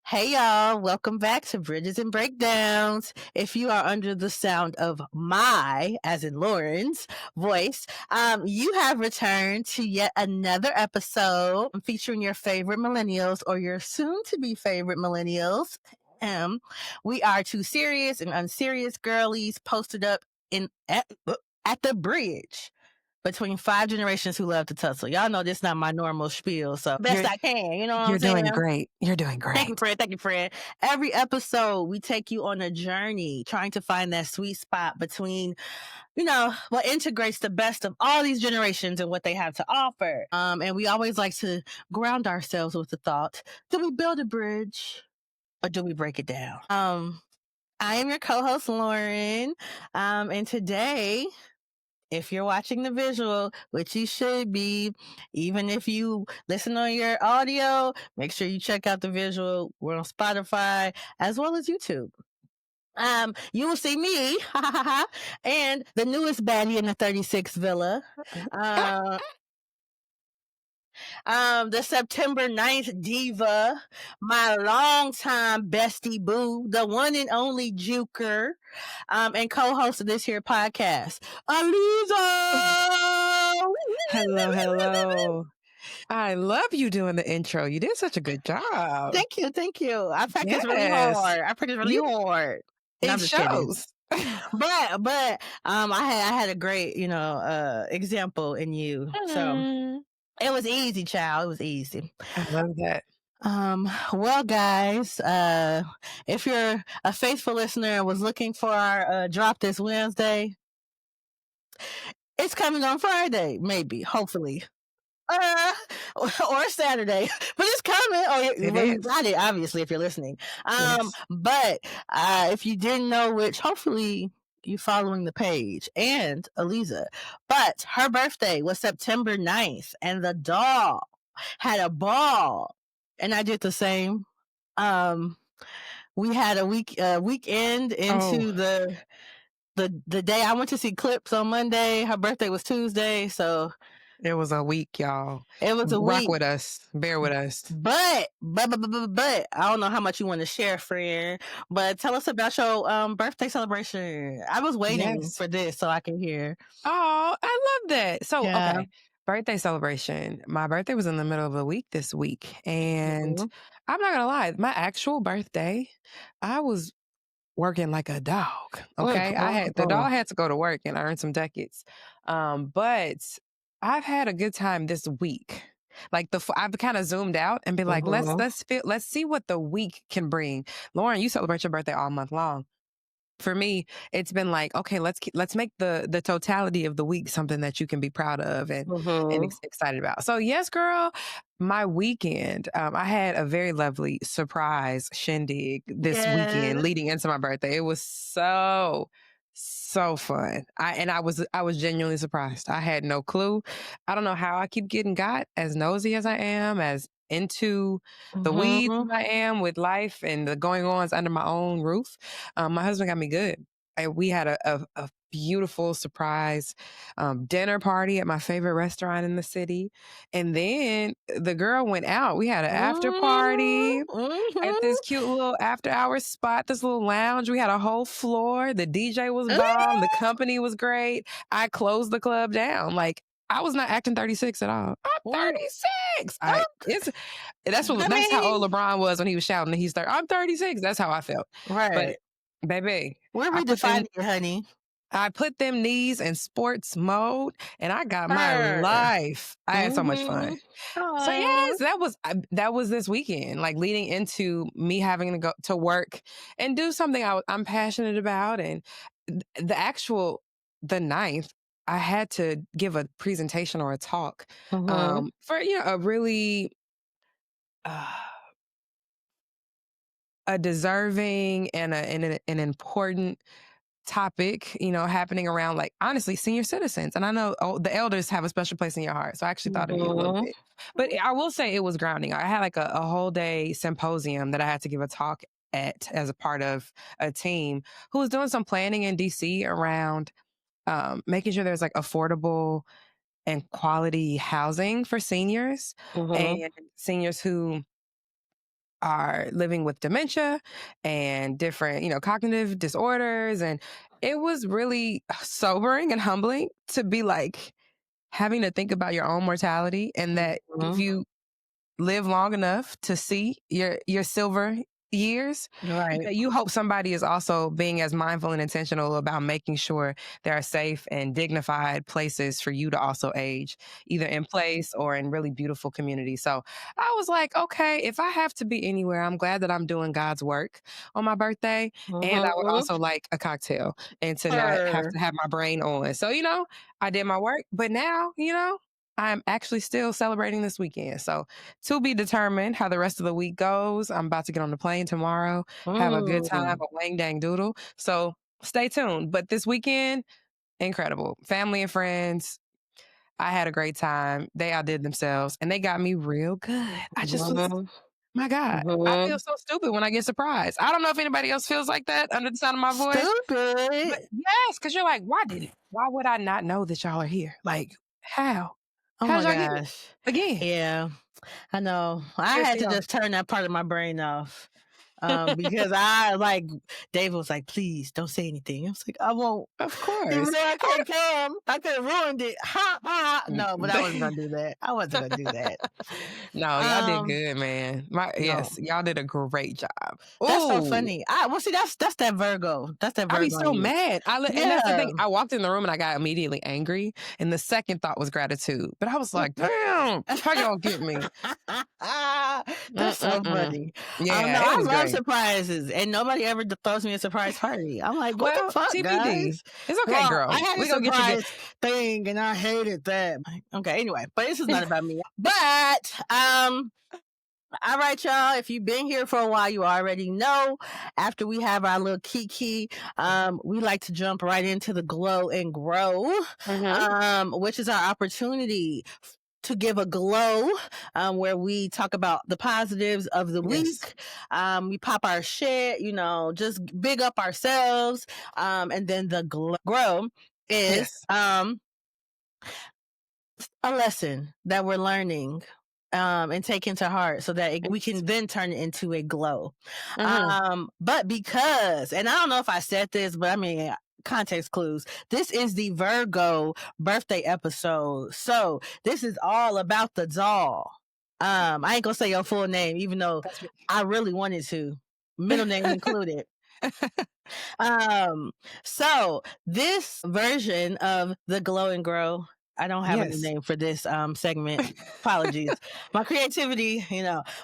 Hey y'all, welcome back to Bridges and Breakdowns. If you are under the sound of my, as in Lauren's, voice, you have returned to yet another episode featuring your favorite millennials or your soon-to-be favorite millennials. We are two serious and unserious girlies posted up at the bridge between five generations who love to tussle. Y'all know this is not my normal spiel, so best I can, you know what I'm You're doing saying? great. You're doing Thank you, great. friend. Thank you, friend. Every episode, we take you on a journey trying to find that sweet spot between, what integrates the best of all these generations and what they have to offer. And we always like to ground ourselves with the thought, do we build a bridge or do we break it down? I am your co-host, Lauren. And today, if you're watching the visual, which you should be, even if you listen on your audio, make sure you check out the visual. We're on Spotify as well as YouTube. You will see me and the newest baddie in the 36 Villa. The September 9th diva, my longtime bestie boo, the one and only Juker, and co-host of this here podcast, Alyzza! Hello. I love you doing the intro. You did such a good job. Thank you. I practice really Yes. hard. hard. No, I'm It just kidding. shows. But I had a great, example in you. So it was easy, child. It was easy. I love that. Well, guys, if you're a faithful listener and was looking for our drop this Wednesday, it's coming on Friday, maybe, hopefully. Or Saturday, but it's coming. You got it, obviously, if you're listening. Yes. But if you didn't know, which hopefully you following the page and Alyzza, but her birthday was September 9th, and the doll had a ball, and I did the same. We had a weekend into the day. I went to see Clips on Monday. Her birthday was Tuesday, so it was a week, y'all. It was a Rock week. with us. Bear with us. But I don't know how much you want to share, friend. But tell us about your birthday celebration. I was waiting for this so I can hear. Oh, I love that. So, okay. Birthday celebration. My birthday was in the middle of the week this week. And I'm not going to lie, my actual birthday, I was working like a dog. Okay. The dog had to go to work and earn some ducats. But I've had a good time this week. Like I've kind of zoomed out and be like, let's see what the week can bring. Lauren, you celebrate your birthday all month long. For me, it's been like, okay, let's make the totality of the week something that you can be proud of and excited about. So yes, girl, my weekend, I had a very lovely surprise shindig this weekend leading into my birthday. It was so fun. I was genuinely surprised. I had no clue. I don't know how I keep getting got, as nosy as I am, as into the weeds as I am with life and the going ons under my own roof. My husband got me good. We had a beautiful surprise dinner party at my favorite restaurant in the city. And then the girl went out. We had an after party at this cute little after hours spot, this little lounge. We had a whole floor. The DJ was bomb. The company was great. I closed the club down. Like, I was not acting 36 at all. I'm 36. That's how old LeBron was when he was shouting. I'm 36. That's how I felt. Right. But baby, we're redefining it, honey. I put them knees in sports mode and I got my life. I had so much fun. So yes, that was this weekend, like leading into me having to go to work and do something I'm passionate about. And the 9th, I had to give a presentation or a talk for a really a deserving and an important topic, happening around, like, honestly, senior citizens. And I know the elders have a special place in your heart. So I actually thought of you a little bit. But I will say it was grounding. I had like a whole day symposium that I had to give a talk at as a part of a team who was doing some planning in DC around making sure there's like affordable and quality housing for seniors and seniors who are living with dementia and different, cognitive disorders. And it was really sobering and humbling to be like having to think about your own mortality and that if Mhm. you live long enough to see your silver years, Right. that you hope somebody is also being as mindful and intentional about making sure there are safe and dignified places for you to also age, either in place or in really beautiful communities. So I was like, okay, if I have to be anywhere, I'm glad that I'm doing God's work on my birthday. And I would Mhm. also like a cocktail and to not have Sure. to have my brain on. So, I did my work, but now, I'm actually still celebrating this weekend. So to be determined how the rest of the week goes. I'm about to get on the plane tomorrow, have a good time, Mm. a wang dang doodle. So stay tuned. But this weekend, incredible. Family and friends. I had a great time. They outdid themselves and they got me real good. I just was, Mhm. my God, I feel Mhm. so stupid when I get surprised. I don't know if anybody else feels like that under the sound of my voice, but Stupid. yes, because you're like, why would I not know that y'all are here? Like, how? Oh How did my y'all get me? gosh. Again. Yeah, I know. I Pissed had me to off. just turn that part of my brain off. Because I like David was like, please don't say anything. I was like, I won't. Of Even course. though I could have come, I could have ruined it. Ha ha. No, but I wasn't Mm. gonna do that. I wasn't gonna do that. No, y'all did Um, good, man. no. Yes, y'all did a great job. That's so Ooh, funny. Well, see, that's that Virgo. That's that I be Virgo so in you. mad. And that's the Yeah. thing. I walked in the room and I got immediately angry. And the second thought was gratitude. But I was like, damn, how y'all get me? That's so Mm-mm-mm. funny. Yeah, No, it I was love great. surprises, and nobody ever throws me a surprise party. I'm like, what the Well, fuck, TBD. guys? It's okay, Well, I girl. had a We gonna get you good. surprise thing, and I hated that. Okay, anyway, but this is not about me. But all right, y'all. If you've been here for a while, you already know. After we have our little kiki, we like to jump right into the glow and grow, Mm-hmm. which is our opportunity to give a glow, where we talk about the positives of the Yes. week. We pop our shit, just big up ourselves. And then the grow is Yes. a lesson that we're learning, and taking to heart so that we Yes. can then turn it into a glow. Mm-hmm. But because, and I don't know if I said this, but I mean, context clues. This is the Virgo birthday episode. So this is all about the doll. I ain't gonna say your full name, even though That's me. I really wanted to. Middle name included. Um, so this version of the glow and grow, I don't have a new Yes. name for this segment. Apologies. My creativity,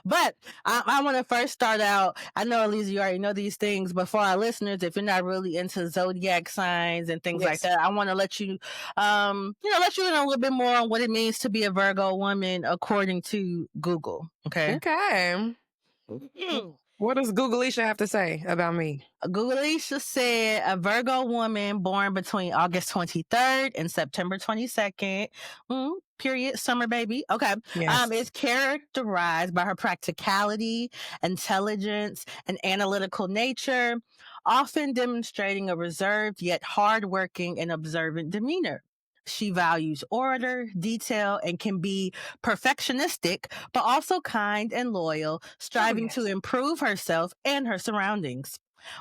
But I want to first start out. I know, Alyzza, you already know these things, but for our listeners, if you're not really into zodiac signs and things like Yes. that, I want to let you, let you know a little bit more on what it means to be a Virgo woman according to Google. Okay. Okay. What does Googleisha have to say about me? Googleisha said a Virgo woman born between August 23rd and September 22nd, period, summer baby. Okay. Yes. Is characterized by her practicality, intelligence, and analytical nature, often demonstrating a reserved yet hardworking and observant demeanor. She values order, detail, and can be perfectionistic, but also kind and loyal, Oh, striving to yes. improve herself and her surroundings.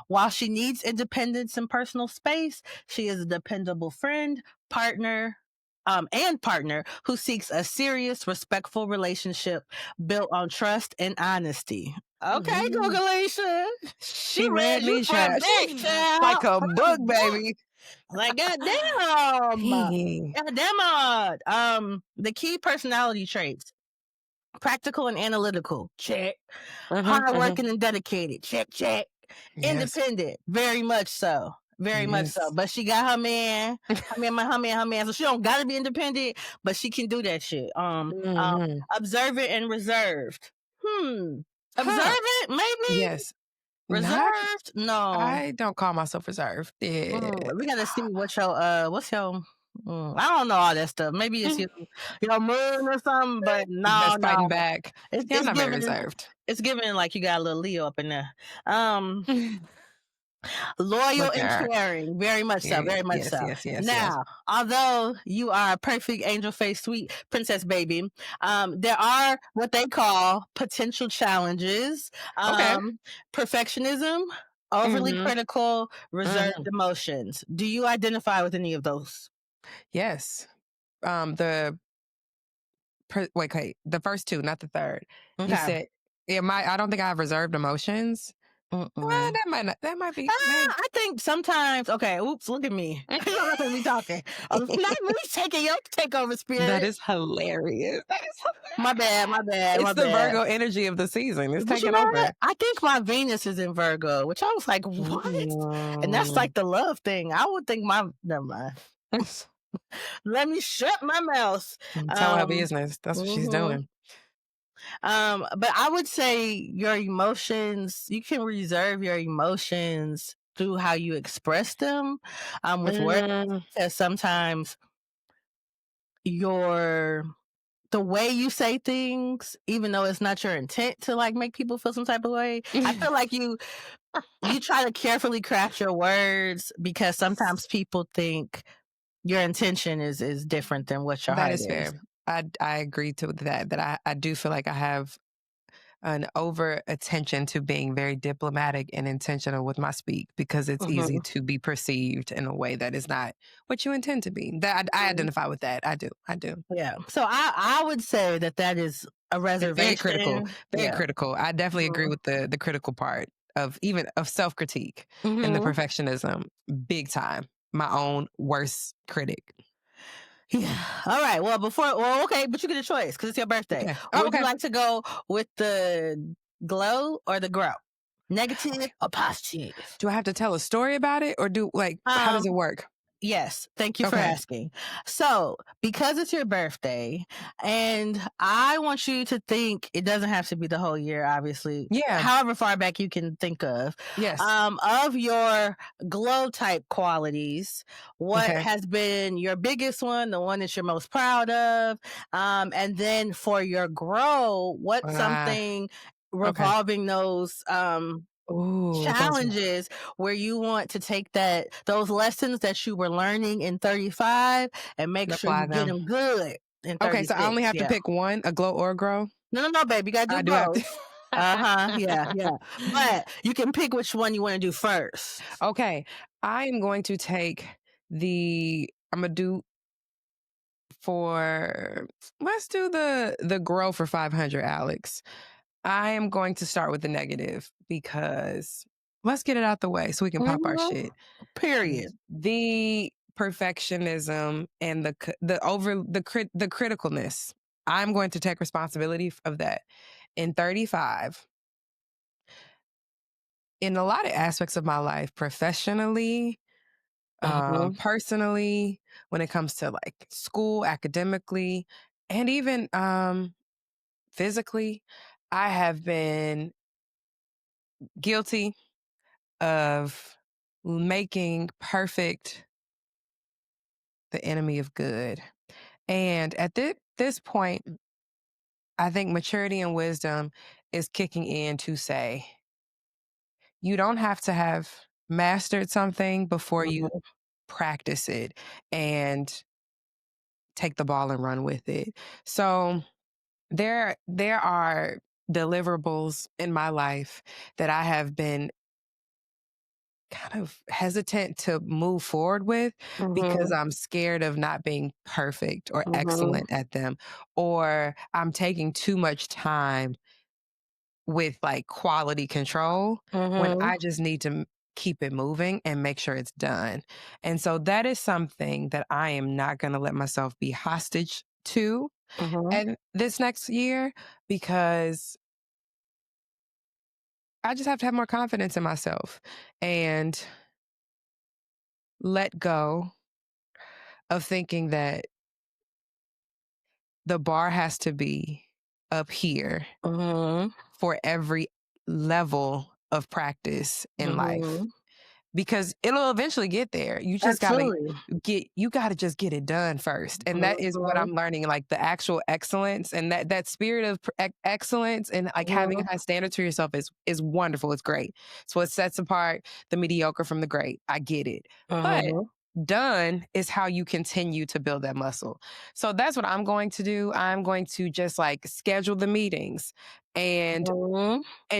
While she needs independence and personal space, she is a dependable friend, partner, and partner who seeks a serious, respectful relationship built on trust and honesty. Okay, Mhm. Googleisha. She She read read you me, for a child. book, Like child. a For a book, book. baby. Like, goddamn. The key personality traits: practical and analytical. Check. Mhm, mhm. Hardworking and dedicated. Check, check. Yes. Independent. Very much so. Very much so. Yes. But she got her man. So she don't gotta be independent, but she can do that shit. Mhm. Observant and reserved. Hmm. Huh. Observant, maybe? Yes. Not Reserved? No. I don't call myself reserved. Yeah. We gotta see what's your I don't know all that stuff. Maybe it's your moon or something, but no, That's no. fighting back. It's Yeah, I'm it's not very giving reserved. it's giving like you got a little Leo up in there. Um Loyal Look and at her. caring. Very much so. Period. Very much Yes, so. yes, yes, yes. Now, although you are a perfect angel face, sweet princess baby, there are what they call potential challenges. Okay. Perfectionism, overly Mhm. critical, reserved Mhm. emotions. Do you identify with any of those? Yes. The wait, the first 2, not the 3rd. You Okay. said, I don't think I have reserved emotions. Mm-mm. That might be maybe. I think sometimes. Okay. Oops. Look at me. You don't let me talking. Let me taking your takeover That spirit. is hilarious. That is My bad. My hilarious. bad. My It's the bad. Virgo energy of the season. It's But you taking know what? over. I think my Venus is in Virgo, which I was like, what? And that's Mm. like the love thing. I would think my never mind. Let me shut my mouth. Tell her Um, business. That's what she's mhm. doing. But I would say your emotions, you can reserve your emotions through how you express them with words. Mm. Because sometimes your the way you say things, even though it's not your intent to like make people feel some type of way, I feel like you try to carefully craft your words because sometimes people think your intention is different than what your That heart is is. fair. I agree to that. That I do feel like I have an over attention to being very diplomatic and intentional with my speak because it's easy Mhm. to be perceived in a way that is not what you intend to be. That I Mhm. identify with that. I do. I do. Yeah. So I would say that is a And very critical. reservation. Very Yeah. critical. I definitely agree Mhm. with the critical part of even of self critique and the Mhm. perfectionism. Big time. My own worst critic. Yeah. All right. Okay, but you get a choice because it's your birthday. Okay. Oh, Would you okay. like to go with the glow or the grow? Negative Okay. or positive? Do I have to tell a story about it or do like how does Um, it work? Yes, thank you for Okay. asking. So, because it's your birthday, and I want you to think it doesn't have to be the whole year, obviously, Yeah. however far back you can think Yes. of your glow type qualities, what Okay. has been your biggest one, the one that you're most proud of? And then for your grow, what's Ah, something okay. revolving those Ooh, those challenges where you want to take those lessons that you were learning in 35 and make sure you apply get them. them good in Okay, so I only 36. have to Yeah. pick one, a glow or a grow? No, baby. You got to do I do have to. both. Uh-huh. Yeah, yeah. But you can pick which one you want to do first. Okay, I am going to take I'm gonna do for let's do the grow for 500, Alex. I am going to start with the negative because let's get it out the way so we can pop our Mhm. shit. Period. The perfectionism and the criticalness. I'm going to take responsibility of that. In 35, in a lot of aspects of my life, professionally, Mhm. personally, when it comes to like school, academically, and even physically, I have been guilty of making perfect the enemy of good. And at this point, I think maturity and wisdom is kicking in to say, you don't have to have mastered something before you Mhm. practice it and take the ball and run with it. So there are deliverables in my life that I have been kind of hesitant to move forward with because Mhm. I'm scared of not being perfect or Mhm. excellent at them, or I'm taking too much time with like quality control when Mhm. I just need to keep it moving and make sure it's done. And so that is something that I am not going to let myself be hostage to Mhm. and this next year because I just have to have more confidence in myself and let go of thinking that the bar has to be up here Mhm. for every level of practice in life. Mhm. because it'll eventually get there. You just got to just get it done first. And that is what I'm learning, like the actual excellence and that spirit of excellence and like having a high standard to yourself is wonderful. It's great. It's what sets apart the mediocre from the great. I get it. But done is how you continue to build that muscle. So that's what I'm going to do. I'm going to just like schedule the meetings and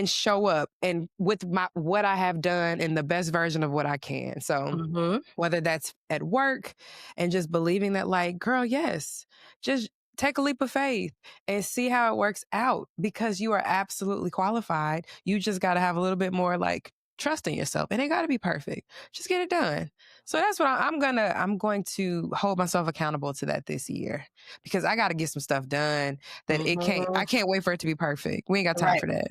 show up and with what I have done in the best version of what I can. So whether that's at work and just believing that like, girl, yes, just take a leap of faith and see how it works out because you are absolutely qualified. You just got to have a little bit more like trust in yourself. It ain't got to be perfect. Just get it done. So that's what I'm going to hold myself accountable to that this year because I got to get some stuff done that I can't wait for it to be perfect. We ain't got time for that.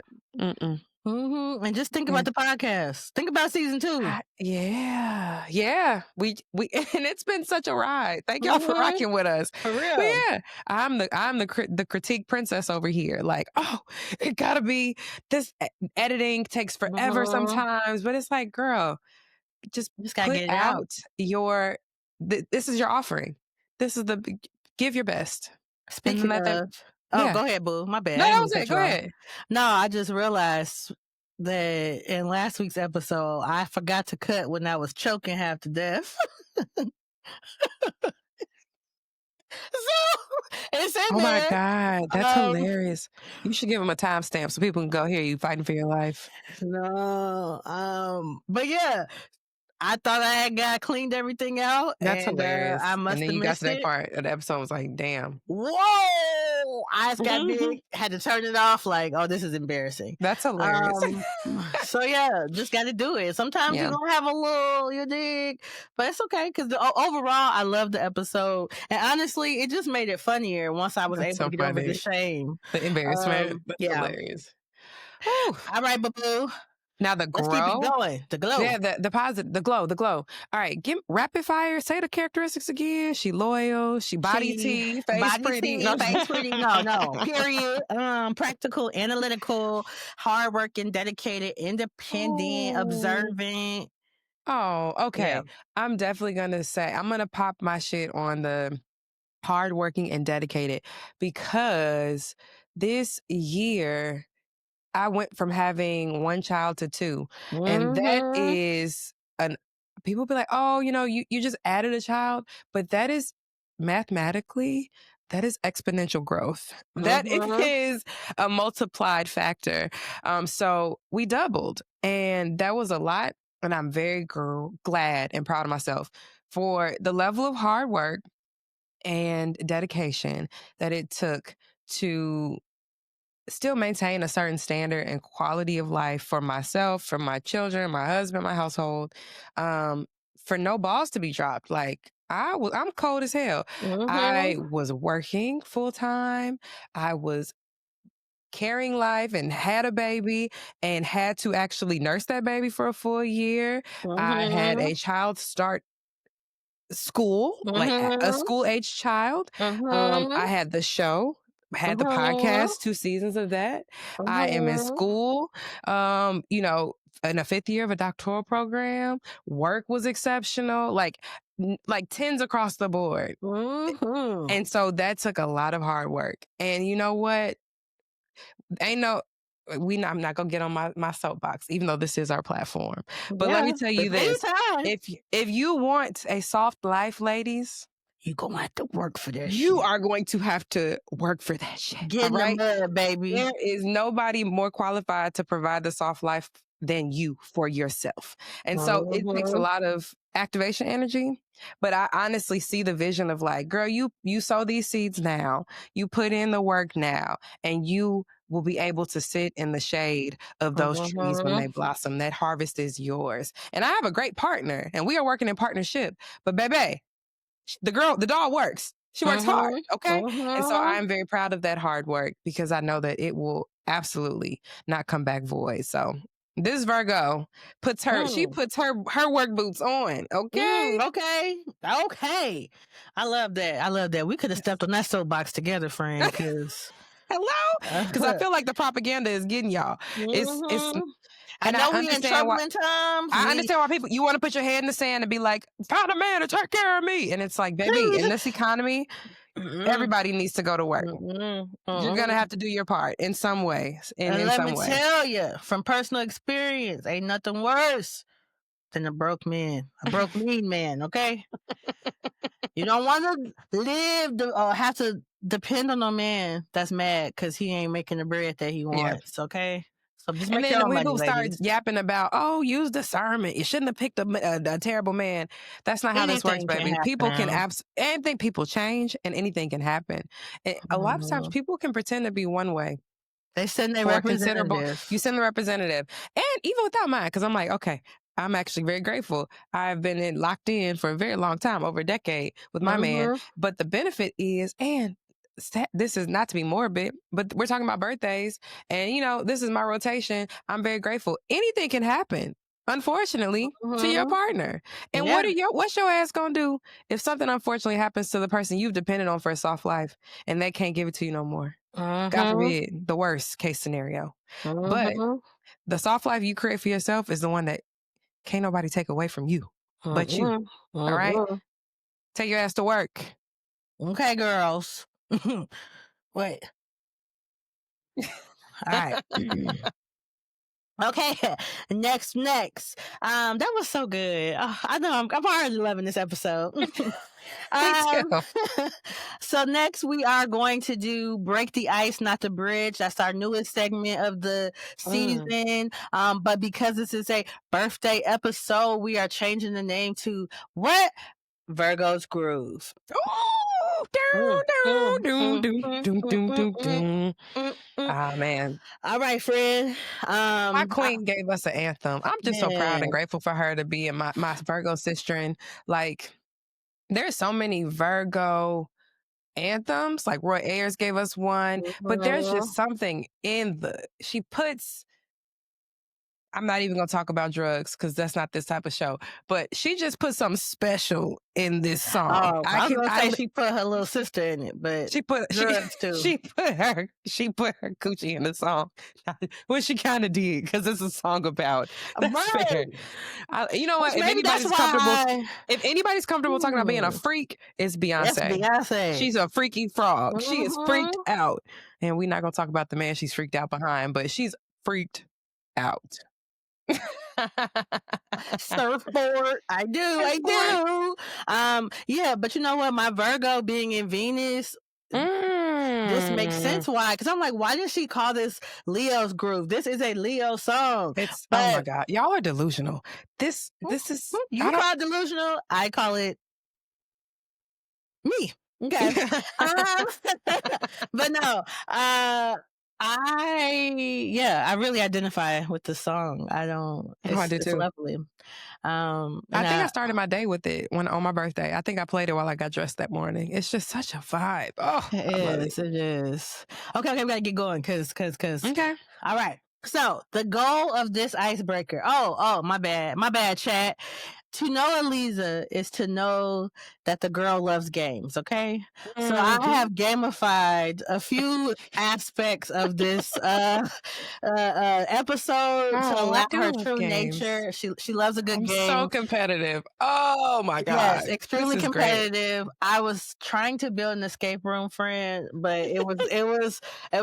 And just think about the podcast. Think about season 2. Yeah. We and it's been such a ride. Thank y'all for rocking with us. For real. But yeah, I'm the critique princess over here. Like, oh, it gotta be this editing takes forever sometimes, but it's like, girl, just gotta get it out. This is your offering. This is give your best. Speaking of. Go ahead, boo. My bad. No, that was it. Go ahead. No, I just realized that in last week's episode, I forgot to cut when I was choking half to death. So it's in there. Oh my God, that's hilarious. You should give them a timestamp so people can go hear you fighting for your life. No, but yeah. I thought I had cleaned everything out. That's hilarious. I must have missed it. And then you got to that part of the episode was like, damn. Whoa! Eyes got big. Had to turn it off like, oh, this is embarrassing. That's hilarious. So yeah, just got to do it. Sometimes you don't have a little, you dig? But it's okay because overall, I love the episode. And honestly, it just made it funnier once I was able to get over the shame. The embarrassment. That's hilarious. All right, boo-boo. Now the glow. Let's keep it going. The glow. Yeah, the positive, the glow. All right, give rapid fire. Say the characteristics again. She loyal. She body T. Face pretty. Face pretty. No. Period. Practical, analytical, hardworking, dedicated, independent, observant. Oh, okay. Yeah. I'm definitely gonna say I'm gonna pop my shit on the hardworking and dedicated because this year I went from having one child to 2. And that is people be like, oh, you just added a child, but that is mathematically, that is exponential growth. That is a multiplied factor. So we doubled and that was a lot. And I'm very glad and proud of myself for the level of hard work and dedication that it took to still maintain a certain standard and quality of life for myself, for my children, my husband, my household, for no balls to be dropped. Like I'm cold as hell. I was working full time. I was carrying life and had a baby and had to actually nurse that baby for a full year. I had a child start school, like a school age child. I had the show. Had the podcast, 2 seasons of that. I am in school, in a 5th year of a doctoral program. Work was exceptional, like tens across the board. And so that took a lot of hard work. And you know what? I'm not gonna get on my soapbox, even though this is our platform. But let me tell you this: if you want a soft life, ladies, you're going to have to work for that shit. You are going to have to work for that shit. Get in the mud, baby. There is nobody more qualified to provide the soft life than you for yourself. And so it takes a lot of activation energy. But I honestly see the vision of like, girl, you sow these seeds now. You put in the work now. And you will be able to sit in the shade of those trees when they blossom. That harvest is yours. And I have a great partner. And we are working in partnership. But baby, the dog works. She works hard. Okay. And so I'm very proud of that hard work because I know that it will absolutely not come back void. So this Virgo puts her work boots on. Okay. Okay. I love that. We could have stepped on that soapbox together, friend. Hello? Because I feel like the propaganda is getting y'all. I know we in troubling times. I understand why people, you want to put your head in the sand and be like, find a man to take care of me. And it's like, baby, in this economy, everybody needs to go to work. You're going to have to do your part in some way. And let me tell you, from personal experience, ain't nothing worse than a broke man, a broke mean man, okay? You don't want to live or have to depend on a man that's mad because he ain't making the bread that he wants, okay? So just make your own money, ladies. Start yapping about, use discernment. You shouldn't have picked a terrible man. That's not how this works, baby. People can anything. People change, and anything can happen. And a lot of times, people can pretend to be one way. They send their representative. You send the representative, and even without mine, because I'm like, okay, I'm actually very grateful. I've been locked in for a very long time, over a decade, with my man. But the benefit is, and this is not to be morbid, but we're talking about birthdays, and this is my rotation. I'm very grateful. Anything can happen, unfortunately, to your partner. And what's your ass gonna do if something unfortunately happens to the person you've depended on for a soft life, and they can't give it to you no more? God forbid, the worst case scenario. But the soft life you create for yourself is the one that can't nobody take away from you but you. All right? Take your ass to work. Okay, girls. Wait. All right. Okay, next. That was so good. I know I'm already loving this episode. So next we are going to do Break the Ice, Not the Bridge. That's our newest segment of the season. But because this is a birthday episode, we are changing the name to what? Virgo's Groove. Ah, man. All right, friend. My queen gave us an anthem. I'm just so proud and grateful for her to be in my Virgo sister. Like, there's so many Virgo anthems. Like Roy Ayers gave us one, but there's just something she puts. I'm not even going to talk about drugs because that's not this type of show. But she just put something special in this song. Oh, I was going to say she put her little sister in it, but she put drugs too. She put her coochie in the song. Well, she kind of did because it's a song about. That's fair. You know what? If anybody's comfortable talking about being a freak, it's Beyonce. It's Beyonce. She's a freaky frog. She is freaked out, and we're not going to talk about the man she's freaked out behind, but she's freaked out. Surfboard. I do. Yeah, but you know what? My Virgo being in Venus, this makes sense why. Because I'm like, why did she call this Leo's Groove? This is a Leo song. Oh my God. Y'all are delusional. This is you call it delusional. I call it me. Okay. But no, I really identify with the song. I do too. Lovely. I think I started my day with it on my birthday. I think I played it while I got dressed that morning. It's just such a vibe. Oh, it is. Okay, we gotta get going because. Okay. All right. So the goal of this icebreaker. Oh, my bad, chat. To know Alyzza is to know that the girl loves games, okay? So I have gamified a few aspects of this episode to allow her true nature. She loves a good game. So competitive. Oh my God. Yes, extremely competitive. Great. I was trying to build an escape room, friend, but it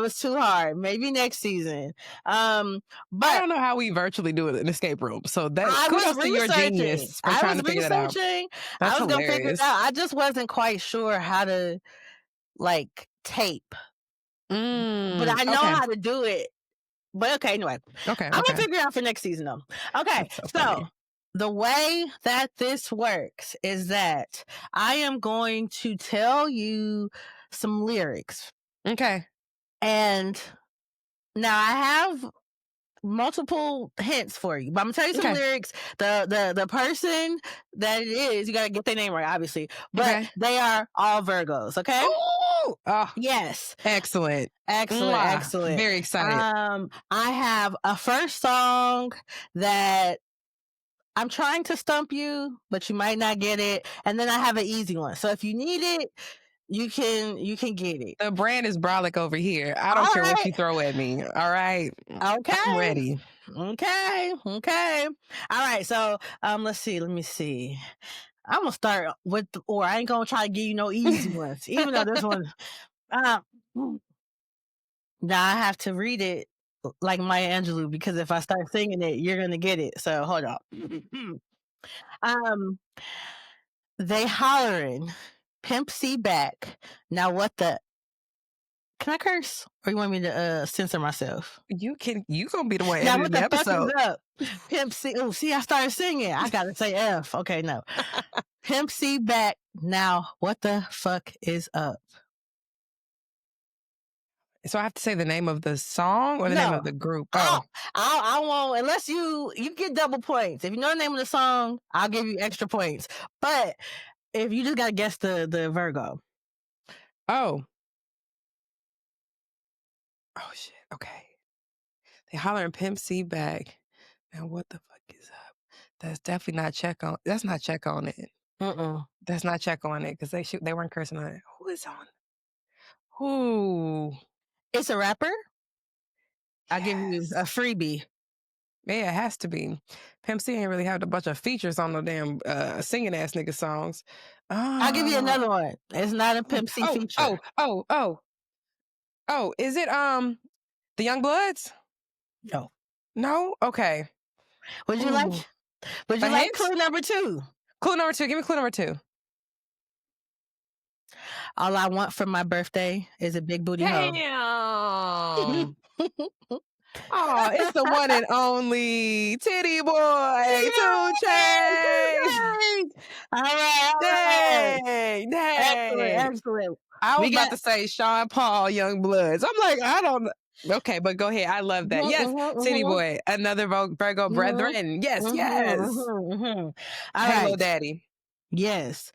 was too hard. Maybe next season. But I don't know how we virtually do it in an escape room. So that kudos to your genius. I was researching. I was going to figure it out. I just wasn't quite sure how to tape. But I know how to do it. But okay, anyway. Okay. I'm going to figure it out for next season though. Okay. So the way that this works is that I am going to tell you some lyrics. Okay. And now I have multiple hints for you, but I'm gonna tell you some lyrics. The person that it is, you gotta get their name right, obviously, but they are all Virgos. Okay. Oh, yes. Excellent. Very excited. I have a first song that I'm trying to stump you, but you might not get it, and then I have an easy one. So if you need it, you can get it. The brand is brolic over here. I don't care what you throw at me. All right. Okay. I'm ready. Okay. All right. So let's see. Let me see. I'm gonna start with, or I ain't gonna try to give you no easy ones, even though this one. Now I have to read it like Maya Angelou, because if I start singing it, you're gonna get it. So hold on. They hollering, Pimp C back. Now what the? Can I curse, or you want me to censor myself? You gonna be the one now editing what the the episode. fuck is up? Pimp C. Oh, see, I started singing. I gotta say F. Okay, no. Pimp C back. Now what the fuck is up? So I have to say the name of the song or the name of the group? Oh, I won't, unless you get double points. If you know the name of the song, I'll give you extra points. But if you just gotta guess the Virgo. Oh shit. Okay. They hollering Pimp C back. Now what the fuck is up? That's definitely not check on. That's not check on it. That's not check on it, because they weren't cursing on it. Who is on? Who? It's a rapper. I'll give you a freebie. Yeah, it has to be. Pimp C ain't really had a bunch of features on no damn singing ass nigga songs. I'll give you another one. It's not a Pimp C feature. Oh, is it the Young Bloods? No. No? Okay. Would you like clue number 2? Clue number 2. Give me clue number 2. All I want for my birthday is a big booty hoe. Damn. Oh, it's the one and only Titty Boy, 2 Chainz. All right. Dang. Excellent. I was about to say Sean Paul, Young Bloods. I'm like, I don't know. Okay, but go ahead. I love that. Yes, Titty Boy, another Virgo brethren. Yes. All right. Hello, Daddy. Yes.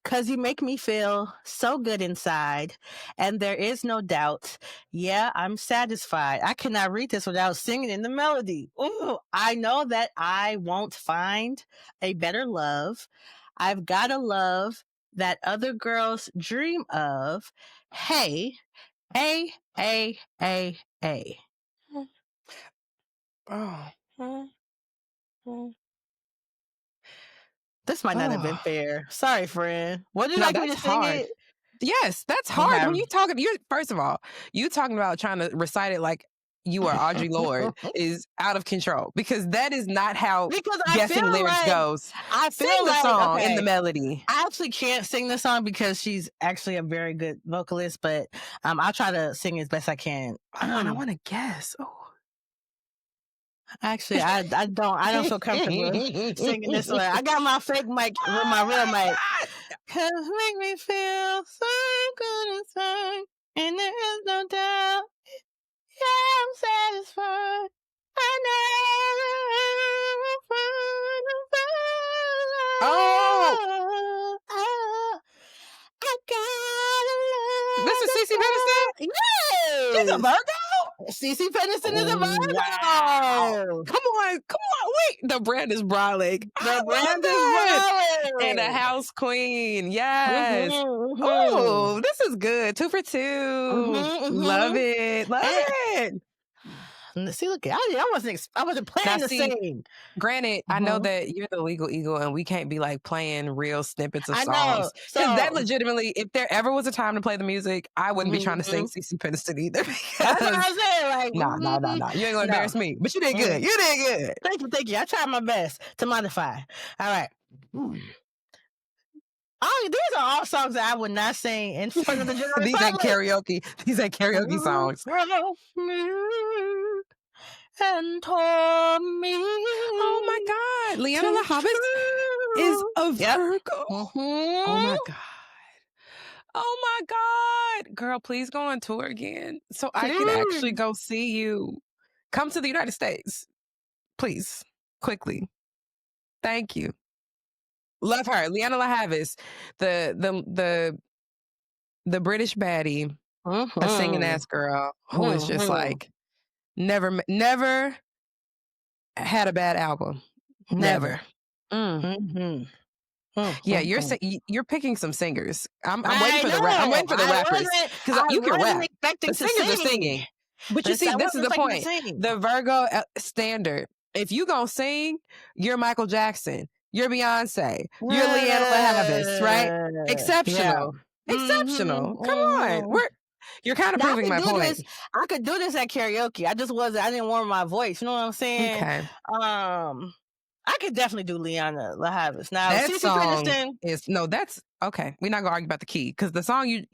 'Cause you make me feel so good inside, and there is no doubt. Yeah, I'm satisfied. I cannot read this without singing in the melody. Ooh, I know that I won't find a better love. I've got a love that other girls dream of. Hey, A. This might not have been fair. Sorry, friend. Would you like me to sing it? Yes, that's hard. When first of all, you talking about trying to recite it like you are Audre Lorde is out of control, because that is not how guessing lyrics goes. I sing the song in the melody. I actually can't sing the song because she's actually a very good vocalist, but I'll try to sing as best I can. I want to guess. Oh. Actually, I don't feel comfortable singing this one. I got my fake mic with my real mic. 'Cause make me feel so good inside, and there is no doubt. Yeah, I'm satisfied. I never find a Oh, I gotta love. This is CeCe Peniston? Yes. She's a Virgo? CeCe Peniston is a Virgo. Wow. Come on. Wait. The brand is brolic. And a house queen. Yes. Oh, this is good. 2 for 2. Love it. See, look, I wasn't planning to sing. Granted, I know that you're the legal eagle, and we can't be like playing real snippets of songs. Because that legitimately, if there ever was a time to play the music, I wouldn't be trying to sing CeCe Peniston either. That's what I said. Like, no. You ain't gonna embarrass me. But you did good. You did good. Thank you. I tried my best to modify. All right. Oh, these are all songs that I would not sing in front of the general These ain't karaoke. These ain't karaoke songs. And tore me. Oh my God. Leanna LaHavis is a Virgo. Oh my God. Oh my God. Girl, please go on tour again so I can actually go see you. Come to the United States. Please. Quickly. Thank you. Love her. Leanna LaHavis, the British baddie, a singing ass girl who is just like never had a bad album. Never. Yeah, you're picking some singers. I'm waiting for the rappers because you can rap. The singers are singing. But you see, this is the point. The Virgo standard. If you gonna sing, you're Michael Jackson. You're Beyonce. You're Leanna LaHavis, right? Exceptional. Yeah. Exceptional. Come on. You're kind of proving my point. I could do this at karaoke. I didn't warm my voice. You know what I'm saying? Okay. I could definitely do Leanna LaHavis. Now, that song that's okay. We're not gonna argue about the key because the song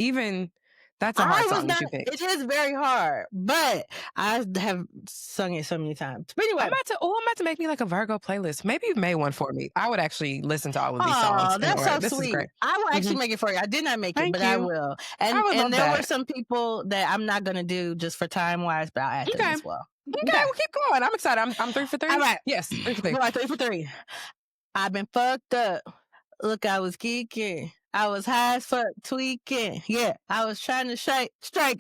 that's a hard song that you pick. It is very hard, but I have sung it so many times. But anyway, I'm about to make me like a Virgo playlist. Maybe you've made one for me. I would actually listen to all of these songs. Oh, that's so this sweet. I will actually make it for you. I did not make it, but I will. And there were some people that I'm not gonna do just for time wise, but I'll add them as well. Okay, well, keep going. I'm excited. I'm 3 for 3. All right. Yes, 3 for 3. All right, 3 for 3. I've been fucked up. Look, I was geeking. I was high as fuck, tweaking. Yeah, I was trying to strike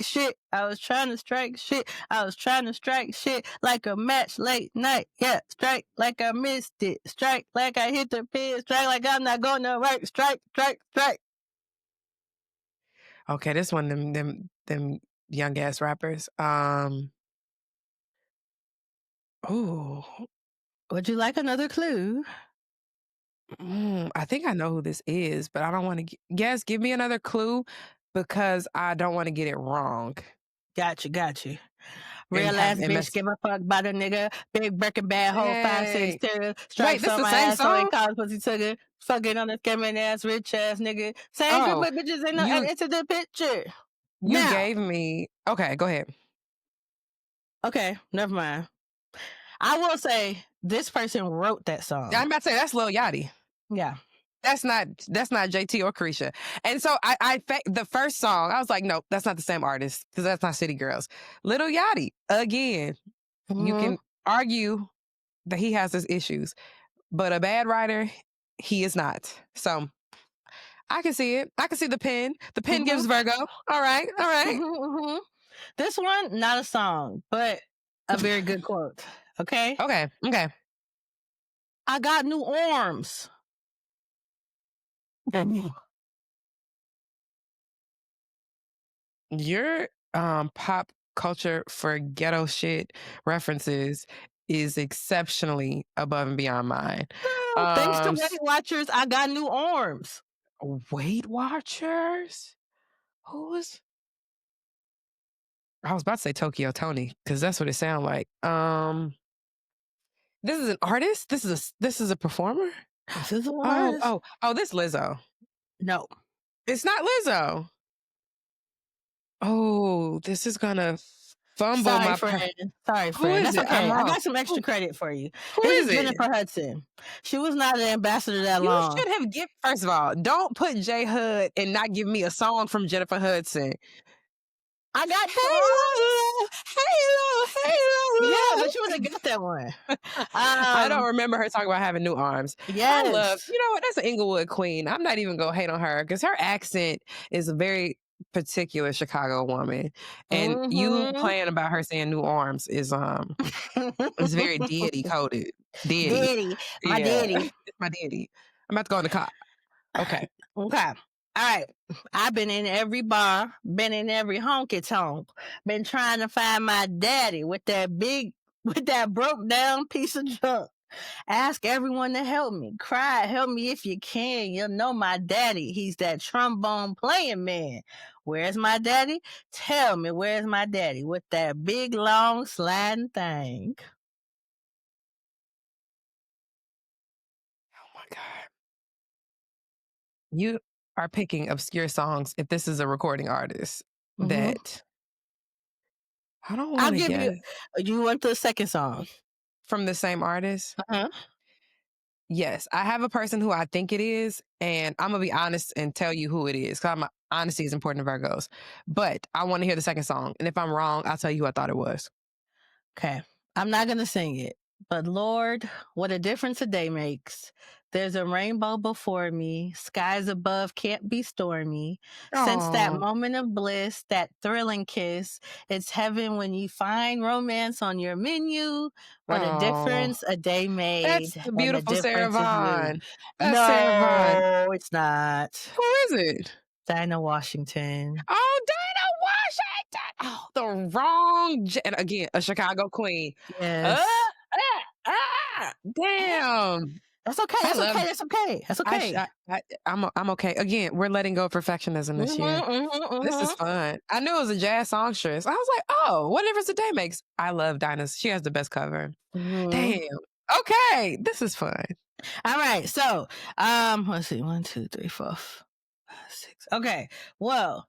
shit. I was trying to strike shit. I was trying to strike shit like a match late night. Yeah, strike like I missed it. Strike like I hit the pin. Strike like I'm not going to work. Strike. Okay, this one, them young ass rappers. Oh, would you like another clue? I think I know who this is, but I don't want to guess. Give me another clue because I don't want to get it wrong. Got you. Real ass bitch, give a fuck about a nigga. Big Birkin bad hoe, 5'6", stripes on my ass, so ain't college pussy took fucking on a scamming ass, rich ass nigga. Same group of bitches into the picture. You gave me. Okay, go ahead. Okay, never mind. I will say this person wrote that song. I'm about to say that's Lil Yachty. Yeah. That's not JT or Carisha. And so the first song, I was like, nope, that's not the same artist because that's not City Girls. Lil Yachty, again, you can argue that he has his issues, but a bad writer, he is not. So I can see it. I can see the pen. The pen gives Virgo. All right. This one, not a song, but a very good quote. Okay? Okay. I got new arms. Your pop culture for ghetto shit references is exceptionally above and beyond mine. Thanks to Weight Watchers, I got new arms. Weight Watchers? Who was? I was about to say Tokyo Tony because that's what it sounded like. This is an artist. This is a performer. This is an artist. Oh, this Lizzo. No, it's not Lizzo. Oh, this is gonna fumble Sorry, friend. That's okay. I got some extra credit for you. This is Jennifer Hudson. She was not an ambassador that long. You should have given. First of all, don't put J Hud and not give me a song from Jennifer Hudson. I got Halo. Yeah, but you would have got that one. I don't remember her talking about having new arms. Yes. You know what? That's an Inglewood queen. I'm not even going to hate on her because her accent is a very particular Chicago woman. And you playing about her saying new arms is it's very deity coded. Deity. My deity. My deity. I'm about to go in the car. Okay. All right. I've been in every bar, been in every honky tonk, been trying to find my daddy with that broke down piece of junk. Ask everyone to help me. Cry, help me if you can. You'll know my daddy. He's that trombone playing man. Where's my daddy? Tell me, where's my daddy with that big, long, sliding thing? Oh my God. You are picking obscure songs if this is a recording artist that I don't want to get. You want the second song from the same artist? Yes, I have a person who I think it is, and I'm gonna be honest and tell you who it is because honesty is important to Virgos. But I want to hear the second song, and if I'm wrong, I'll tell you who I thought it was. Okay, I'm not gonna sing it, but Lord, what a difference a day makes. There's a rainbow before me. Skies above can't be stormy. Since that moment of bliss, that thrilling kiss, it's heaven when you find romance on your menu. What a difference a day made. That's the beautiful Sarah Vaughan. No, it's not. Who is it? Dinah Washington. Oh, Dinah Washington. Oh, the wrong. And again, a Chicago queen. Yes. Damn. That's okay. That's okay. That's okay. That's okay. I'm okay. Again, we're letting go of perfectionism this year. This is fun. I knew it was a jazz songstress. I was like, oh, what difference a day makes? I love Dinah's. She has the best cover. Damn. Okay. This is fun. All right. So, let's see. 1, 2, 3, 4, 5, 6. Okay. Well,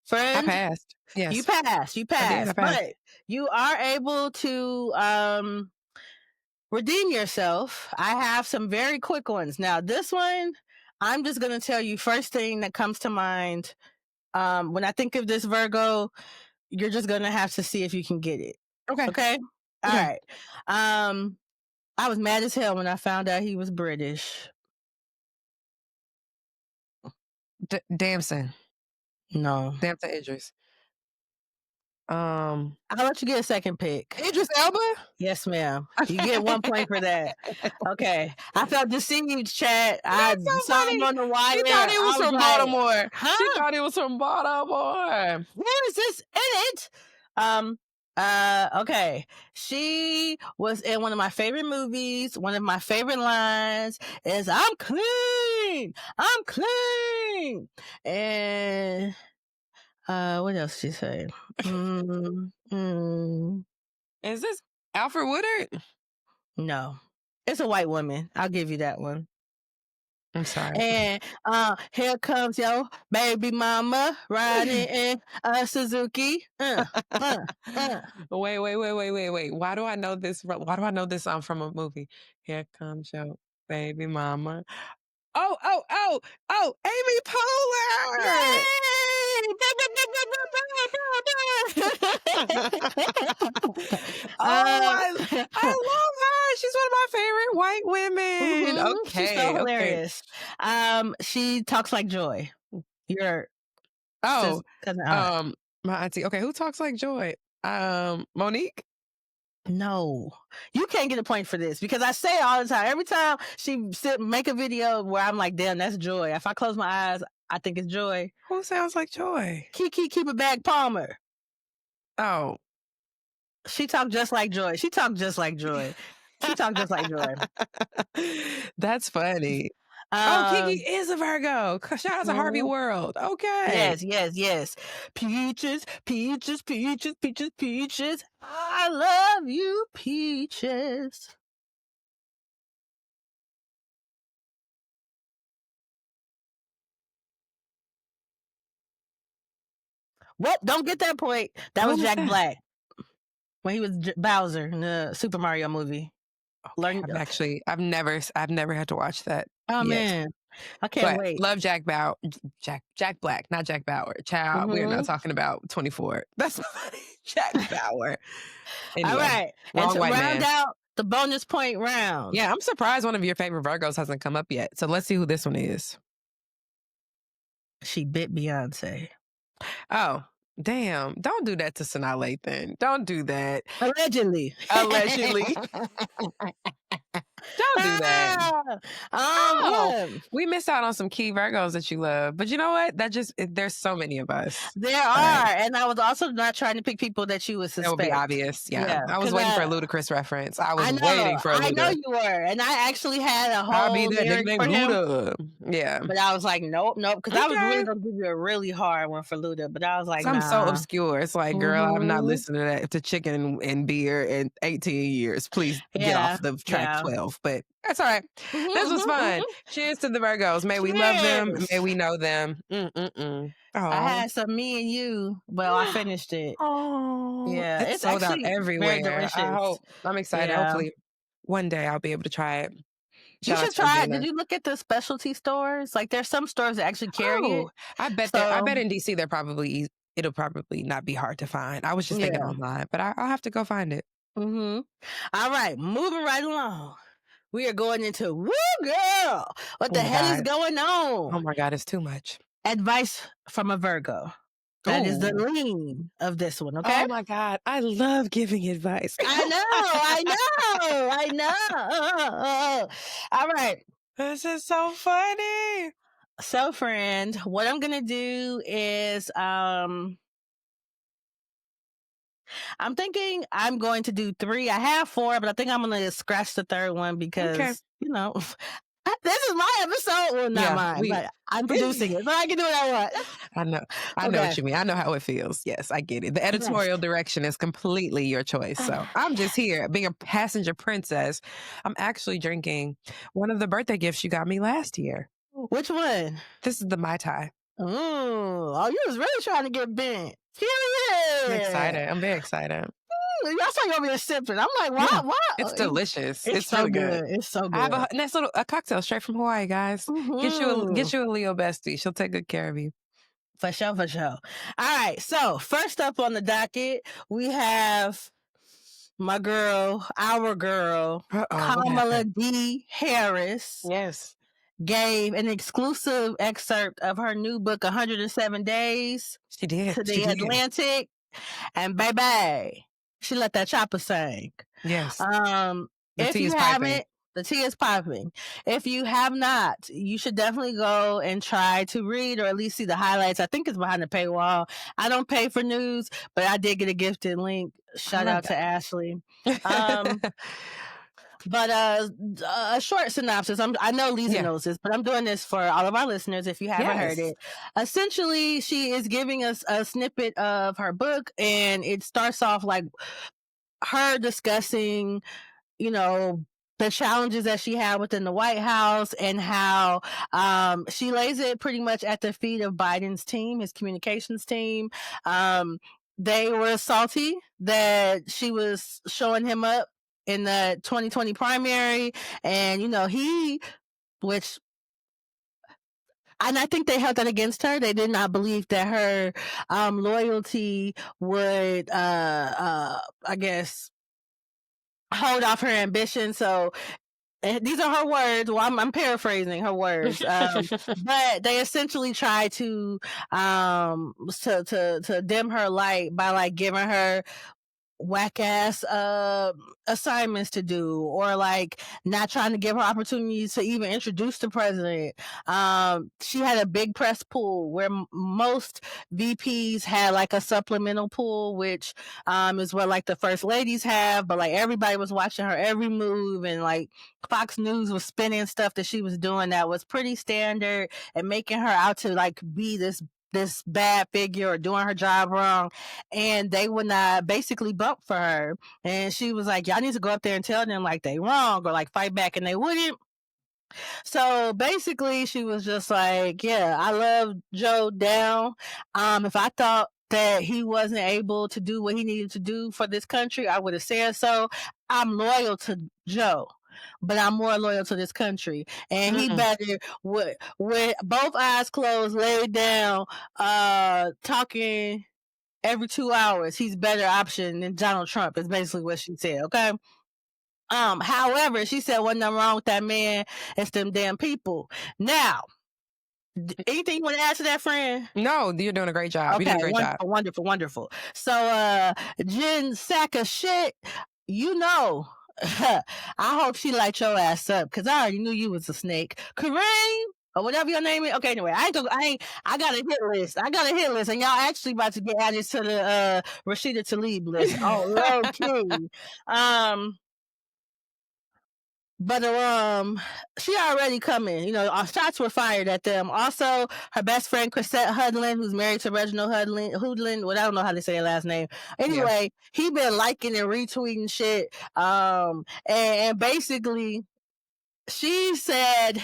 friend, I passed. Yes. You passed. You passed. I passed. But you are able to redeem yourself. I have some very quick ones. Now, this one, I'm just going to tell you first thing that comes to mind. When I think of this Virgo, you're just going to have to see if you can get it. Okay. Okay? All right. I was mad as hell when I found out he was British. Damson. No. Damson Idris. I'll let you get a second pick. Idris Elba? Yes, ma'am. You get 1 point for that. Okay. I felt deceived, chat. I saw him on the wire. She thought he was from Baltimore. Huh? She thought he was from Baltimore. Where is this in it? Okay. She was in one of my favorite movies. One of my favorite lines is I'm clean. I'm clean. And what else she say? Is this Alfred Woodard? No. It's a white woman. I'll give you that one. I'm sorry. And here comes your baby mama riding in a Suzuki. Wait. Why do I know this? Why do I know this song from a movie? Here comes your baby mama. Oh, Amy Poehler. Yay! I love her. She's one of my favorite white women. Okay. She's so hilarious. She talks like Joy. Your cousin aunt. My auntie. Okay, who talks like Joy? Monique? No, you can't get a point for this because I say it all the time. Every time she make a video where I'm like, damn, that's Joy. If I close my eyes, I think it's Joy. Who sounds like Joy? Kiki Keep It Back Palmer. Oh. She talked just like Joy. She talked just like Joy. That's funny. Kiki is a Virgo. Shout out to Harvey World. Okay. Yes. Peaches. I love you, Peaches. What? Don't get that point. That was Jack Black. When he was Bowser in the Super Mario movie. Okay, I've never had to watch that. Oh, man. I can't wait. Love Jack Black, not Jack Bauer. Child, we're not talking about 24. That's funny. Jack Bauer. Anyway, all right. And to round out the bonus point round. Yeah, I'm surprised one of your favorite Virgos hasn't come up yet. So let's see who this one is. She bit Beyonce. Oh, damn. Don't do that to Sanaa Lathan. Don't do that. Allegedly. Don't do that. We missed out on some key Virgos that you love. But you know what? There's so many of us. There are. And I was also not trying to pick people that you would suspect. That would be obvious. Yeah. I was waiting for a Ludacris reference. I was waiting for a Luda. I know you were. And I actually had a whole I'll be that lyric nickname for him. Luda. Yeah. But I was like, nope. Because I was really going to give you a really hard one for Luda. But I was like, I'm so obscure. It's like, girl, I'm not listening to that, to chicken and beer in 18 years. Please get off the track 12. But that's all right. This was fun. Cheers to the Virgos. May we love them. May we know them. I had some Me and You. Well, I finished it. Oh, yeah. It's sold out everywhere. I'm excited. Yeah. Hopefully one day I'll be able to try it. You should try it. Did you look at the specialty stores? Like there's some stores that actually carry it. I bet in DC it'll probably not be hard to find. I was just thinking online, but I'll have to go find it. All right. Moving right along. We are going into Woo Girl. What the hell is going on? Oh my God, it's too much. Advice from a Virgo. That is the lean of this one, okay? Oh my God, I love giving advice. I know. All right. This is so funny. So, friend, what I'm going to do is I'm thinking I'm going to do 3. I have 4, but I think I'm gonna scratch the 3rd one Okay. because, this is my episode. Well, not Yeah, mine, but I'm producing it, so I can do what I want. I know Okay. what you mean. I know how it feels. Yes, I get it. The Yes. editorial direction is completely your choice. So I'm just here being a passenger princess. I'm actually drinking one of the birthday gifts you got me last year. Which one? This is the Mai Tai. Oh, you was really trying to get bent. I'm Period. excited. I'm very excited. Y'all saw you over here sipping. I'm like, Yeah, why? it's delicious. It's It's so really good. good. It's so I have good. a nice little cocktail straight from Hawaii, guys. Mm-hmm. Get you a Leo bestie. She'll take good care of you. For sure, for sure. All right. So first up on the docket, we have our girl, Uh-oh, what Kamala happened? D. Harris. Yes, Gave an exclusive excerpt of her new book, 107 Days, she did. to She the did. Atlantic. And baby, she let that chopper sing. Yes. The tea is piping. The tea is popping. If you have not, you should definitely go and try to read or at least see the highlights. I think it's behind the paywall. I don't pay for news, but I did get a gifted link. Shout out to Ashley. But a short synopsis. I know Lisa knows this, but I'm doing this for all of our listeners if you haven't heard it. Essentially, she is giving us a snippet of her book, and it starts off like her discussing, the challenges that she had within the White House and how she lays it pretty much at the feet of Biden's team, his communications team. They were salty that she was showing him up in the 2020 primary, and I think they held that against her. They did not believe that her loyalty would, I guess, hold off her ambition. So these are her words. Well, I'm paraphrasing her words, but they essentially try to dim her light by like giving her whack ass assignments to do, or like not trying to give her opportunities to even introduce the president. She had a big press pool where most VPs had like a supplemental pool, which is what like the first ladies have, but like everybody was watching her every move, and like Fox News was spinning stuff that she was doing that was pretty standard and making her out to like be this bad figure or doing her job wrong, and they would not basically bump for her. And she was like, y'all need to go up there and tell them like they wrong or like fight back, and they wouldn't. So basically she was just like, yeah, I love Joe down. If I thought that he wasn't able to do what he needed to do for this country, I would have said so. I'm loyal to Joe, but I'm more loyal to this country. And he better, with both eyes closed, laid down, talking every 2 hours. He's better option than Donald Trump, is basically what she said. Okay. However, she said wasn't nothing wrong with that man. It's them damn people. Now, anything you want to add to that, friend? No, you're doing a great job. Okay, you're doing a great job. Wonderful. So, Jen sack of shit, I hope she light your ass up, because I already knew you was a snake. Kareem, or whatever your name is. Okay, anyway, I got a hit list. And y'all actually about to get added to the Rashida Tlaib list. Oh, low key. But she already coming. Shots were fired at them. Also, her best friend Chrisette Hudlin, who's married to Reginald Hoodlin. Well, I don't know how to say her last name. Anyway, he been liking and retweeting shit. And basically, she said,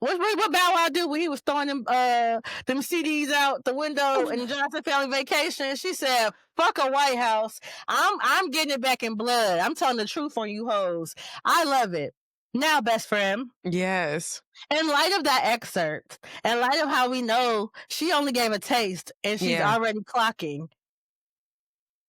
what Bow Wow do when he was throwing them CDs out the window in the Johnson Family Vacation? She said, "Fuck a White House. I'm getting it back in blood. I'm telling the truth on you hoes." I love it. Now, best friend. Yes. In light of that excerpt, in light of how we know she only gave a taste and she's already clocking,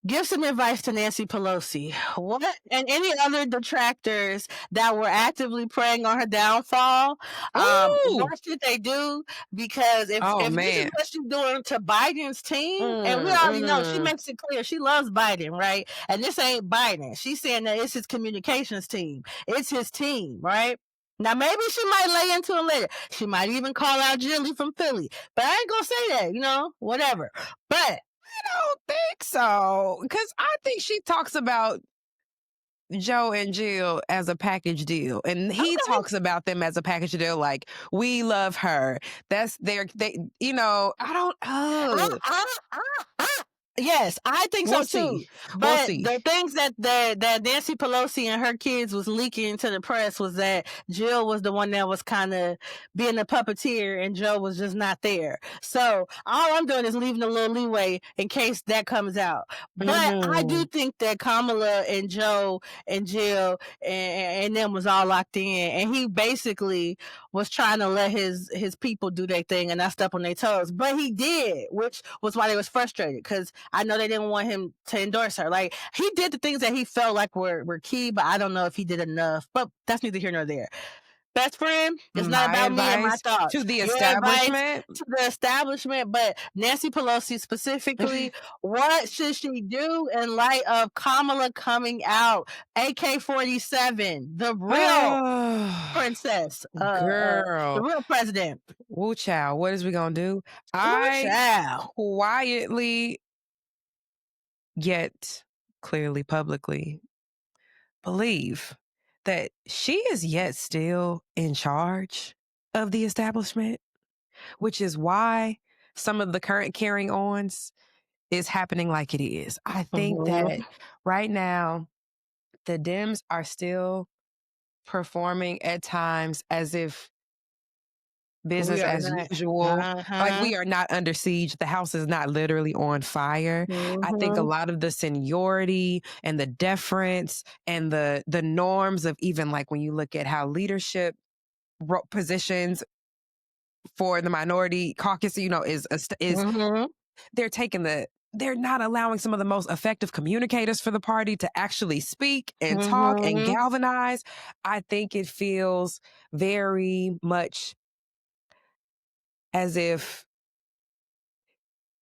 give some advice to Nancy Pelosi. What? And any other detractors that were actively preying on her downfall. What should they do? Because if this is what she's doing to Biden's team, and we already know she makes it clear she loves Biden, right? And this ain't Biden. She's saying that it's his communications team. It's his team, right? Now, maybe she might lay into him later. She might even call out Jilly from Philly. But I ain't going to say that, whatever. But don't think so. Because I think she talks about Joe and Jill as a package deal, and he Okay. talks about them as a package deal. Like, we love her. That's their. They, I don't. I, I, I, I, yes, I think so We'll too. see. We'll But see. the things that Nancy Pelosi and her kids was leaking to the press was that Jill was the one that was kind of being a puppeteer, and Joe was just not there. So all I'm doing is leaving a little leeway in case that comes out. But I do Mhm. think that Kamala and Joe and Jill and them was all locked in, and he basically was trying to let his people do their thing and not step on their toes. But he did, which was why they was frustrated, because I know they didn't want him to endorse her. Like, he did the things that he felt like were key, but I don't know if he did enough. But that's neither here nor there. Best friend, it's not My about me and my advice to thoughts. the Your advice establishment. to the establishment, but Nancy Pelosi specifically, what should she do in light of Kamala coming out? AK-47, the real princess, the Girl. real president. Woo child. What is we gonna do? Ooh, I child. quietly, yet clearly publicly, believe that she is yet still in charge of the establishment, which is why some of the current carrying ons is happening like it is. I think that Mhm. right now, the Dems are still performing at times as if We business are as not. usual. Like, Uh-huh. we are not under siege. The house is not literally on fire. I think a Mhm. lot of the seniority and the deference and the norms of, even like when you look at how leadership positions for the minority caucus, is Mhm. they're not allowing some of the most effective communicators for the party to actually speak and talk and Mhm. galvanize. I think it feels very much as if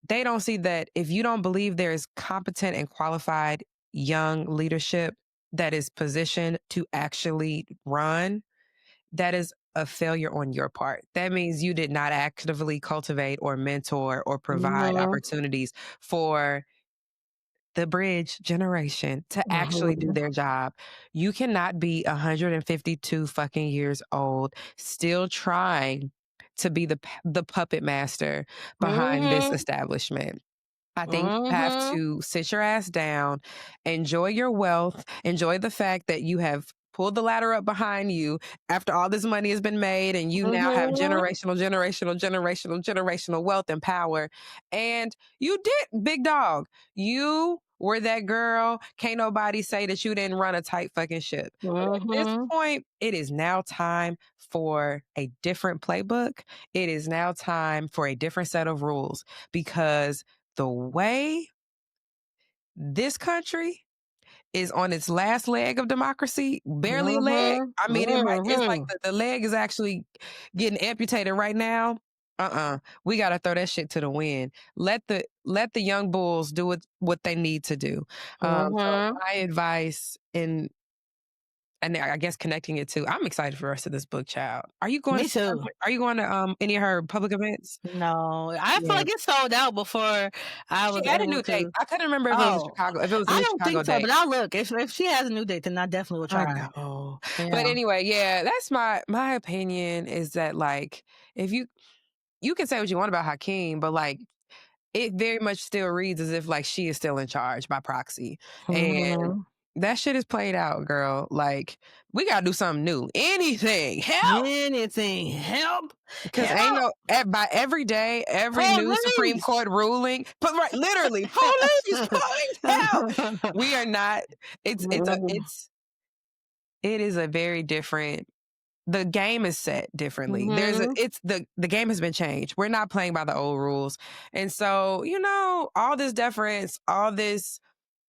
they don't see that if you don't believe there is competent and qualified young leadership that is positioned to actually run, that is a failure on your part. That means you did not actively cultivate or mentor or provide Mhm. opportunities for the bridge generation to actually do Mhm. their job. You cannot be 152 fucking years old still trying to be the puppet master behind this Mhm. establishment. I think you have Mhm. to sit your ass down, enjoy your wealth, enjoy the fact that you have pulled the ladder up behind you after all this money has been made, and you now have Mhm. generational wealth and power. And you did, big dog. You were that girl. Can't nobody say that you didn't run a tight fucking ship. But at this Mhm. point, it is now time for a different playbook. It is now time for a different set of rules, because the way this country is on its last leg of democracy, barely a leg. Mhm. I mean, it's like Mhm. the leg is actually getting amputated right now. We gotta throw that shit to the wind. Let the young bulls do what they need to do. So Mhm. my advice, and I guess connecting it to, I'm excited for the rest of this book, child. Are you going to Me see her? too. Are you going to any of her public events? No, I feel Yeah. like it sold out before I She was had a able new date. to. I couldn't remember if it was a Oh, Chicago, if it was a I new don't Chicago think so, date. but I'll look. If she has a new date, then I definitely will I try. know. But Yeah. anyway, yeah, that's my opinion, is that, like, if you can say what you want about Hakeem, but, like, it very much still reads as if, like, she is still in charge by proxy. And Mhm. that shit is played out, girl. Like, we gotta do something new. Anything. Help! Anything. Help. Because ain't Help. no by every day, every new Supreme Police. Court ruling, but right, literally, police, help! We are not, it is a very different, the game is set differently. Mhm. The game has been changed. We're not playing by the old rules. And so, all this deference, all this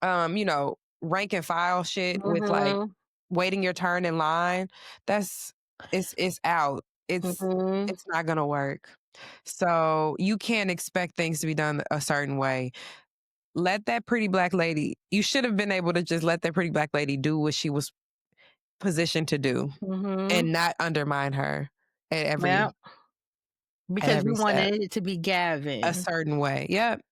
rank and file shit with, like, Mhm. waiting your turn in line, that's it's out. Mhm. It's not gonna work. So you can't expect things to be done a certain way. Let that pretty black lady, you should have been able to just let that pretty black lady do what she was positioned to do Mhm. and not undermine her at every Yep. Because you wanted it to be Gavin. A certain way. Yep.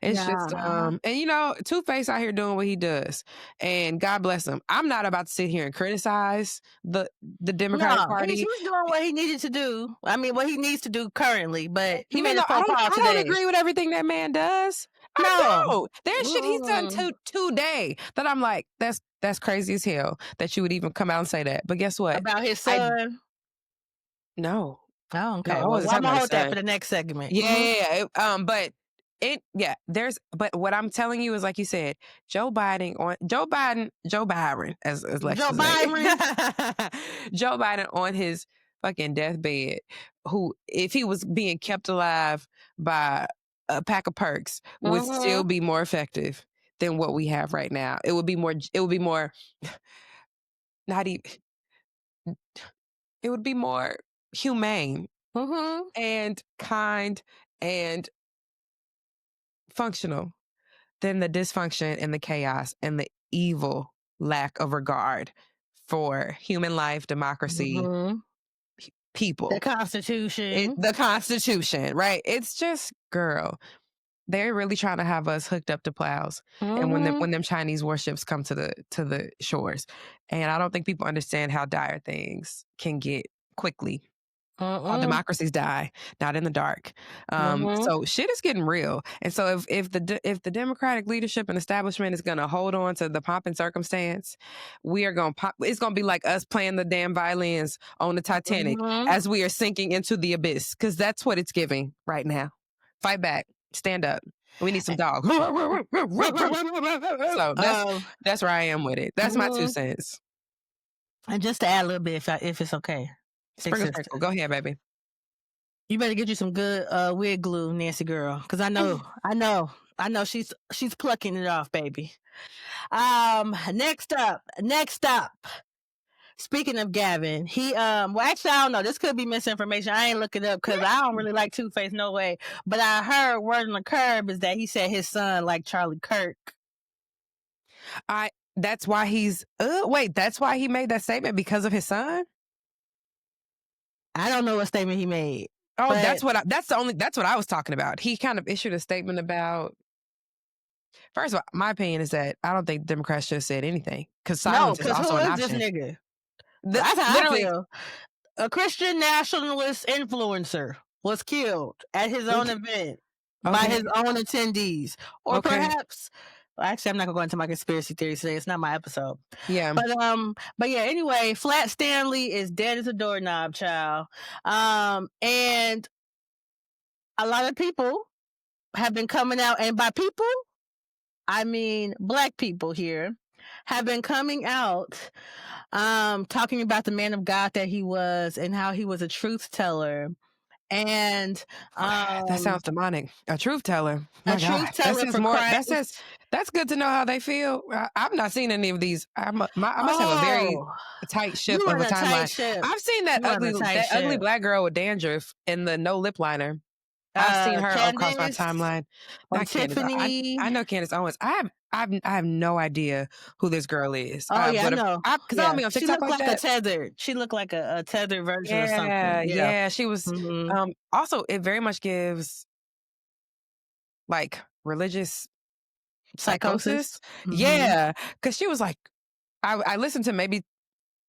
It's just, and you know, Two-Face out here doing what he does. And God bless him. I'm not about to sit here and criticize the Democratic Party. He's doing what he needed to do. I mean, what he needs to do currently, but he made a I today. don't agree with everything that man does. I don't. There's shit he's done today that I'm like, that's crazy as hell that you would even come out and say that. But guess what? About his son? No. Oh, okay. No, well, I'm gonna hold that for the next segment. Yeah. But but what I'm telling you is, like you said, Joe Biden, as Lex Joe Biden, Joe Biden on his fucking deathbed, who, if he was being kept alive by a pack of perks, would still be more effective than what we have right now. It would be more, not even, it would be more humane and kind and functional than the dysfunction and the chaos and the evil lack of regard for human life, democracy, people. The Constitution. The Constitution, right? It's just, girl, they're really trying to have us hooked up to plows. And when them Chinese warships come to the shores. And I don't think people understand how dire things can get quickly. All democracies die, not in the dark. So shit is getting real. And so if the Democratic leadership and establishment is going to hold on to the pomp and circumstance, we are going to pop. It's going to be like us playing the damn violins on the Titanic as we are sinking into the abyss, because that's what it's giving right now. Fight back, stand up. We need some dogs. So that's where I am with it. That's my 2 cents. And just to add a little bit, if it's okay. Sprinkle. Go ahead, baby. You better get you some good wig glue, Nancy girl, because I know she's plucking it off, baby. Next up. Speaking of Gavin, he well, actually, I don't know. This could be misinformation. I ain't looking it up because I don't really like Two-Face, no way. But I heard word on the curb is that he said his son like Charlie Kirk. That's why he's that's why he made that statement, because of his son? I don't know what statement he made. Oh, that's what I was talking about. He kind of issued a statement about. First of all, my opinion is that I don't think Democrats should have said anything, because silence is also an option. This nigga? That's how I feel. A Christian nationalist influencer was killed at his own event by his own attendees, or perhaps. Well, actually, I'm not gonna go into my conspiracy theories today. It's not my episode. Yeah. But yeah. Anyway, Flat Stanley is dead as a doorknob, child. And a lot of people have been coming out, and by people, I mean Black people here, have been coming out, talking about the man of God that he was and how he was a truth teller. And that sounds demonic. A truth teller. Truth teller for Christ. That's good to know how they feel. I've not seen any of these. I must have a very tight ship of a timeline. I've seen that ugly Black girl with dandruff in the no lip liner. I've seen her across my timeline. Not Tiffany. I know Candace Owens. I have no idea who this girl is. Oh yeah, I know. Because I don't be on TikTok like that. A tethered. She looked like a tethered version or something. Yeah. She was. Also, it very much gives like religious psychosis. Yeah, because she was like, I listened to maybe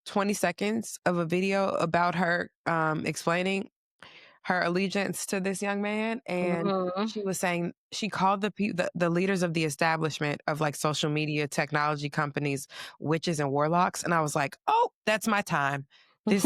20 seconds of a video about her explaining her allegiance to this young man, and she was saying she called the leaders of the establishment of like social media technology companies witches and warlocks, and I was like, oh, that's my time. This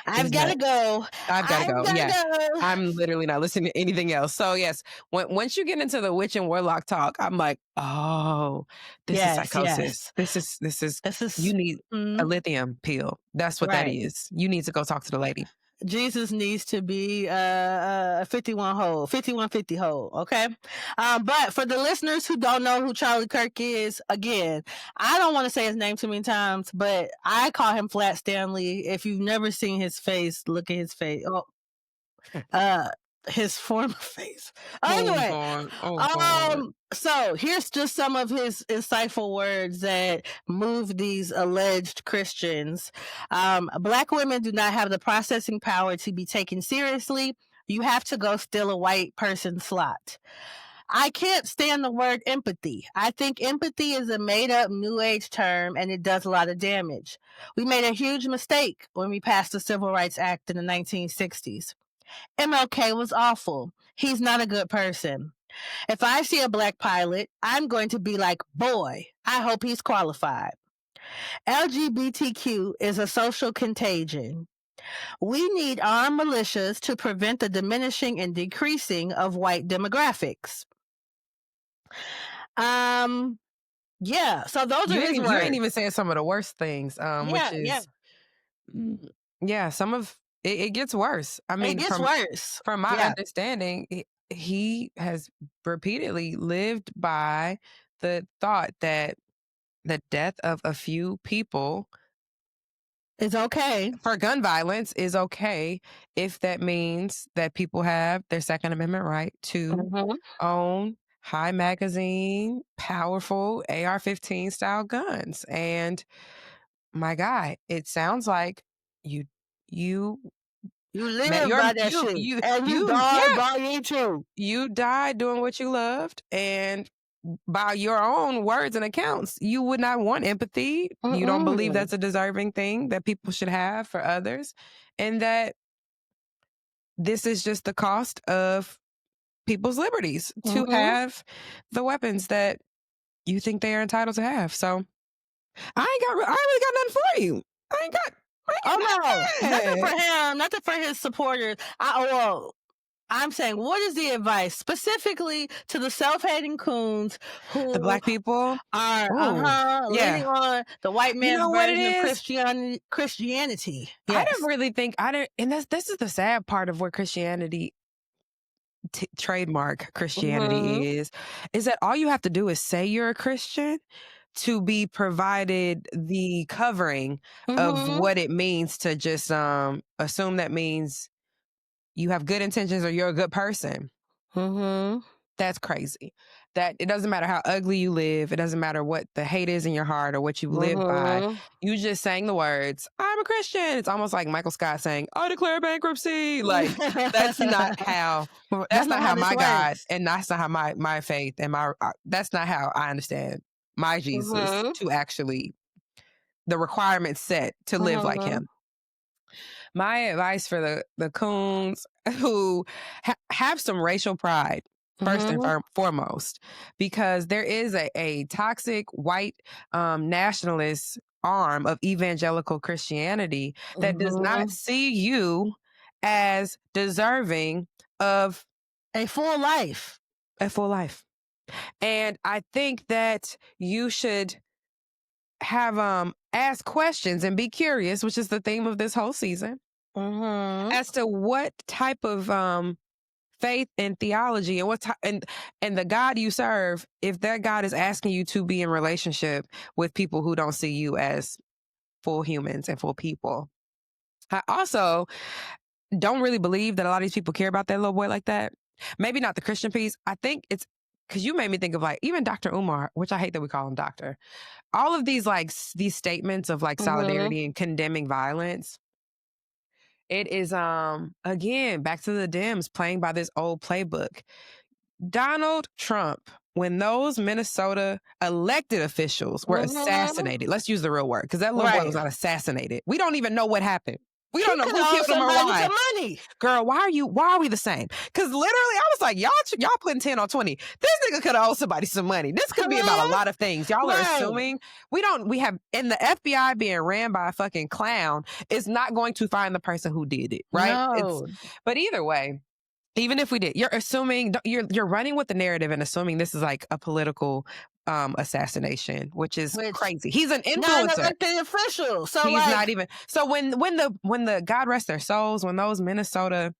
I've got to go. I've got to go. Yeah, I'm literally not listening to anything else. So yes, once you get into the witch and warlock talk, I'm like, oh, this is psychosis. Yes. This is. You need a lithium pill. That's what that is. You need to go talk to the lady. Jesus needs to be 5150 hole, okay? But for the listeners who don't know who Charlie Kirk is, again, I don't want to say his name too many times, but I call him Flat Stanley. If you've never seen his face, look at his face. His former face. Anyway, so here's just some of his insightful words that move these alleged Christians. Black women do not have the processing power to be taken seriously. You have to go steal a white person's slot. I can't stand the word empathy. I think empathy is a made-up New Age term, and it does a lot of damage. We made a huge mistake when we passed the Civil Rights Act in the 1960s. MLK was awful. He's not a good person. If I see a black pilot, I'm going to be like, boy, I hope he's qualified. LGBTQ is a social contagion. We need armed militias to prevent the diminishing and decreasing of white demographics. Yeah, so those are his words. You ain't even saying some of the worst things, which is, some of it gets worse. I mean, it gets worse. From my understanding, he has repeatedly lived by the thought that the death of a few people is okay. For gun violence is okay if that means that people have their Second Amendment right to own high magazine, powerful AR-15 style guns. And my guy, it sounds like you live by that shit. And you died by it too. You died doing what you loved, and by your own words and accounts, you would not want empathy. You don't believe that's a deserving thing that people should have for others, and that this is just the cost of people's liberties to have the weapons that you think they are entitled to have. So I ain't really got nothing for you. I ain't got nothing for him, nothing for his supporters. I'm saying, what is the advice specifically to the self-hating coons who the black people are leaning on the white man's version of Christianity? Yes. I don't really think and this is the sad part of where Christianity trademark Christianity is that all you have to do is say you're a Christian to be provided the covering of what it means to just assume that means you have good intentions or you're a good person. That's crazy. That it doesn't matter how ugly you live. It doesn't matter what the hate is in your heart or what you live by. You just saying the words, I'm a Christian. It's almost like Michael Scott saying, I declare bankruptcy. Like, that's not how, that's not how my God, and that's not how my faith and that's not how I understand my Jesus to actually, the requirements set to live like him. My advice for the coons who have some racial pride, first and foremost, because there is a toxic white nationalist arm of evangelical Christianity that does not see you as deserving of a full life. And I think that you should have ask questions and be curious, which is the theme of this whole season, as to what type of faith and theology and and the God you serve, if that God is asking you to be in relationship with people who don't see you as full humans and full people. I also don't really believe that a lot of these people care about that little boy like that. Maybe not the Christian piece. I think it's because you made me think of like even Dr. Umar, which I hate that we call him doctor. All of these these statements of like solidarity and condemning violence. It is again back to the Dems playing by this old playbook. Donald Trump, when those Minnesota elected officials were assassinated, let's use the real word, because that little boy was not assassinated. We don't even know what happened. We don't know who killed him or why. Girl, why are we the same? Because literally, I was like, y'all putting 10 on 20. This nigga could have owed somebody some money. This could be about a lot of things. Y'all are assuming we have, and the FBI being ran by a fucking clown is not going to find the person who did it, right? No. But either way, even if we did, you're assuming, you're running with the narrative and assuming this is like a political assassination, which is crazy. He's an influencer. Not the official. So he's not even. So when the God rest their souls, when those Minnesota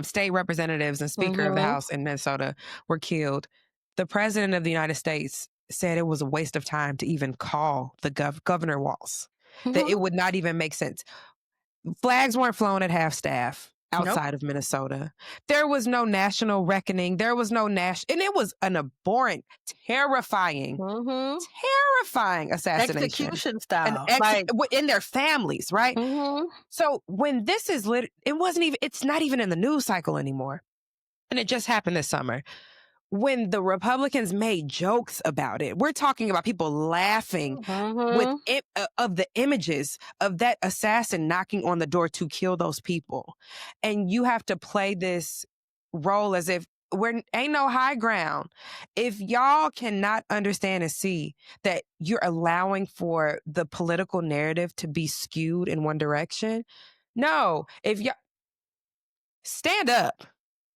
state representatives and Speaker of the House in Minnesota were killed, the President of the United States said it was a waste of time to even call the Governor Walz. That it would not even make sense. Flags weren't flown at half staff. outside of Minnesota. There was no national reckoning. There was no and it was an abhorrent, terrifying assassination. Execution style. Like in their families, right? So when this is it's not even in the news cycle anymore. And it just happened this summer. When the Republicans made jokes about it, we're talking about people laughing with of the images of that assassin knocking on the door to kill those people. And you have to play this role as if ain't no high ground. If y'all cannot understand and see that you're allowing for the political narrative to be skewed in one direction, no, if y'all stand up.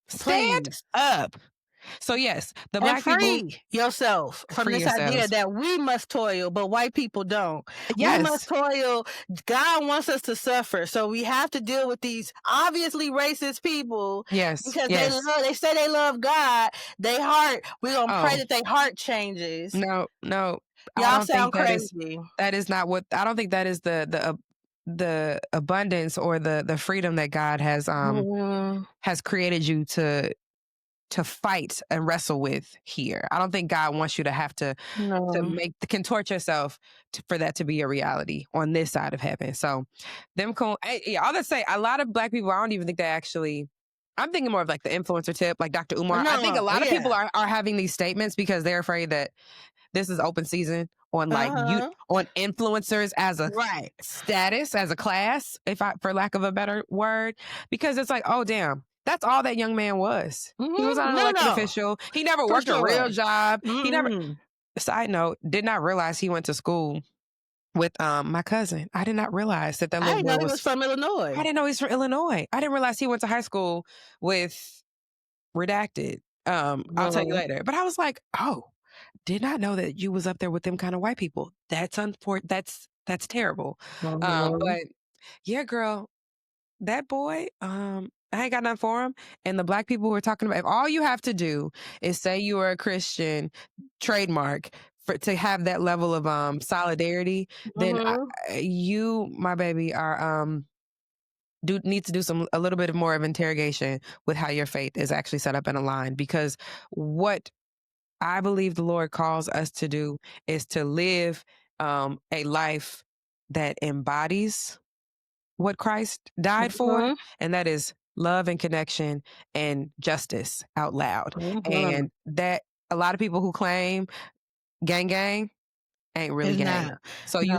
Stand up. So yes, the black people yourself from this idea that we must toil, but white people don't. Yes. We must toil. God wants us to suffer, so we have to deal with these obviously racist people. Yes, because they say they love God. They heart. We're gonna pray that their heart changes. No, y'all sound crazy. That is not what. I don't think that is the abundance or the freedom that God has created you to fight and wrestle with here. I don't think God wants you to have to contort yourself for that to be a reality on this side of heaven. So I'll just say a lot of black people, I don't even think they actually, I'm thinking more of like the influencer tip, like Dr. Umar. I think a lot of people are having these statements because they're afraid that this is open season on on influencers as a status, as a class, for lack of a better word, because it's like, oh damn, that's all that young man was. He was an elected official. He never worked a real job. He never. Side note, did not realize he went to school with my cousin. I did not realize that little boy I didn't know he was from Illinois. I didn't know he's from Illinois. I didn't realize he went to high school with redacted. I'll tell you later. But I was like, oh, did not know that you was up there with them kind of white people. That's unfortunate. That's terrible. But yeah, girl, that boy, I ain't got nothing for him. And the black people we're talking about, if all you have to do is say you are a Christian trademark to have that level of solidarity, then you, my baby, are need to do a little bit more of interrogation with how your faith is actually set up and aligned. Because what I believe the Lord calls us to do is to live a life that embodies what Christ died for, and that is love and connection and justice out loud. And that a lot of people who claim gang ain't really gang. So you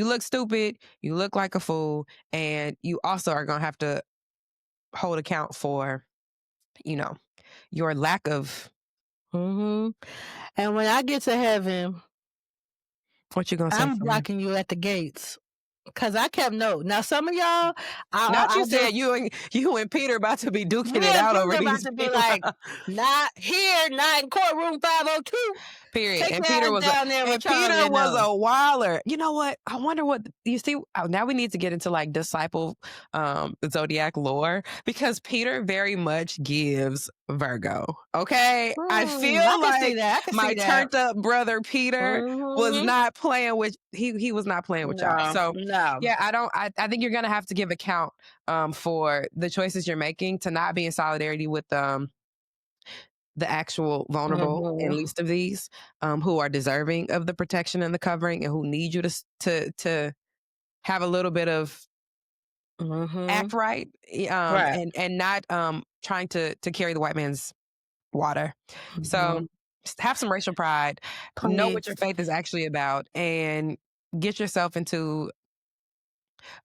look stupid, you look like a fool, and you also are gonna have to hold account for, your lack of. And when I get to heaven, what you gonna say? I'm blocking you at the gates. Cause I kept note. Now some of y'all, you said you and Peter about to be duking it out over these. About to be like, not here, not in courtroom 502. Period. And Peter was a wilder. You know what? I wonder what you see. Now we need to get into like disciple zodiac lore, because Peter very much gives Virgo. Okay, I feel like my turned up brother Peter was not playing with. He was not playing with y'all. So yeah, I think you're gonna have to give account for the choices you're making to not be in solidarity with the actual vulnerable and least of these, who are deserving of the protection and the covering, and who need you to have a little bit of act right, and not trying to carry the white man's water. So have some racial pride, know what your faith is actually about, and get yourself into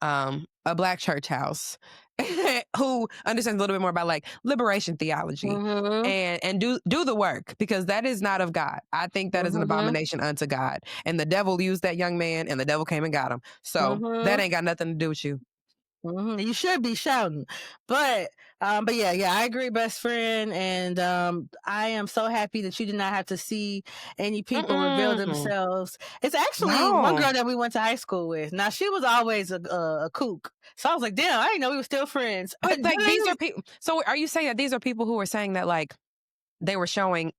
a black church house who understands a little bit more about like liberation theology, and do the work, because that is not of God. I think that is an abomination unto God, and the devil used that young man, and the devil came and got him. So that ain't got nothing to do with you. You should be shouting, but yeah, I agree, best friend, and I am so happy that you did not have to see any people reveal themselves. It's actually one girl that we went to high school with. Now she was always a kook, so I was like, damn, I didn't know we were still friends. But like these are people. So are you saying that these are people who are saying that like they were showing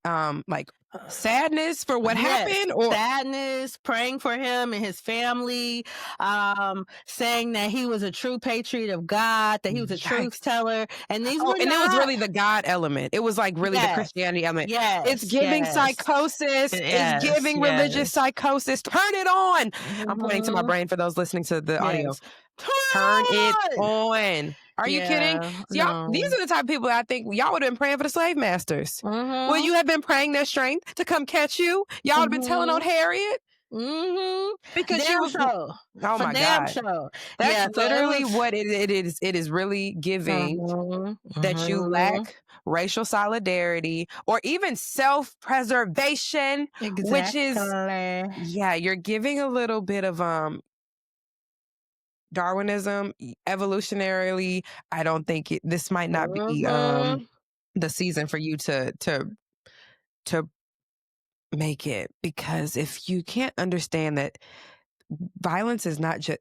like sadness for what happened, or sadness, praying for him and his family, saying that he was a true patriot of God, that he was a truth teller, and these were and it was really the God element. It was like really the Christianity element. It's giving psychosis. It's giving religious psychosis. Turn it on. I'm pointing to my brain for those listening to the audio. Turn it on. Are you kidding? Y'all, these are the type of people that I think y'all would have been praying for the slave masters. Will you have been praying their strength to come catch you? Y'all would have been telling on Harriet. Because she was oh my God. That's literally what it is. It is really giving that you lack racial solidarity or even self-preservation, which is you're giving a little bit of Darwinism, evolutionarily. I don't think this might not be the season for you to make it, because if you can't understand that violence is not just,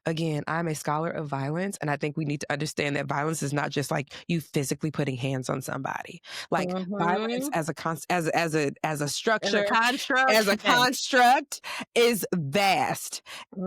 again, I'm a scholar of violence, and I think we need to understand that violence is not just like you physically putting hands on somebody. Like violence as a structure, as a construct is vast.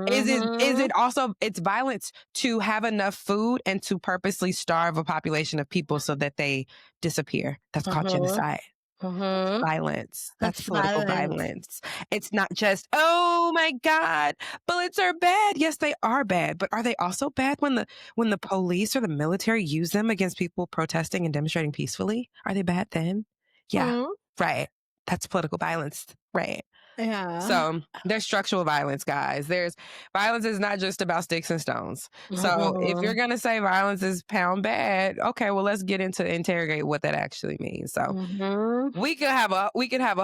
Is it also, it's violence to have enough food and to purposely starve a population of people so that they disappear. That's called genocide. Violence. That's political violence. It's not just, oh my God, bullets are bad. Yes, they are bad, but are they also bad when the police or the military use them against people protesting and demonstrating peacefully? Are they bad then? Yeah, right. That's political violence, right? Yeah. So there's structural violence, guys. Violence is not just about sticks and stones. So if you're going to say violence is pound bad, okay, well, let's get into interrogate what that actually means. So we could have a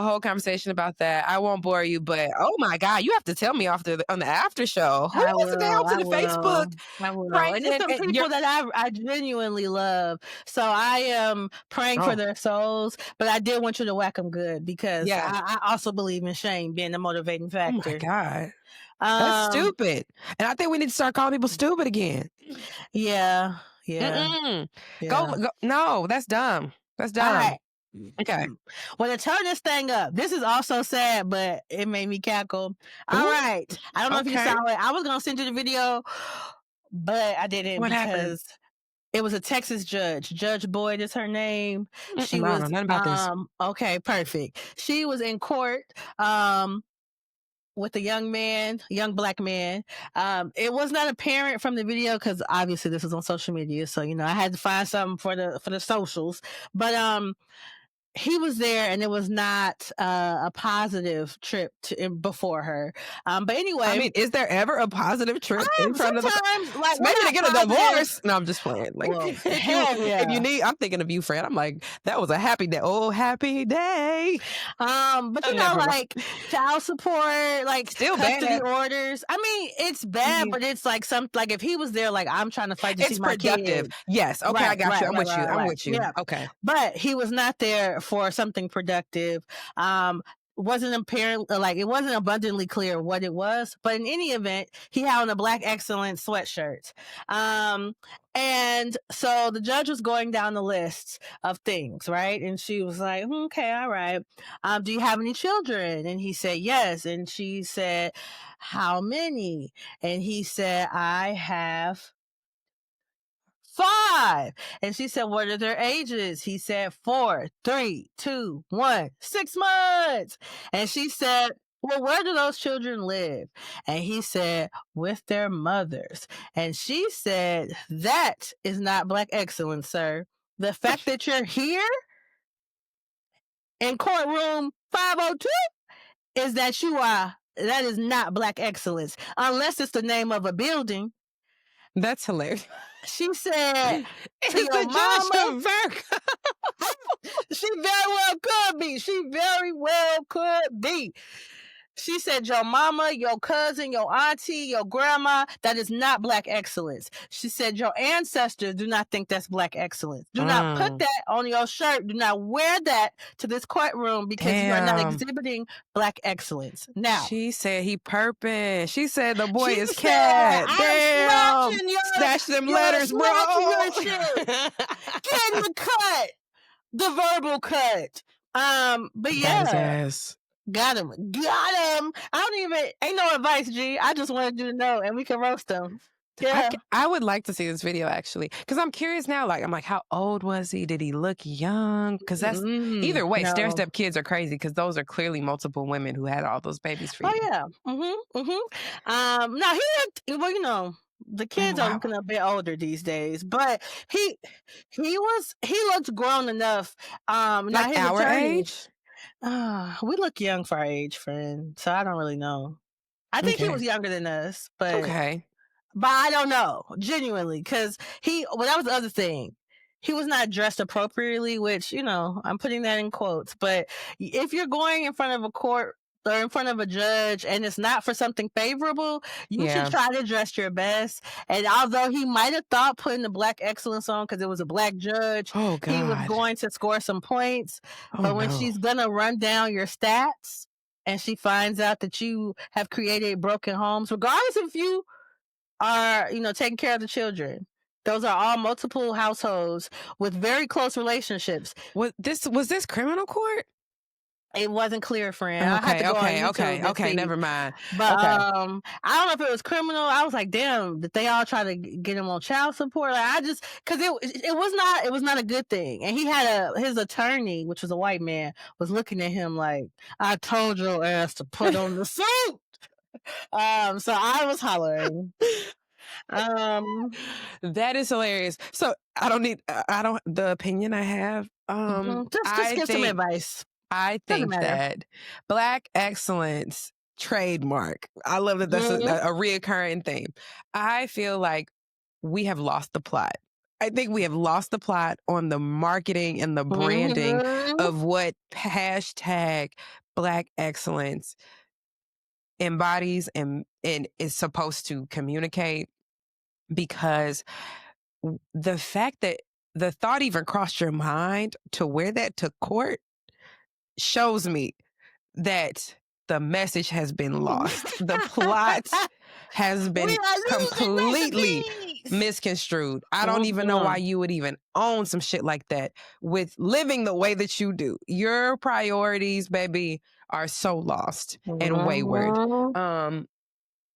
whole conversation about that. I won't bore you, but oh my God, you have to tell me on the after show. Who wants to go to the Facebook? I will. And it's some people that I genuinely love. So I am praying for their souls, but I did want you to whack them good, because I also believe in shame being the motivating factor. Oh my God. That's stupid. And I think we need to start calling people stupid again. Yeah. Go, no, that's dumb. That's dumb. All right. Okay. Well, to turn this thing up, this is also sad, but it made me cackle. All right. I don't know if you saw it. I was going to send you the video, but I didn't. What happened? It was a Texas judge. Judge Boyd is her name. She was nothing about this. Okay, perfect. She was in court with a young black man. It was not apparent from the video, because obviously this was on social media, so I had to find something for the socials. But he was there, and it was not a positive trip before her. But anyway, I mean, is there ever a positive trip in front of like maybe to get a divorce? No, I'm just playing. Like, well, if you need, I'm thinking of you, Fred. I'm like, that was a happy day. Oh, happy day. But like child support, like still custody bad orders. I mean, it's bad, but it's like like if he was there, like I'm trying to fight to see my kid. Yes. Okay, I got you. I'm with you. I'm with you. Yeah. Okay. But he was not there for something productive. Wasn't apparent, like it wasn't abundantly clear what it was, but in any event, he had on a Black Excellence sweatshirt. And so the judge was going down the list of things, right? And she was like, okay, all right. Do you have any children? And he said, yes. And she said, how many? And he said, I have 5. And she said, what are their ages? He said 4, 3, 2, 1, 6 months. And she said, well, where do those children live? And he said, with their mothers. And she said, that is not Black excellence, sir. The fact that you're here in courtroom 502 is that that is not Black excellence, unless it's the name of a building. That's hilarious. She said, to your mama, she very well could be. She very well could be. She said, your mama, your cousin, your auntie, your grandma, that is not Black excellence. She said, your ancestors do not think that's Black excellence. Do not put that on your shirt. Do not wear that to this courtroom, because you are not exhibiting Black excellence. Now, she said he purpose. She said the boy is cat. Damn. Snatch them letters, bro. Get in the cut. the verbal cut. But That is yeah, ass. got him. I don't even, ain't no advice, G. I just wanted you to know, and we can roast him. Yeah. I would like to see this video actually, because I'm curious now. Like, I'm like, how old was he? Did he look young? Because that's either way. Stair step kids are crazy because those are clearly multiple women who had all those babies for you. Oh yeah. Now he looked, well, you know, the kids are looking a bit older these days, but he looked grown enough. Like now his our attorney, age. we look young for our age, friend. So I don't really know. I think he was younger than us, but Okay. But I don't know, genuinely, because that was the other thing. He was not dressed appropriately, which, you know, I'm putting that in quotes. But if you're going in front of a court or in front of a judge and it's not for something favorable, you should try to dress your best. And although he might have thought putting the black excellence on because it was a black judge, he was going to score some points. But when she's going to run down your stats and she finds out that you have created broken homes, regardless if you are, you know, taking care of the children. Those are all multiple households with very close relationships. Was this criminal court? It wasn't clear, friend. I had to go on YouTube okay. Never mind. But I don't know if it was criminal. I was like, damn, did they all try to get him on child support? Like, because it was not a good thing. And he had his attorney, which was a white man, was looking at him like, I told your ass to put on the suit. So I was hollering. That is hilarious. So the opinion I have. Just give some advice. I think that black excellence trademark. I love that that's a reoccurring theme. I feel like we have lost the plot. I think we have lost the plot on the marketing and the branding of what hashtag black excellence embodies and is supposed to communicate, because the fact that the thought even crossed your mind to wear that to court shows me that the message has been lost. The plot has been completely misconstrued. I don't even know why you would even own some shit like that with living the way that you do. Your priorities, baby, are so lost and wayward.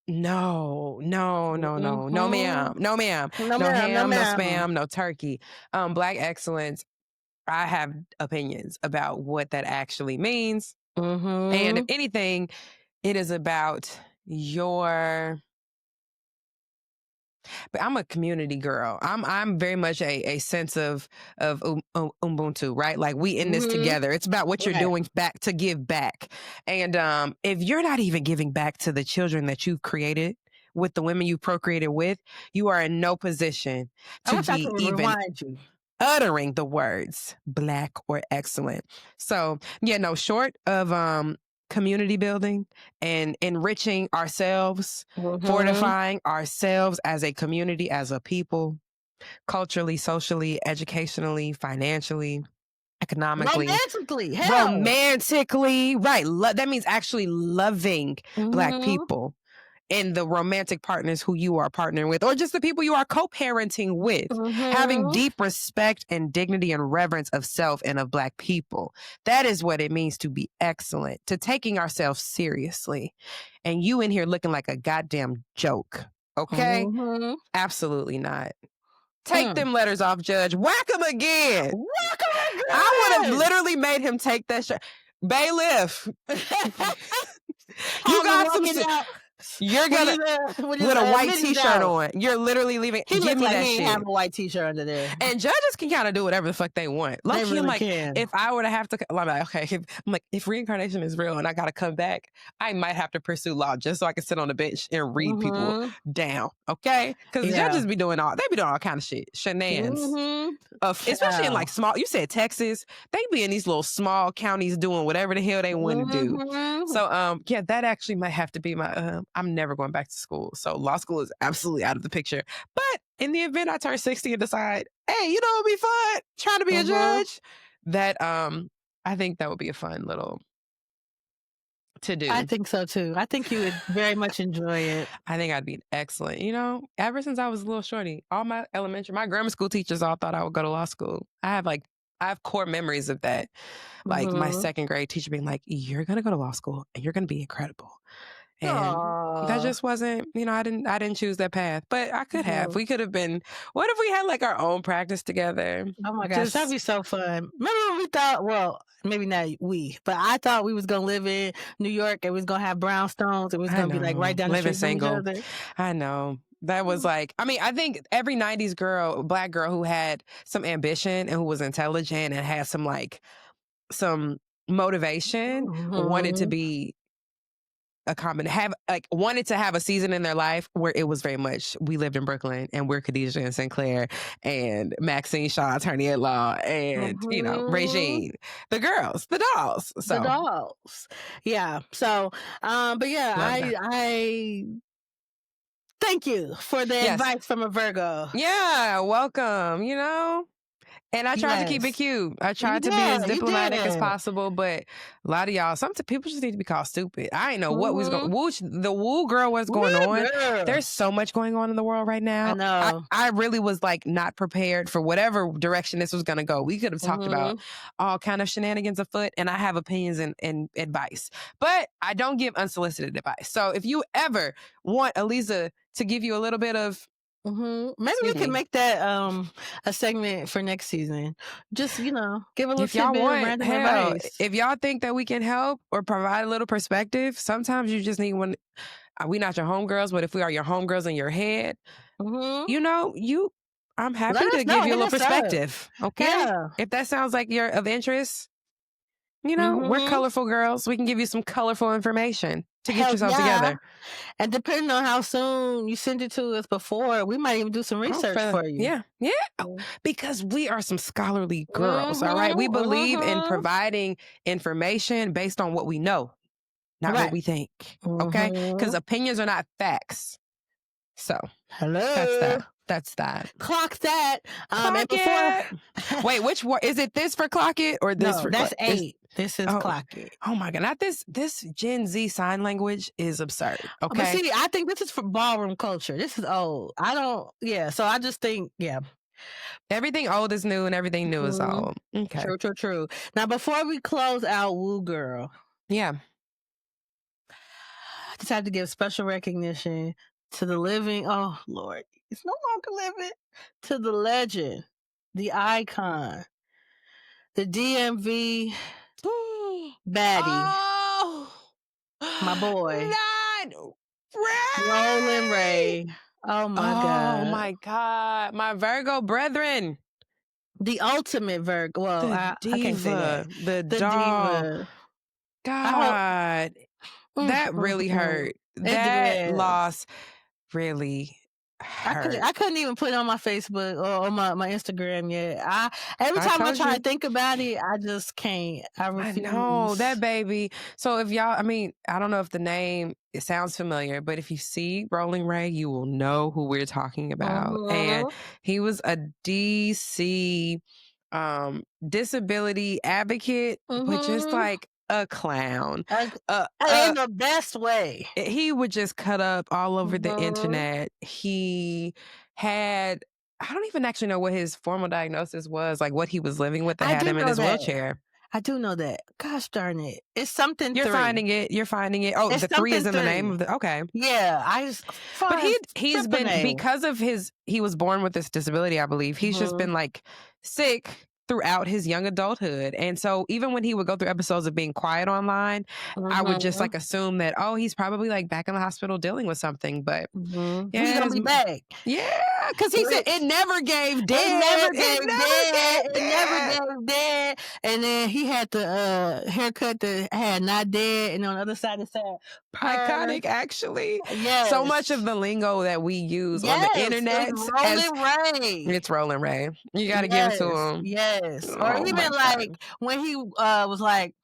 No, ma'am. No ham, no spam, no turkey. Black excellence, I have opinions about what that actually means. And if anything, it is about but I'm a community girl. I'm very much a sense of Ubuntu, right? Like, we in this together. It's about what you're doing back to give back. And if you're not even giving back to the children that you've created with the women you procreated with, you are in no position to be even uttering the words black or excellent. So short of community building and enriching ourselves, fortifying ourselves as a community, as a people, culturally, socially, educationally, financially, economically, romantically, right? That means actually loving black people and the romantic partners who you are partnering with, or just the people you are co-parenting with, having deep respect and dignity and reverence of self and of black people. That is what it means to be excellent, to taking ourselves seriously. And you in here looking like a goddamn joke, okay? Absolutely not. Take them letters off, Judge. Whack them again. I would have literally made him take that shit. Bailiff. You got some... You're gonna with a white t-shirt on. You're literally leaving. He give me like that he shit. Have a white t-shirt under there. And judges can kind of do whatever the fuck they want. Like, they really can. If I were to have to, I'm like, okay, if reincarnation is real and I gotta come back, I might have to pursue law just so I can sit on the bench and read people down. Okay, because judges be doing all kind of shit, shenanigans. Especially in like small. You said Texas, they be in these little small counties doing whatever the hell they want to do. So that actually might have to be my. I'm never going back to school, so law school is absolutely out of the picture. But in the event I turn 60 and decide, hey, you know, it'd be fun trying to be a judge, that I think that would be a fun little to do. I think so too. I think you would very much enjoy it. I think I'd be excellent. You know, ever since I was a little shorty, all my grammar school teachers all thought I would go to law school. I have like have core memories of that. Like my second grade teacher being like, "You're gonna go to law school and you're gonna be incredible." And that just wasn't, I didn't choose that path, but I could have. We could have been. What if we had like our own practice together? Oh my gosh, that'd be so fun. Remember when we thought, well, maybe not we, but I thought we was gonna live in New York and we was gonna have brownstones. It was gonna be like right down the street from each other. I know. That was like, I think every 90s girl, black girl who had some ambition and who was intelligent and had some motivation wanted to be wanted to have a season in their life where it was very much, we lived in Brooklyn and we're Khadijah and Sinclair and Maxine Shaw, attorney at law, and, Regine, the girls, the dolls. So. The dolls. Yeah. So, but yeah, I thank you for the advice from a Virgo. Yeah, welcome, And I tried to keep it cute. I tried to be as diplomatic as possible, but a lot of y'all, some people just need to be called stupid. I didn't know what was going on. The woo girl was going on. Girl. There's so much going on in the world right now. I know. I really was like not prepared for whatever direction this was going to go. We could have talked about all kind of shenanigans afoot, and I have opinions and advice. But I don't give unsolicited advice. So if you ever want Alyzza to give you a little bit of maybe we can make that a segment for next season. Just give a little tidbit of random advice. If y'all think that we can help or provide a little perspective, sometimes you just need one. We not your homegirls, but if we are your homegirls in your head, I'm happy to give you a little perspective. Okay, if that sounds like you're of interest, we're colorful girls. We can give you some colorful information to get yourself together. And depending on how soon you send it to us before, we might even do some research for you. Yeah. Because we are some scholarly girls, all right? We believe in providing information based on what we know, not what we think, okay? Because opinions are not facts. So, hello. That's that. Clock that. Clock it. Wait, which one? Is it this for clock it or this for that's 8. This is clock it. Oh my God. Not this Gen Z sign language is absurd. Okay. But see, I think this is for ballroom culture. This is old. So I just think, everything old is new and everything new is old. Okay. True. Now, before we close out Woo Girl. Yeah. I just have to give special recognition to the living. Oh, Lord. It's no longer living. To the legend, the icon, the DMV baddie. Oh, my boy. Ray. Rollin Ray. Oh my God. Oh my God. My Virgo brethren. The ultimate Virgo. Well, I can't say that. The diva. God. That really hurt. That loss really hurt. I couldn't even put it on my Facebook or on my Instagram yet. Every time I try to think about it, I just can't. I refuse. I know that baby. So if y'all, I don't know if the name, it sounds familiar, but if you see Rollin Ray, you will know who we're talking about. And he was a DC disability advocate, but just like a clown. In the best way. He would just cut up all over the internet. He had, I don't even actually know what his formal diagnosis was, like what he was living with that had him in his wheelchair. I do know that. Gosh darn it. It's something You're 3. finding it. Oh, it's the 3 is in the name of the, okay. Yeah. But he's been, because of he was born with this disability, I believe. He's just been like sick throughout his young adulthood. And so even when he would go through episodes of being quiet online, I would just like assume that, he's probably like back in the hospital dealing with something. But he's gonna be back. Yeah, because he said it never gave dead. It never gave dead. And then he had the haircut that had not dead, and on the other side it said iconic, actually. Yes. So much of the lingo that we use on the internet. It's Rollin Ray. You got to give it to him. Yes. Or even like when he was like,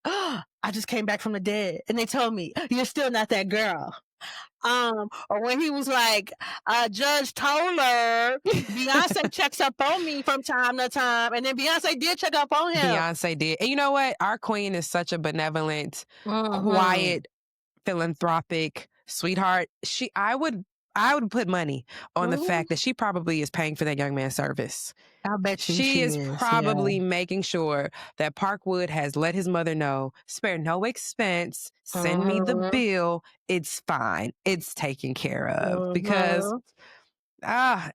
I just came back from the dead and they told me you're still not that girl. Or when he was like, Judge told her Beyonce checks up on me from time to time, and then Beyonce did check up on him. Beyonce did. And you know what? Our queen is such a benevolent, quiet, philanthropic sweetheart. I would put money on the fact that she probably is paying for that young man's service. I bet you She she is is. probably making sure that Parkwood has let his mother know, spare no expense, send me the bill. It's fine. It's taken care of. Because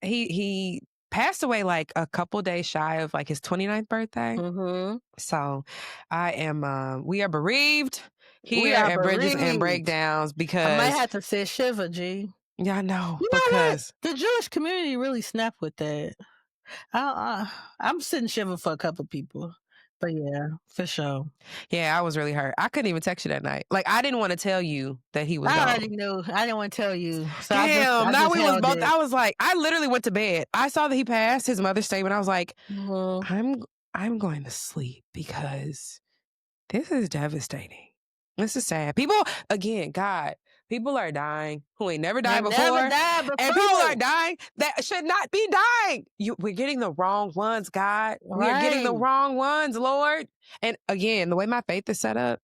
he passed away like a couple days shy of like his 29th birthday. So we are bereaved here at Bridges and Breakdowns because I might have to say Shiva, G. Yeah, I know. You know what? The Jewish community really snapped with that. I'm sitting Shiva for a couple people. But yeah, for sure. Yeah, I was really hurt. I couldn't even text you that night. Like, I didn't want to tell you that he was gone. I already knew. I didn't want to tell you. So Damn, I just we was both. it. I was like, I literally went to bed. I saw that he passed, his mother's statement. I was like, I'm going to sleep because this is devastating. This is sad. People, again, God, people are dying who ain't never died before. And people are dying that should not be dying. We're getting the wrong ones, God. Right. We are getting the wrong ones, Lord. And again, the way my faith is set up,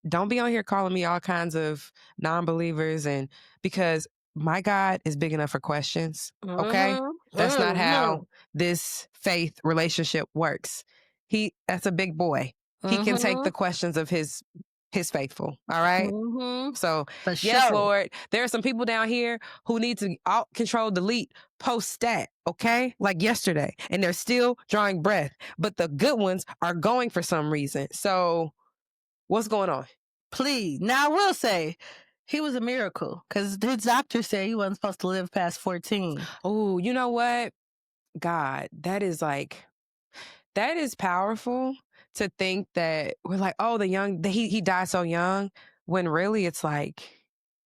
don't be on here calling me all kinds of non-believers, and because my God is big enough for questions. Okay? That's not how this faith relationship works. That's a big boy. He can take the questions of his faithful. All right? So, yes, Lord, there are some people down here who need to control, delete, post stat, okay? Like yesterday. And they're still drawing breath. But the good ones are going for some reason. So, what's going on? Please. Now, I will say, he was a miracle because his doctor said he wasn't supposed to live past 14. Oh, you know what? God, that is powerful to think that we're like, oh, he died so young, when really it's like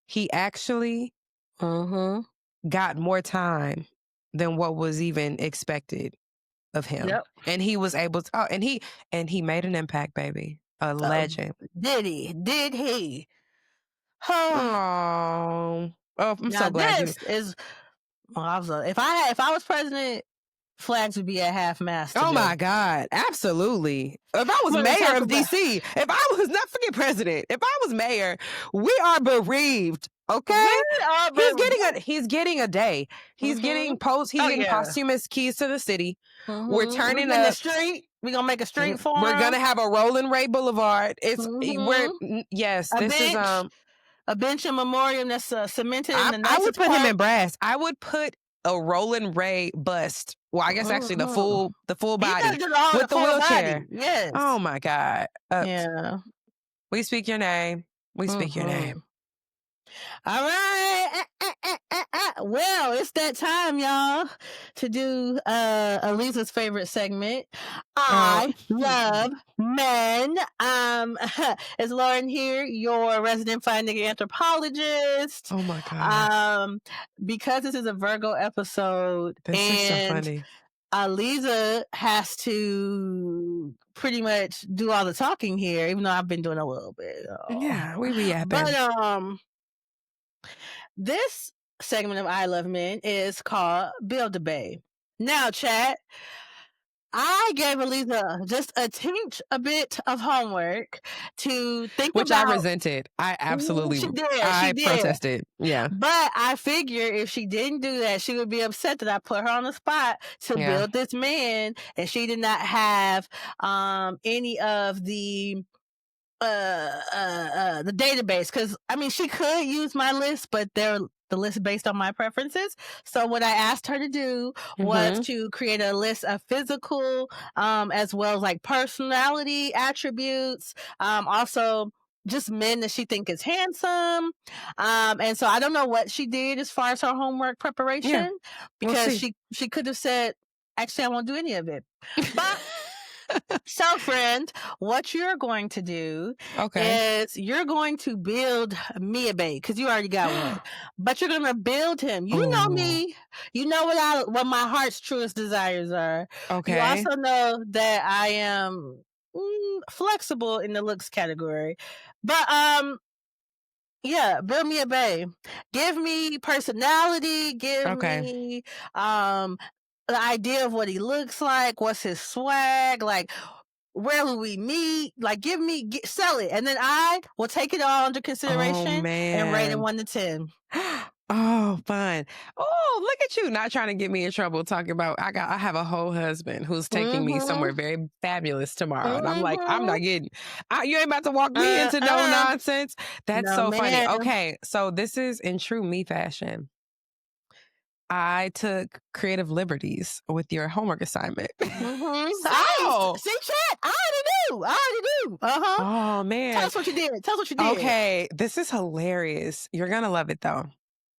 he actually got more time than what was even expected of him. Yep. And he was able to, and he made an impact, baby. A legend. Did he? Did he? Oh, I'm so glad you. If I was president, flags would be at half-mast. Oh my God, absolutely. If I was mayor of DC, if I was not forget president, if I was mayor, we are bereaved. Okay, he's getting a day. He's getting posthumous keys to the city. We're turning the street. We're gonna make a street for him. We're gonna have a Rollin Ray Boulevard. It's a bench and memorial that's cemented in the nicest I would put him in brass. I would put a Rollin Ray bust. Well, I guess actually the full body with the wheelchair. Body. Yes. Oh my God. Yeah. We speak your name. We speak your name. All right. Well, it's that time, y'all, to do Alyzza's favorite segment. I love men. Is Lauren here, your resident finding anthropologist? Oh my God. Because this is a Virgo episode, this is so funny. Alyzza has to pretty much do all the talking here, even though I've been doing a little bit. Yeah, we be yapping. But this segment of I Love Men is called Build a Bae. Now, chat, I gave Alyzza just a bit of homework to think about. Which I resented. I absolutely I protested. Yeah. But I figure if she didn't do that, she would be upset that I put her on the spot to build this man, and she did not have any of the database, because I mean she could use my list, but they're the list based on my preferences. So what I asked her to do was to create a list of physical as well as like personality attributes, also just men that she think is handsome, and so I don't know what she did as far as her homework preparation, because she could have said, actually I won't do any of it, but so, friend, what you're going to do is you're going to build me a bae, because you already got one, but you're going to build him. You know me. You know what my heart's truest desires are. Okay. You also know that I am flexible in the looks category. But yeah, build me a bae. Give me personality. Give me the idea of what he looks like, what's his swag, like where will we meet, like sell it, and then I will take it all under consideration and rate it 1 to 10. Oh, fun. Oh, look at you, not trying to get me in trouble talking about I have a whole husband who's taking me somewhere very fabulous tomorrow. And I'm like, I'm not getting you ain't about to walk me into no nonsense. That's No, so funny. ma'am. Okay, so this is in true me fashion. I took creative liberties with your homework assignment. So, see, chat. I already do. Oh man. Tell us what you did. Tell us what you did. Okay, this is hilarious. You're gonna love it though.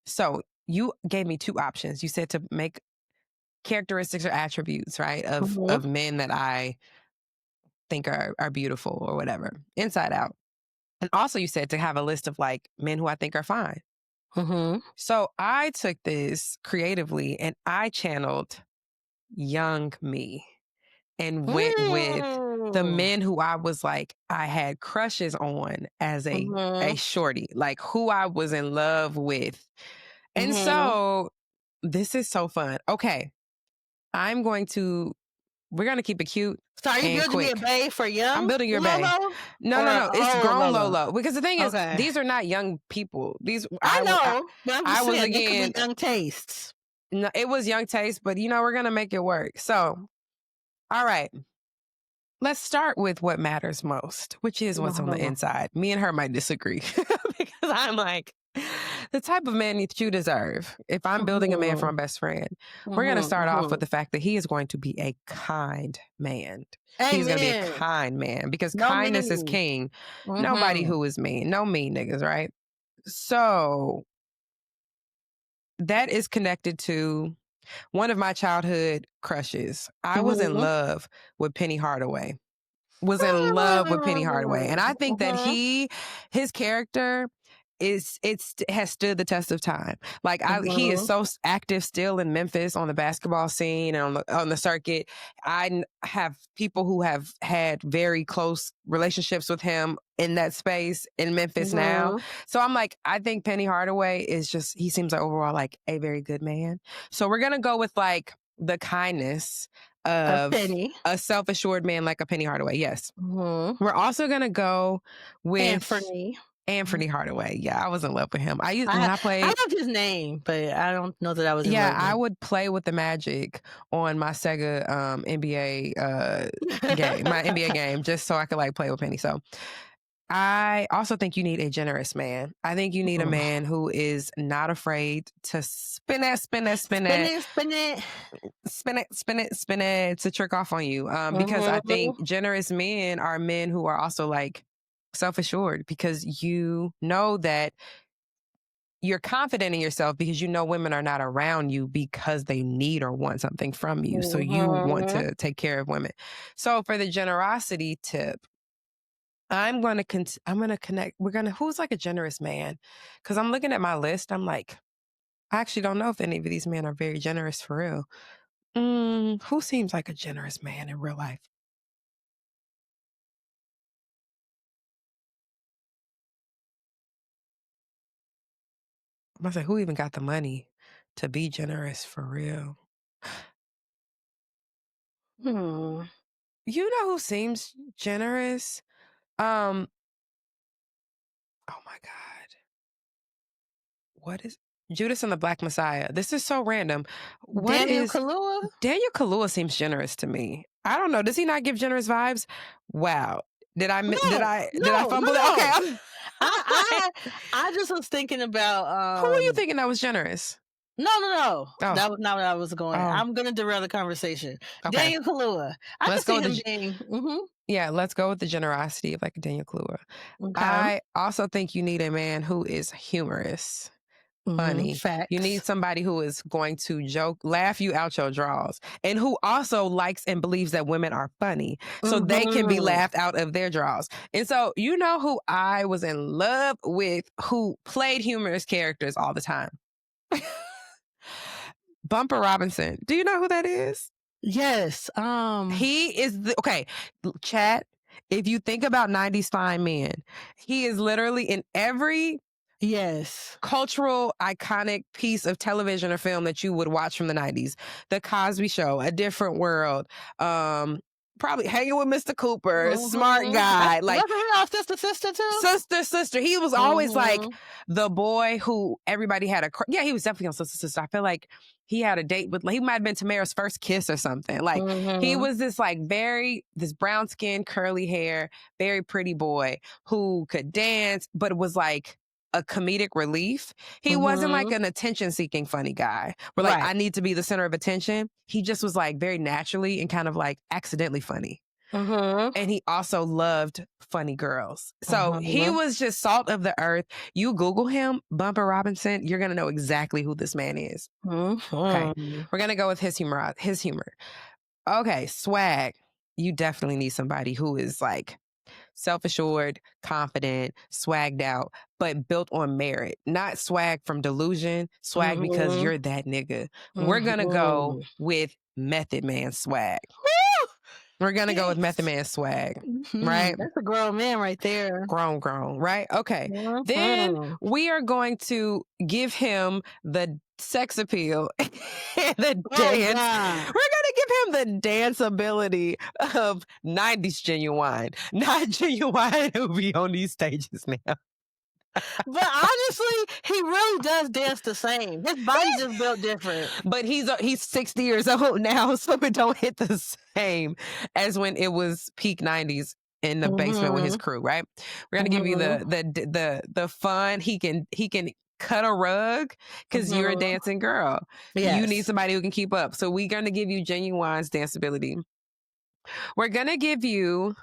So you gave me two options. You said to make characteristics or attributes, right, of men that I think are beautiful or whatever, inside out. And also you said to have a list of like men who I think are fine. So I took this creatively and I channeled young me and went with the men who I was like, I had crushes on as a shorty, like who I was in love with. And so this is so fun. Okay. We're going to keep it cute. So are you building me a bae for young? I'm building your bae. No. It's grown Lolo. Because the thing is, these are not young people. I know. But I'm just saying, they could be young tastes. No, it was young taste, but we're going to make it work. So, all right. Let's start with what matters most, which is what's on the inside. Me and her might disagree because I'm like, the type of man that you deserve. If I'm building a man for my best friend, we're going to start off with the fact that he is going to be a kind man. Amen. He's going to be a kind man because kindness is king. Nobody who is mean. No mean niggas, right? So that is connected to one of my childhood crushes. I was in love with Penny Hardaway. And I think that his character has stood the test of time. Like he is so active still in Memphis on the basketball scene and on the circuit. I have people who have had very close relationships with him in that space in Memphis now. So I'm like, I think Penny Hardaway he seems like overall like a very good man. So we're going to go with like the kindness of a self-assured man like a Penny Hardaway. Yes. We're also going to go with Anthony Hardaway. Yeah, I was in love with him. I loved his name, but I don't know that I was in love with him. I would play with the Magic on my Sega NBA game, my NBA game, just so I could like play with Penny. So I also think you need a generous man. I think you need a man who is not afraid to spin it to trick off on you. Because I think generous men are men who are also like self-assured because you know that you're confident in yourself because you know women are not around you because they need or want something from you. So you want to take care of women. So for the generosity tip, I'm going to connect. Who's like a generous man? Because I'm looking at my list. I'm like, I actually don't know if any of these men are very generous for real. Who seems like a generous man in real life? I'm going to say, who even got the money to be generous for real? You know who seems generous? Oh my God. What is Judas and the Black Messiah? This is so random. Daniel Kaluuya? Daniel Kaluuya seems generous to me. I don't know. Does he not give generous vibes? Wow. Did I fumble it? Okay. I just was thinking about who were you thinking that was generous? No. Oh. That was not where I was going. I'm going to derail the conversation. Okay. Daniel Kaluuya. Let's go with Yeah, let's go with the generosity of like Daniel Kaluuya. Okay. I also think you need a man who is humorous. Funny. Facts. You need somebody who is going to laugh you out your draws, and who also likes and believes that women are funny, so they can be laughed out of their draws. And so, you know who I was in love with, who played humorous characters all the time? Bumper Robinson. Do you know who that is? Yes. He is chat. If you think about 90s fine men, he is literally in every cultural iconic piece of television or film that you would watch from the 90s. The Cosby Show, A Different World, probably hanging with Mr. Cooper, smart guy. Like, sister too? Sister. He was always like the boy who everybody had yeah, he was definitely on sister. I feel like he had a date with, he might have been Tamara's first kiss or something. Like, he was this like this brown skin, curly hair, very pretty boy who could dance, but it was like a comedic relief. He wasn't like an attention-seeking funny guy. Where like, I need to be the center of attention. He just was like very naturally and kind of like accidentally funny. And he also loved funny girls. So he was just salt of the earth. You Google him, Bumper Robinson, you're going to know exactly who this man is. Okay. We're going to go with his humor. Okay, swag. You definitely need somebody who is like self-assured, confident, swagged out, but built on merit. Not swag from delusion, swag because you're that nigga. We're going to go with Method Man swag. We're going to go with Method Man swag, right? That's a grown man right there. Grown, right? Okay. Then we are going to give him the sex appeal and the dance. We're going to give him the dance ability of 90s Genuine, not Genuine who be on these stages now. But honestly, he really does dance the same. His body just built different. But he's 60 years old now, so it don't hit the same as when it was peak 90s in the basement with his crew, right? We're gonna give you the fun. He can cut a rug because you're a dancing girl. Yes. You need somebody who can keep up. So we're gonna give you Genuine's danceability. We're gonna give you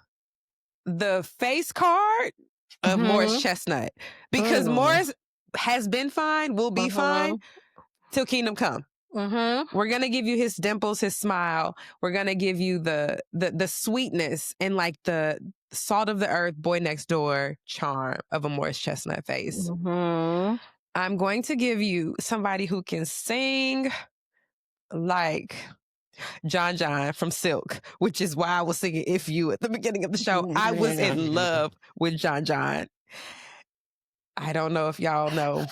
the face card of Morris Chestnut, because Morris has been fine, will be fine till Kingdom Come. We're gonna give you his dimples, his smile. We're gonna give you the sweetness and like the salt of the earth, boy next door charm of a Morris Chestnut face. I'm going to give you somebody who can sing like John from Silk, which is why I was singing If You at the beginning of the show. I was in love with John. I don't know if y'all know.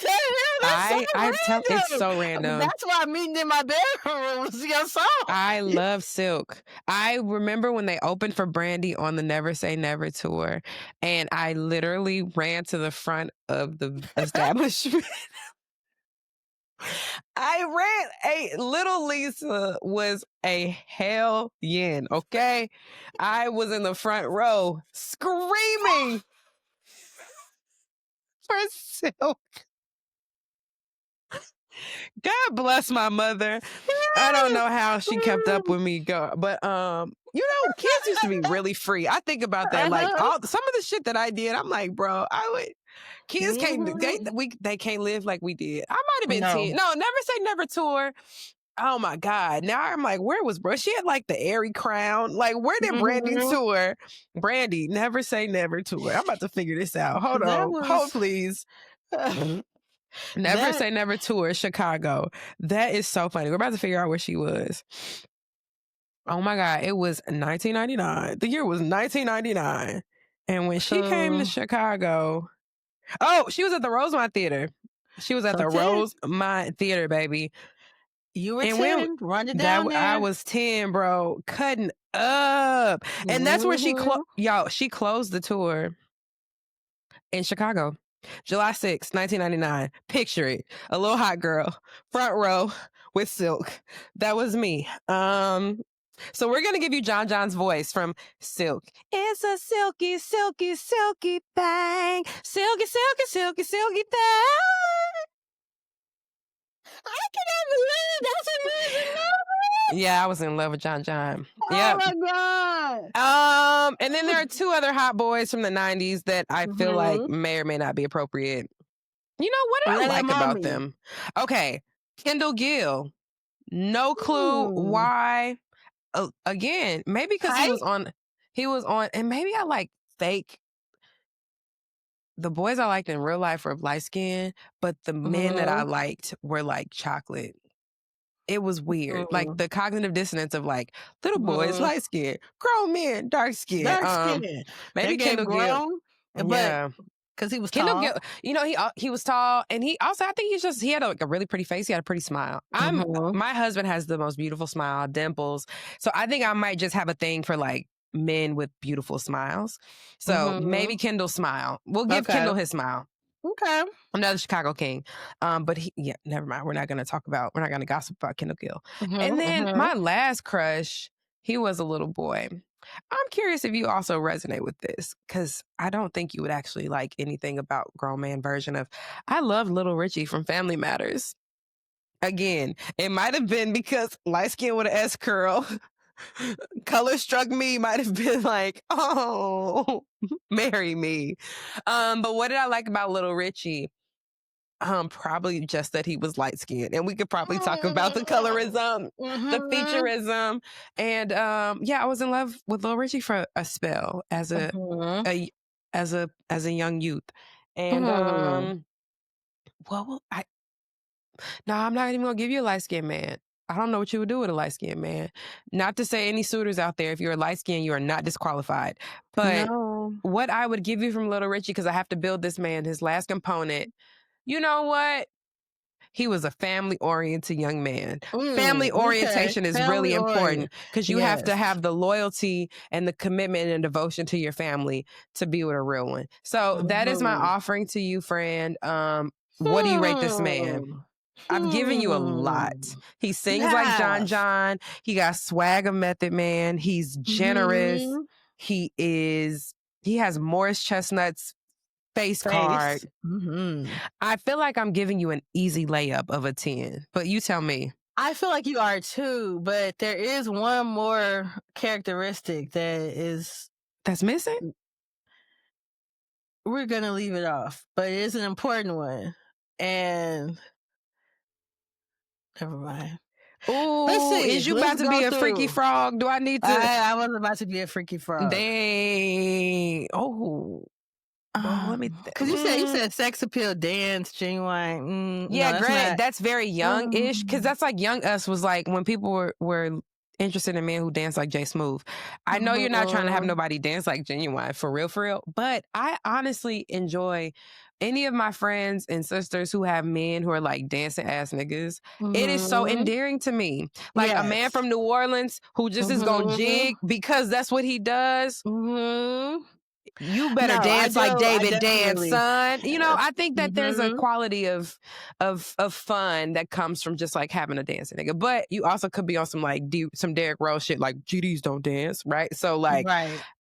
It's so random. That's why Meeting in My Bedroom was your song. I love Silk. I remember when they opened for Brandy on the Never Say Never tour, and I literally ran to the front of the establishment. Little Lisa was a hellion, okay? I was in the front row screaming for Silk. God bless my mother. I don't know how she kept up with me, but kids used to be really free. I think about that, like some of the shit that I did. I'm like, bro, kids they can't live like we did. I might have been 10. No, Never Say Never tour. Oh my God. Now I'm like, where was bro? She had like the airy crown. Like, where did Brandy tour? Brandy, Never Say Never tour. I'm about to figure this out. Hold on. Hold, please. Never Say Never tour, Chicago. That is so funny. We're about to figure out where she was. Oh my God. It was 1999. The year was 1999. And when she came to Chicago, she was at the Rosemont Theater. She was at the Rosemont Theater, baby. You were 10, run it down there. I was 10, bro, cutting up. And that's where she closed the tour in Chicago. July 6th, 1999. Picture it. A little hot girl, front row with Silk. That was me. So we're going to give you John's voice from Silk. It's a silky, silky, silky thing. Silky, silky, silky, silky thing. I cannot believe that's what you was in love with. Yeah, I was in love with John. Yep. Oh my God. And then there are two other hot boys from the 90s that I feel like may or may not be appropriate. You know, what do I like about them? Okay. Kendall Gill. No clue why. Again, maybe because he was on, and maybe I like fake. The boys I liked in real life were light skin, but the men that I liked were like chocolate. It was weird. Like the cognitive dissonance of like little boys, light skin, grown men, dark skin. Dark skin. Maybe Kendall Gill. But Because he was Kendall tall. he was tall, and he also, I think he had a really pretty face. He had a pretty smile. My husband has the most beautiful smile, dimples. So I think I might just have a thing for like men with beautiful smiles. So maybe Kendall's smile. We'll give Kendall his smile. Okay. Another Chicago King. But never mind. We're not going to gossip about Kendall Gill. And then my last crush, he was a little boy. I'm curious if you also resonate with this, because I don't think you would actually like anything about grown man version of, I love Little Richie from Family Matters. Again, it might have been because light skin with an S curl. Color struck me, might have been like, oh, marry me. But what did I like about Little Richie? Probably just that he was light skinned, and we could probably talk about the colorism, the featureism, and I was in love with Lil Richie for a spell as a young youth, and I'm not even gonna give you a light skinned man. I don't know what you would do with a light skinned man. Not to say any suitors out there, if you're a light skinned, you are not disqualified. But what I would give you from Little Richie, because I have to build this man, his last component. You know what? He was a family-oriented young man. Family orientation is really important, because you have to have the loyalty and the commitment and devotion to your family to be with a real one. So that is my offering to you, friend. What do you rate this man? I've given you a lot. He sings like John. He got swag of Method Man. He's generous. He has Morris Chestnut's face card. I feel like I'm giving you an easy layup of a 10, but you tell me. I feel like you are too, but there is one more characteristic that's missing. We're gonna leave it off, but it is an important one, and never mind. Oh, is you about to be a freaky frog? Do I need to? I was about to be a freaky frog. Dang. Oh. Well, let me because you said sex appeal, dance, genuine. Granted, that's very young-ish, because that's like Young Us was like when people were interested in men who dance like Jay Smooth. I know you're not trying to have nobody dance like Genuine, for real, but I honestly enjoy any of my friends and sisters who have men who are like dancing ass niggas. It is so endearing to me. Like a man from New Orleans who just is gonna jig because that's what he does. You better dance like David dance, son. I think that there's a quality of fun that comes from just like having a dancing nigga. But you also could be on some like some Derrick Rose shit, like GDs don't dance, right? So like,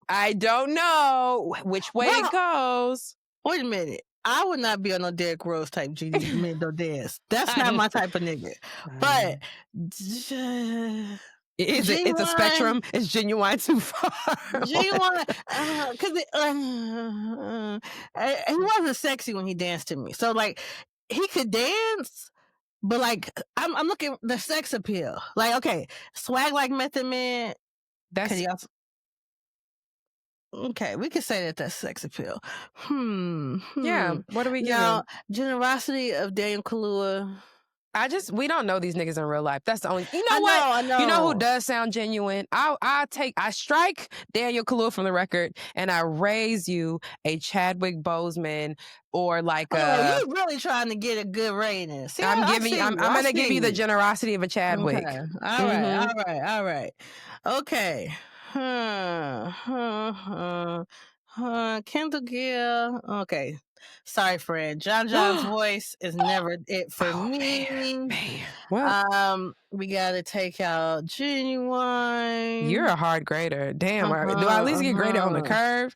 I don't know which way it goes. Wait a minute. I would not be on no Derrick Rose type GD men don't dance. That's not my type of nigga. But it's a spectrum. It's Genuine too far. Genuine, because he wasn't sexy when he danced to me. So like, he could dance, but like, I'm looking at the sex appeal. Like, okay, swag like Method Man. Okay, we could say that that's sex appeal. Yeah, what are we giving? Generosity of Daniel Kaluuya. We don't know these niggas in real life. That's the only. I know. You know who does sound genuine? I strike Daniel Kaluuya from the record, and I raise you a Chadwick Boseman or like a. You're really trying to get a good rating. See, I'm gonna give you the generosity of a Chadwick. Okay. All right. Okay. Kendall Gill. Okay. Sorry, friend. John's voice is never it for me. Man. Well, we gotta take out Genuine. You're a hard grader. Damn. Do I at least get graded on the curve?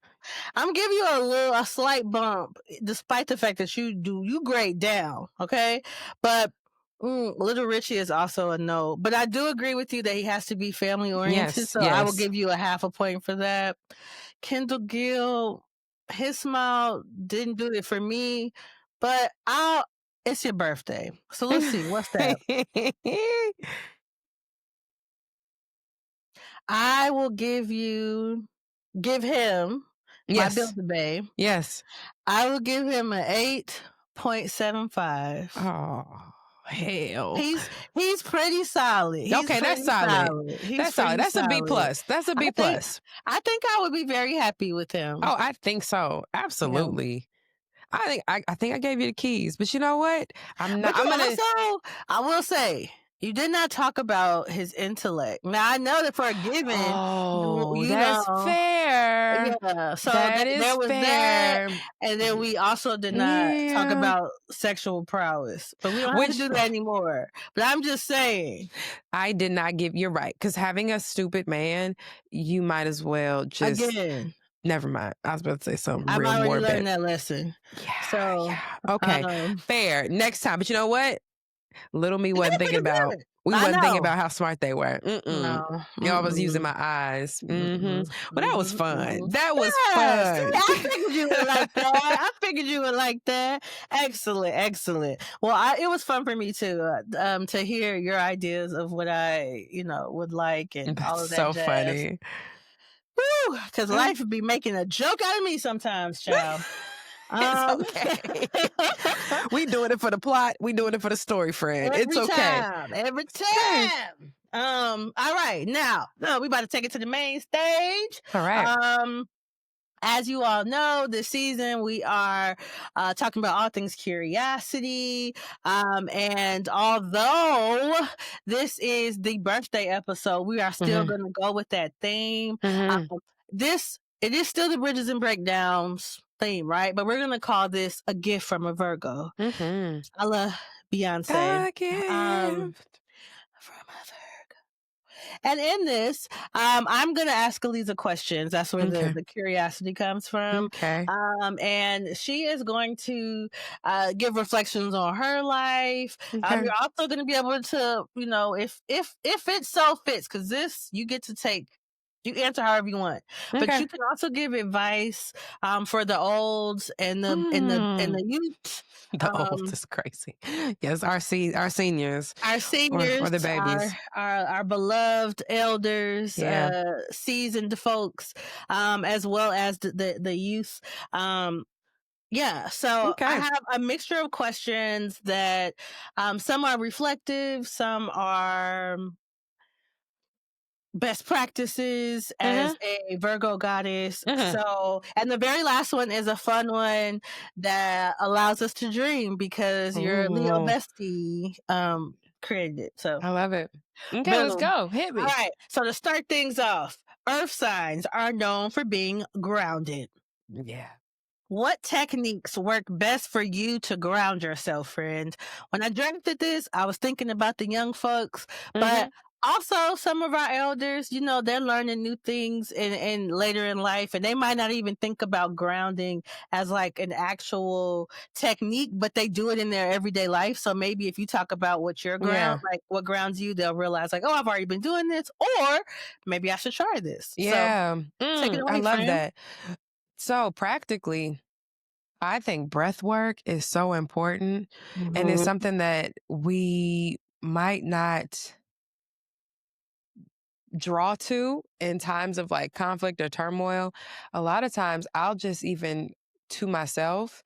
I'm giving you a slight bump, despite the fact that you grade down. Okay, but Little Richie is also a no. But I do agree with you that he has to be family oriented. So I will give you a half a point for that. Kendall Gill, his smile didn't do it for me, but it's your birthday. So let's see. What's that? I will give him my Build-A-Bae. Yes. I will give him an 8.75. Oh. Hell, he's pretty solid. That's solid. That's solid. That's a B plus. That's a B plus. I think I would be very happy with him. Oh, I think so. Absolutely. I think I gave you the keys, but you know what? But you also, I will say, you did not talk about his intellect. Now I know that for a given, Oh, you that's know, fair. yeah. So That there is was that, fair. and then we also did not talk Yeah. about sexual prowess, but we don't have to Which do that anymore. But I'm just saying, I did not give. You're right, because having a stupid man, you might as well just. again, Never mind. I was about to say something I've real already morbid. learned that lesson. Yeah, So, yeah. Okay, fair. Next time, but you know what? Little me you did wasn't thinking pretty about. good. We I wasn't thinking know. about how smart they were. No. Y'all was using Mm-mm. my eyes. Mm-mm. Well, that was Mm-mm. fun. Mm-mm. That was Yeah, see, fun. I figured you would like that. I figured you would like that. Excellent, excellent. Well, it was fun for me to hear your ideas of what I, would like and all That's of that so jazz. funny. Woo! Because life would be making a joke out of me sometimes, child. It's Um, okay. We doing it for the plot. We doing it for the story, friend. It's okay. every Okay. time. All right, now, we about to take it to the main stage. All right. As you all know, this season we are talking about all things curiosity. And although this is the birthday episode, we are still going to go with that theme. It is still the Bridges and Breakdowns theme, right? But we're going to call this a gift from a Virgo. I love Beyonce. A gift. From a Virgo. And in this, I'm going to ask Alyzza questions. That's where the curiosity comes from. Okay. And she is going to give reflections on her life. Okay. You're also going to be able to, if it so fits, because you get to you answer however you want, but you can also give advice for the olds and the youth. The old is crazy. Yes, our seniors, Our seniors, or the babies, our beloved elders, seasoned folks, as well as the youth. So I have a mixture of questions that some are reflective, some are best practices as a Virgo goddess. So, and the very last one is a fun one that allows us to dream because your Leo bestie created it. So I love it. Okay, let's go. Hit me. All right. So to start things off, earth signs are known for being grounded. Yeah. What techniques work best for you to ground yourself, friend? When I drafted this, I was thinking about the young folks, but also some of our elders, they're learning new things in later in life, and they might not even think about grounding as like an actual technique, but they do it in their everyday life. So maybe if you talk about what your like what grounds you, they'll realize like, oh, I've already been doing this, or maybe I should try this. Yeah. So take it away, I love friend. that. So practically, I think breath work is so important, and it's something that we might not draw to in times of like conflict or turmoil. A lot of times I'll just even to myself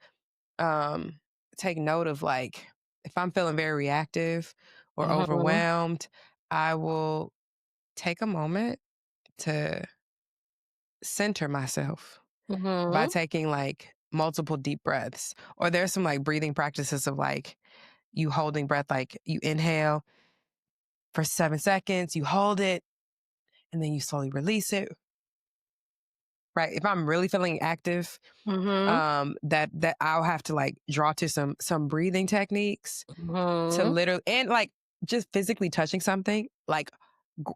take note of like if I'm feeling very reactive or overwhelmed, I will take a moment to center myself by taking like multiple deep breaths. Or there's some like breathing practices of like you holding breath, like you inhale for 7 seconds, you hold it, and then you slowly release it. Right. If I'm really feeling active, that I'll have to like draw to some breathing techniques to literally, and like just physically touching something. Like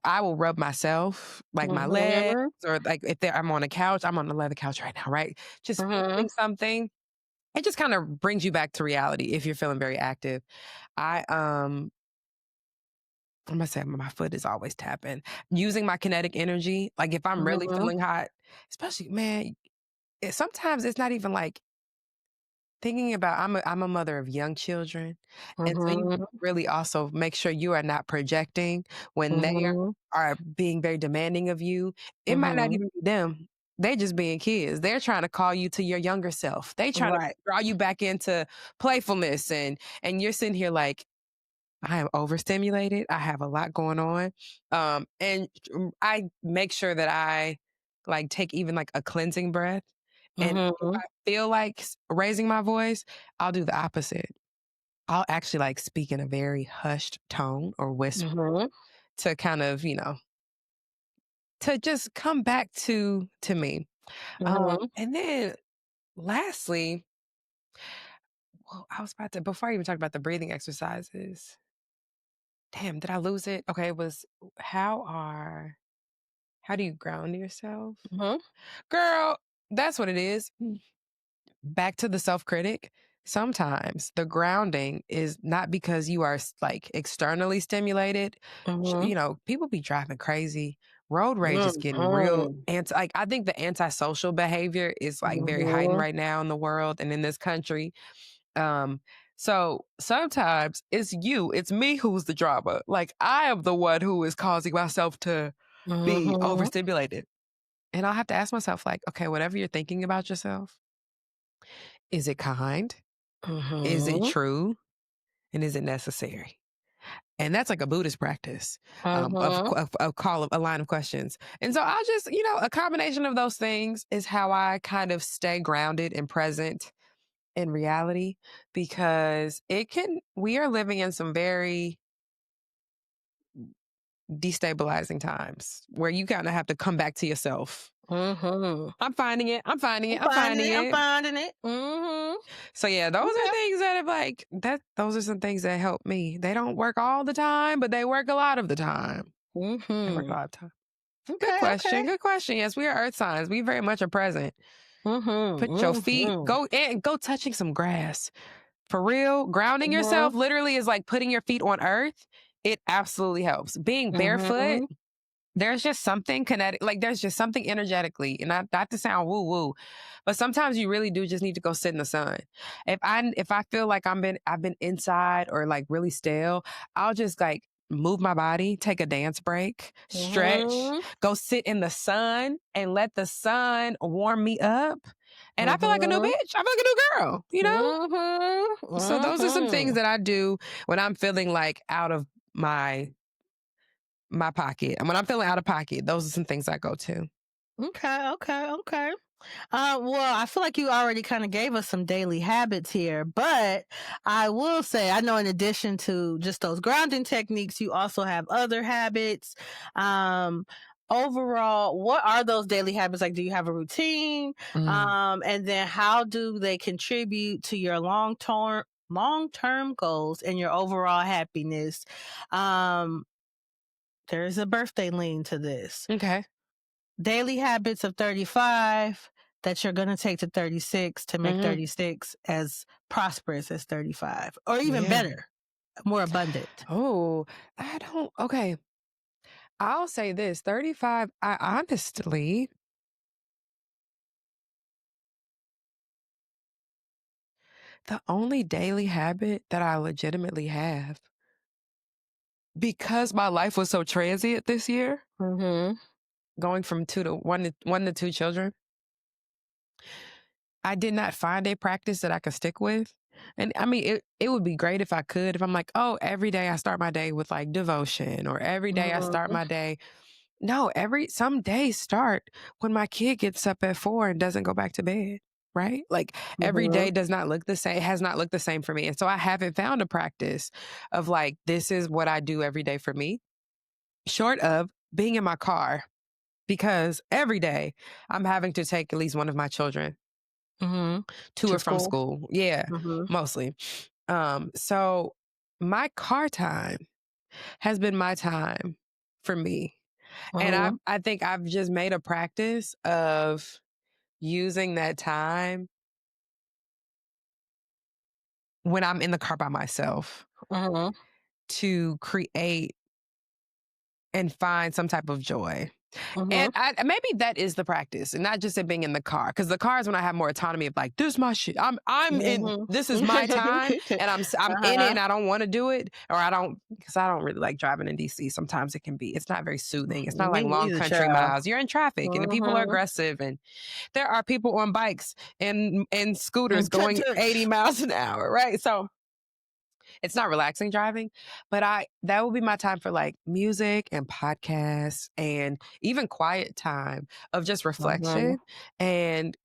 I will rub myself, like my legs, or like if I'm on a couch, I'm on the leather couch right now, right? Just feeling something. It just kind of brings you back to reality if you're feeling very active. I'm gonna say my foot is always tapping. Using my kinetic energy, like if I'm really feeling hot, especially man, sometimes it's not even like thinking about. I'm a mother of young children, and so you really also make sure you are not projecting when they are being very demanding of you. It might not even be them. They're just being kids. They're trying to call you to your younger self. They trying to draw you back into playfulness, and you're sitting here like, I am overstimulated. I have a lot going on. And I make sure that I like take even like a cleansing breath And if Mhm. I feel like raising my voice, I'll do the opposite. I'll actually like speak in a very hushed tone or whisper Mhm. to kind of, to just come back to me. Mhm. And then lastly, well, I was about to before I even talk about the breathing exercises. Damn, did I lose it? Okay, it was how do you ground yourself? Mhm. Girl, that's what it is. Back to the self-critic. Sometimes the grounding is not because you are like externally stimulated. Mhm. People be driving crazy. Road rage is getting real Mhm. like I think the antisocial behavior is like very heightened Mhm. right now in the world and in this country. Um, so sometimes it's me who's the drama. Like I am the one who is causing myself to be Mhm. overstimulated. And I'll have to ask myself, like, okay, whatever you're thinking about yourself, is it kind? Is it Mhm. true? And is it necessary? And that's like a Buddhist practice Mhm. of call of a line of questions. And so I'll just, a combination of those things is how I kind of stay grounded and present in reality because we are living in some very destabilizing times where you kind of have to come back to yourself. Mhm. I'm finding it. I'm finding I'm it. I'm finding finding it. I'm it. finding it. Mhm. So yeah, those are Okay. things that have like that. Those are some things that help me. They don't work all the time, but they work a lot of the time. They work a Mhm. lot of time. Good Okay. question. Okay. Good question. Yes, we are earth signs. We very much are present. Put your Mhm. feet, Mhm. go touching some grass. For real, grounding yourself Mhm. literally is like putting your feet on earth. It absolutely helps. Being barefoot, Mhm. there's just something kinetic, like there's just something energetically, and not to sound woo woo, but sometimes you really do just need to go sit in the sun. If I feel like I've been inside or like really stale, I'll just like move my body, take a dance break, stretch, Mhm. go sit in the sun, and let the sun warm me up. And I feel like a new Mhm. bitch. I feel like a new girl, you know? Mhm. So those are some things Mhm. that I do when I'm feeling like out of my pocket. And when I'm feeling out of pocket, those are some things I go to. Okay. Okay. Okay. Well, I feel like you already kind of gave us some daily habits here, but I will say, I know in addition to just those grounding techniques, you also have other habits. Um, Overall, what are those daily habits? Like, do you have a routine? Mm. And then how do they contribute to your long term goals and your overall happiness? Um, there's a birthday lean to this. Okay. Daily habits of 35 that you're going to take to 36 to make Mhm. 36 as prosperous as 35 or even Yeah. better, more abundant. Oh, I don't okay. I'll say this, 35, I honestly the only daily habit that I legitimately have because my life was so transient this year, Mhm. going from 2 to 1 to 2 children, I did not find a practice that I could stick with. And I mean, it would be great if I could. If I'm like, oh, every day I start my day with like devotion, or every day I start Mhm. my day. No, some days start when my kid gets up at 4 and doesn't go back to bed. Right? Like every day Mhm. does not look the same, has not looked the same for me. And so I haven't found a practice of like, this is what I do every day for me, short of being in my car, because every day I'm having to take at least one of my children Mhm. to To or from school. school. Yeah, Mhm. mostly. So my car time has been my time for me. And I Mhm. I think I've just made a practice of using that time when I'm in the car by myself Mhm. to create and find some type of joy. And Mhm. maybe that is the practice, and not just it being in the car. Because the car is when I have more autonomy of like, this is my shit. I'm in. Mhm. This is my time, and I'm in it, Uh-huh. and I don't want to do it, or I don't because I don't really like driving in DC. Sometimes it can be. It's not very soothing. It's not Me like long neither, country child. miles. You're in traffic, and the people are Mhm. aggressive, and there are people on bikes and scooters And going tuk-tuks. 80 miles an hour, right? So it's not relaxing driving, but that will be my time for like music and podcasts and even quiet time of just Mhm. reflection and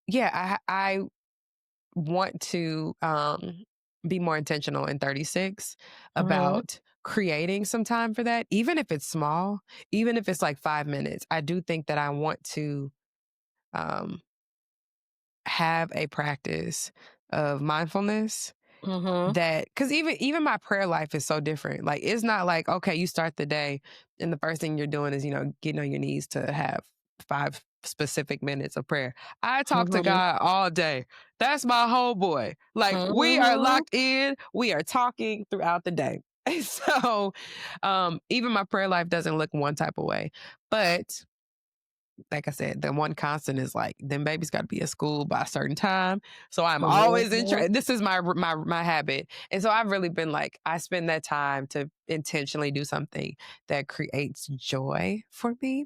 yeah, I want to be more intentional in 36 Mhm. about creating some time for that, even if it's small, even if it's like 5 minutes. I do think that I want to um, have a practice of mindfulness Mhm. that because even my prayer life is so different. Like it's not like, okay, you start the day and the first thing you're doing is, getting on your knees to have 5 specific minutes of prayer. I talk to Mhm. God all day. That's my homeboy. Like we are Mhm. locked in, we are talking throughout the day. And so even my prayer life doesn't look one type of way. But like I said, the one constant is like, them babies got to be at school by a certain time. So I'm always Mhm. this is my habit. And so I've really been like, I spend that time to intentionally do something that creates joy for me.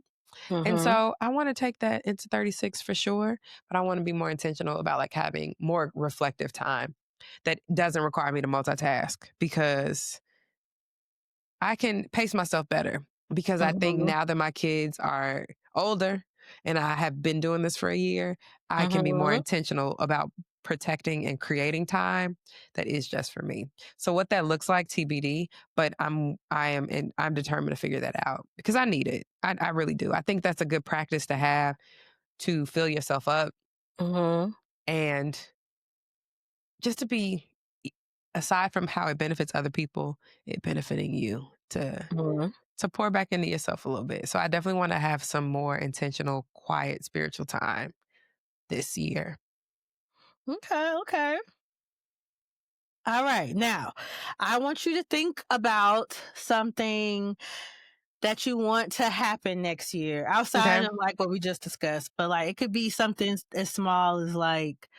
And Mhm. so I want to take that into 36 for sure, but I want to be more intentional about like having more reflective time that doesn't require me to multitask because I can pace myself better because I think Mhm. now that my kids are older and I have been doing this for a year, I can be more Mhm. intentional about protecting and creating time that is just for me. So what that looks like TBD, but I'm determined to figure that out because I need it. I really do. I think that's a good practice to have to fill yourself up Mhm. and just to be aside from how it benefits other people, it benefiting you Mhm. to pour back into yourself a little bit. So I definitely want to have some more intentional, quiet spiritual time this year. Okay, okay. All right. Now, I want you to think about something that you want to happen next year outside Okay. of like what we just discussed, but like it could be something as small as like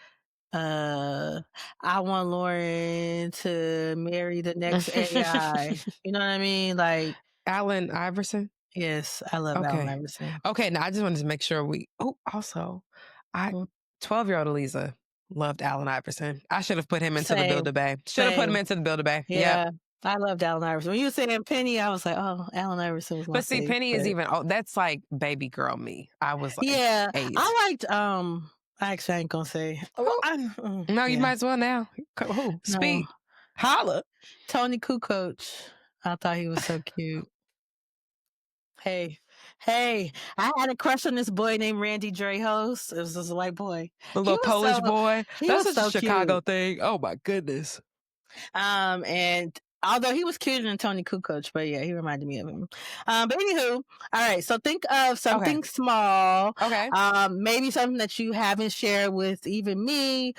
uh I want Lauren to marry the next AI. You know what I mean? Like, Allen Iverson. yes, I love Allen Okay. Iverson. Okay. Now I just wanted to make sure also, I Mhm. 12-year-old Alyzza loved Allen Iverson. I should have put him into the Same, Build a Bay. Should have put him same. into the Build a Bay. Yep. Yeah. I loved Allen Iverson. When you were saying Penny, I was like, oh, Allen Iverson was my But see, Penny is favorite. even that's like baby girl me. I was like Yeah, 8. I liked, actually, I ain't gonna say. Well, Who? No, you yeah, might as well now. Who? no, Speak. Holla. Tony Kukoc. I thought he was so cute. Hey, hey, I had a crush on this boy named Randy Dreyhos. It was this white boy. The little Polish boy. He That's was such a so Chicago cute. thing. Oh my goodness. And although he was cuter than Tony Kukoc, but yeah, he reminded me of him. But anywho, all right. So think of Okay. something small, Okay. maybe something that you haven't shared with even me,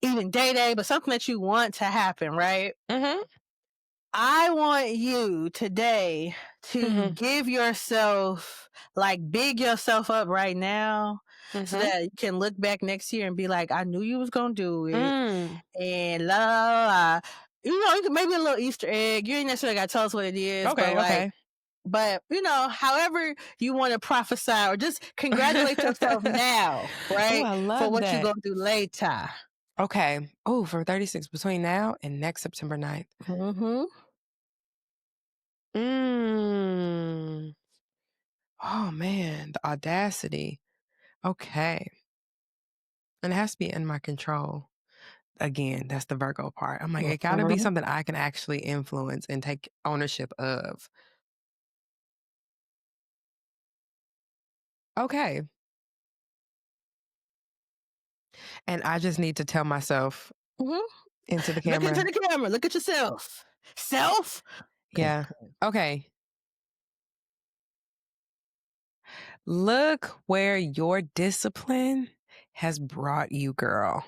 even Day Day, but something that you want to happen, right? Mm-hmm. I want you today to Mm-hmm. give yourself, like, big yourself up right now so Mm-hmm. that you can look back next year and be like, I knew you was going to do it. Mm. And la, la, la. You can maybe a little Easter egg. You ain't necessarily got to tell us what it is, but Okay. like, Okay. however you want to prophesy or just congratulate yourself now, Oh, right? I For love what you're that. going to do later. Okay. Oh, for 36 between now and next September 9th. Mm-hmm. Mm. Oh man, the audacity. Okay. And it has to be in my control. Again, that's the Virgo part. I'm like, it gotta be Mm-hmm. something I can actually influence and take ownership of. Okay. And I just need to tell myself Mm-hmm. into the Look into camera. the camera. Look at yourself. Self? Okay. Yeah. Okay. Look where your discipline has brought you, girl.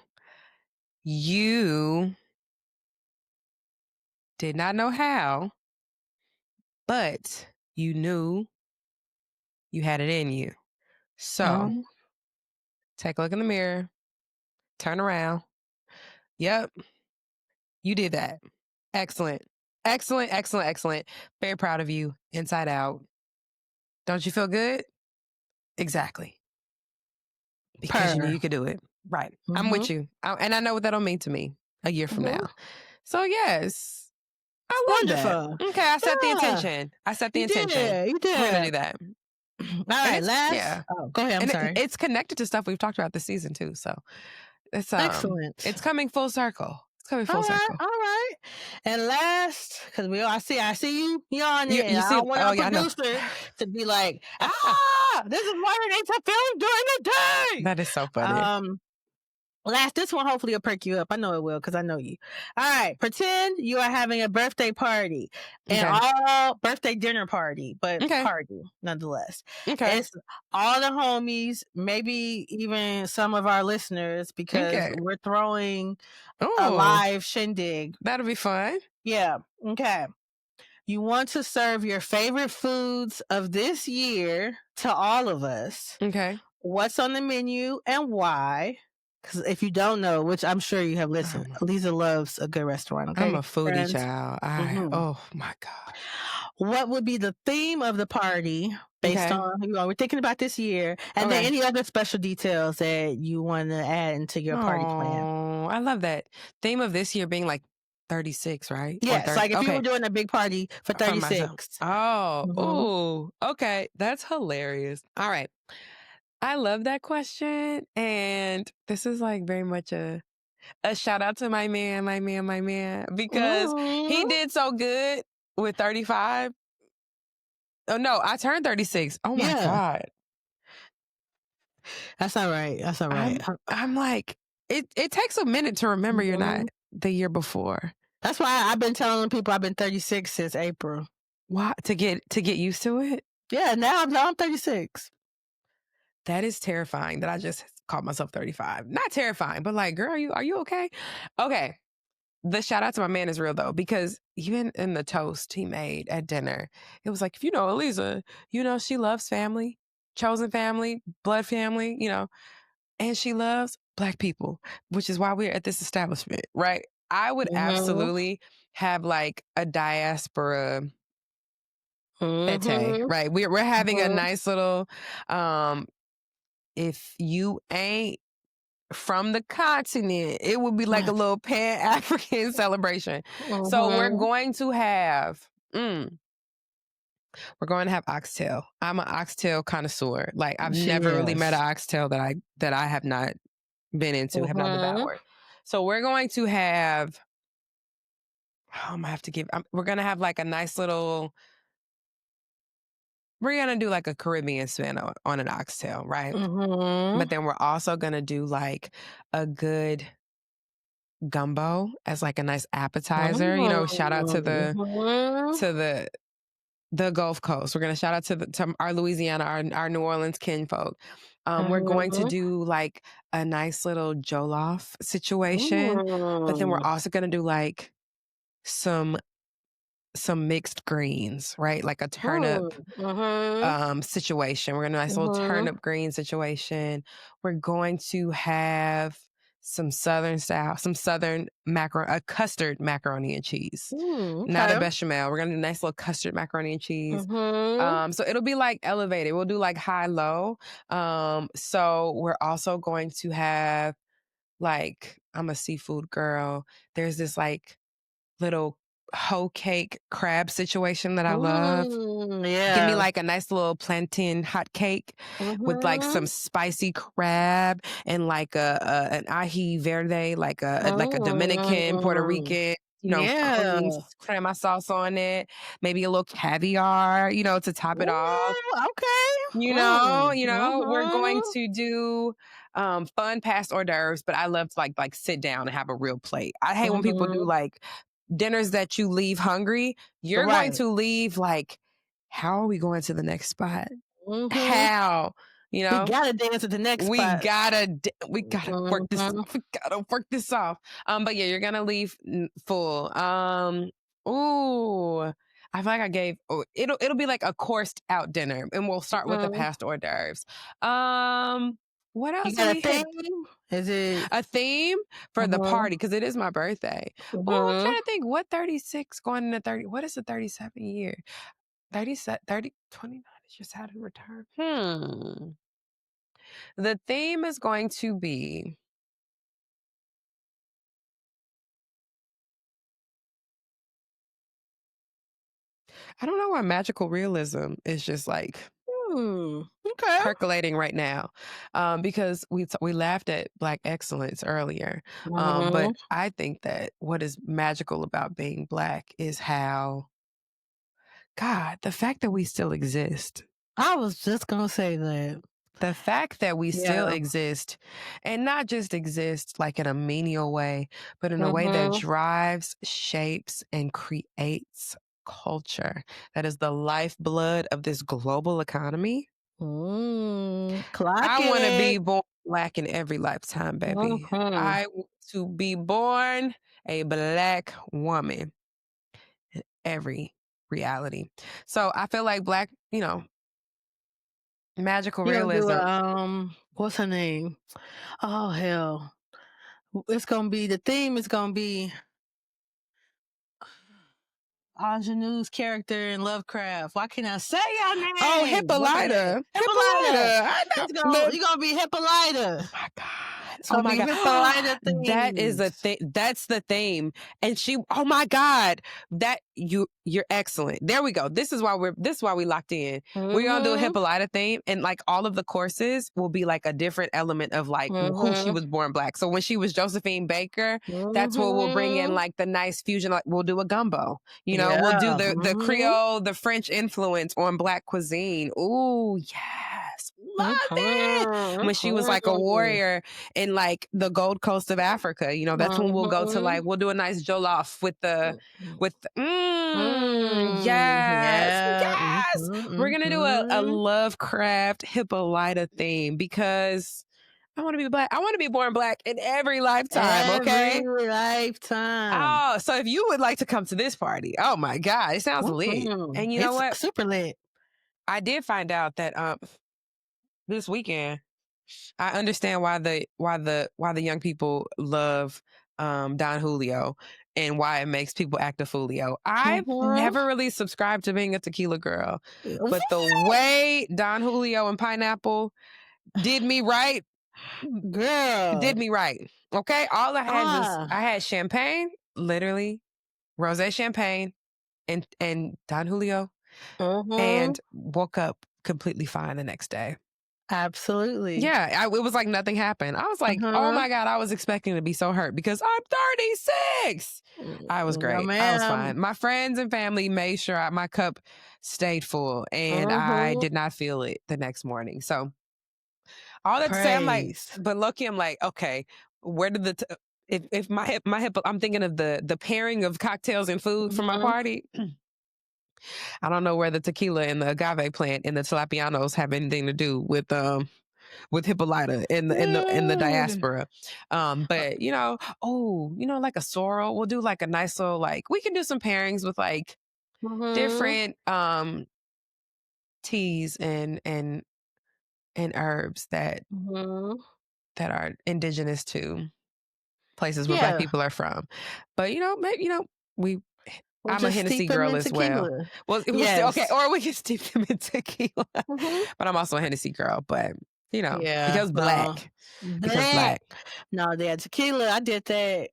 You did not know how, but you knew you had it in you. So Mm-hmm. take a look in the mirror, turn around. Yep, you did that. Excellent. Excellent, excellent, excellent. Very proud of you, inside out. Don't you feel good? Exactly. Because you knew Purr. you could do it. Right. I'm Mm-hmm. with you. And I know what that'll mean to me a year from Mm-hmm. now. So, yes, I love that. Wonderful. Okay, I set the Yeah. intention. I set the You intention. did. You I'm going to did. do that. All And right, it's last. yeah. Oh, go ahead. I'm And sorry. it's connected to stuff we've talked about this season too, so Excellent. it's coming full circle. It's coming All full right, circle. all right. And last, because I see you yawning, and You I see don't want oh, our yeah, I know. producer to be like, this is why we need to film during the day. That is so funny. Last, this one hopefully will perk you up. I know it will because I know you. All right, pretend you are having a birthday party, and Okay. all birthday dinner party, but Okay. party nonetheless. Okay. It's all the homies, maybe even some of our listeners, because Okay. we're throwing a Oh, live shindig. that'll be fun. Yeah. Okay. You want to serve your favorite foods of this year to all of us. Okay. What's on the menu and why? Because if you don't know, which I'm sure you have listened, Alyzza loves a good restaurant. I'm Okay, a foodie friends. child. Oh my God. What would be the theme of the party based Okay. on we're thinking about this year, and then Okay. any other special details that you want to add into your party plan? Oh, I love that. Theme of this year being like 36, right? Or Yes, 30. like if you were Okay. doing a big party for For myself. 36. Oh, Mm-hmm. ooh, okay. That's hilarious. All right. I love that question. And this is like very much a shout out to my man, because he Mm-hmm. did so good with 35. Oh no, I turned 36. Oh my Yeah, God. that's all right. That's all right. I'm like, it takes a minute to remember you're not the year before. That's why I've been telling people I've been 36 since April. Why? To get used to it? Yeah, now I'm 36. That is terrifying that I just called myself 35. Not terrifying, but like, girl, are you okay? Okay. The shout out to my man is real though, because even in the toast he made at dinner, it was like, if you know Alyzza, you know she loves family, chosen family, blood family, and she loves Black people, which is why we're at this establishment, right? I would absolutely have like a diaspora fete, right? We're having a nice little if you ain't from the continent, it would be like a little pan-African celebration. So we're going to have oxtail. I'm an oxtail connoisseur. Like I've never really met an oxtail that I have not been into, have not devoured. So we're going to have we're going to have like a nice little we're going to do like a Caribbean spin on an oxtail, right? But then we're also going to do like a good gumbo as like a nice appetizer. Shout out to the Gulf Coast. We're gonna shout out to our Louisiana, our New Orleans kinfolk. We're going to do like a nice little jollof situation, but then we're also gonna do like some mixed greens, right? Like a turnip situation. We're gonna do a nice little turnip green situation. We're going to have some southern style, a custard macaroni and cheese. Not a bechamel. We're gonna do a nice little custard macaroni and cheese. So it'll be like elevated. We'll do like high-low. So we're also going to have like, I'm a seafood girl. There's this like little hoe cake crab situation that I love. Give me like a nice little plantain hot cake with like some spicy crab and like an ají verde, like a Dominican, Puerto Rican, crema sauce on it. Maybe a little caviar, to top it off. Okay. We're going to do fun past hors d'oeuvres, but I love to like sit down and have a real plate. I hate when people do like dinners that you leave hungry. You're going to leave like, how are we going to the next spot? How? We gotta dance at the next spot. We gotta work this off. We gotta work this off. But yeah, you're gonna leave full. Ooh. I feel like it'll be like a coursed out dinner, and we'll start with the past hors d'oeuvres. What else? You got a theme? Is it a theme for the party? Because it is my birthday. Oh, I'm trying to think. What 36 going into 30? What is the 37 year? 29 is your Saturn return. The theme is going to be I don't know why magical realism is just like Okay. percolating right now, because we laughed at Black excellence earlier, but I think that what is magical about being Black is how, God, the fact that we still exist. I was just gonna say that. The fact that we still Yeah. exist, and not just exist like in a menial way, but in a way that drives, shapes, and creates culture. That is the lifeblood of this global economy. Clock I want to be it. born Black in every lifetime, baby. Mhm. I want to be born a Black woman in every reality. So I feel like Black, magical You gonna do realism. what's her name? Oh hell. It's gonna be the theme is gonna be Ingenue's character in Lovecraft. Why can't I say your name? Oh, Hippolyta. Hippolyta. I You're gonna be Hippolyta. Oh my God. It's Oh gonna my be God. Hippolyta That is a themed. thing. That's the theme. And oh my God. You're excellent. There we go. This is why we locked in. We're gonna do a Hippolyta theme, and like all of the courses will be like a different element of like who she was born Black. So when she was Josephine Baker, that's what we'll bring in, like the nice fusion. Like we'll do a gumbo. We'll do the Creole, the French influence on Black cuisine. Ooh, yes. Love it. When she was like a warrior in like the Gold Coast of Africa, that's when we'll go to like, we'll do a nice jollof with yes. We're going to do a Lovecraft Hippolyta theme because I want to be Black. I want to be born Black in every lifetime. Okay. Every lifetime. Oh, so if you would like to come to this party, oh my God, it sounds lit. And you know what? Super lit. I did find out that this weekend, I understand why the young people love Don Julio and why it makes people act a foolio. I've never really subscribed to being a tequila girl, but the way Don Julio and Pineapple did me right, girl, did me right. Okay, all I had champagne, literally rosé champagne, and Don Julio, and woke up completely fine the next day. Absolutely. Yeah, it was like nothing happened. I was like, oh my God, I was expecting to be so hurt because I'm 36. I was great. No, I was fine. My friends and family made sure my cup stayed full, and I did not feel it the next morning. So all that to say, I'm like, but Loki, I'm like, okay, where did if my hip, I'm thinking of the pairing of cocktails and food for my party. I don't know where the tequila and the agave plant and the tilapianos have anything to do with Hippolyta in the diaspora. But like a sorrel, we'll do like a nice little, like, we can do some pairings with like different teas and herbs that are indigenous to places where Black people are from. But maybe I'm a Hennessy girl as well. Well, okay, or we can steep them in tequila. But I'm also a Hennessy girl. But because Black. Because Black. No, yeah, tequila. I did that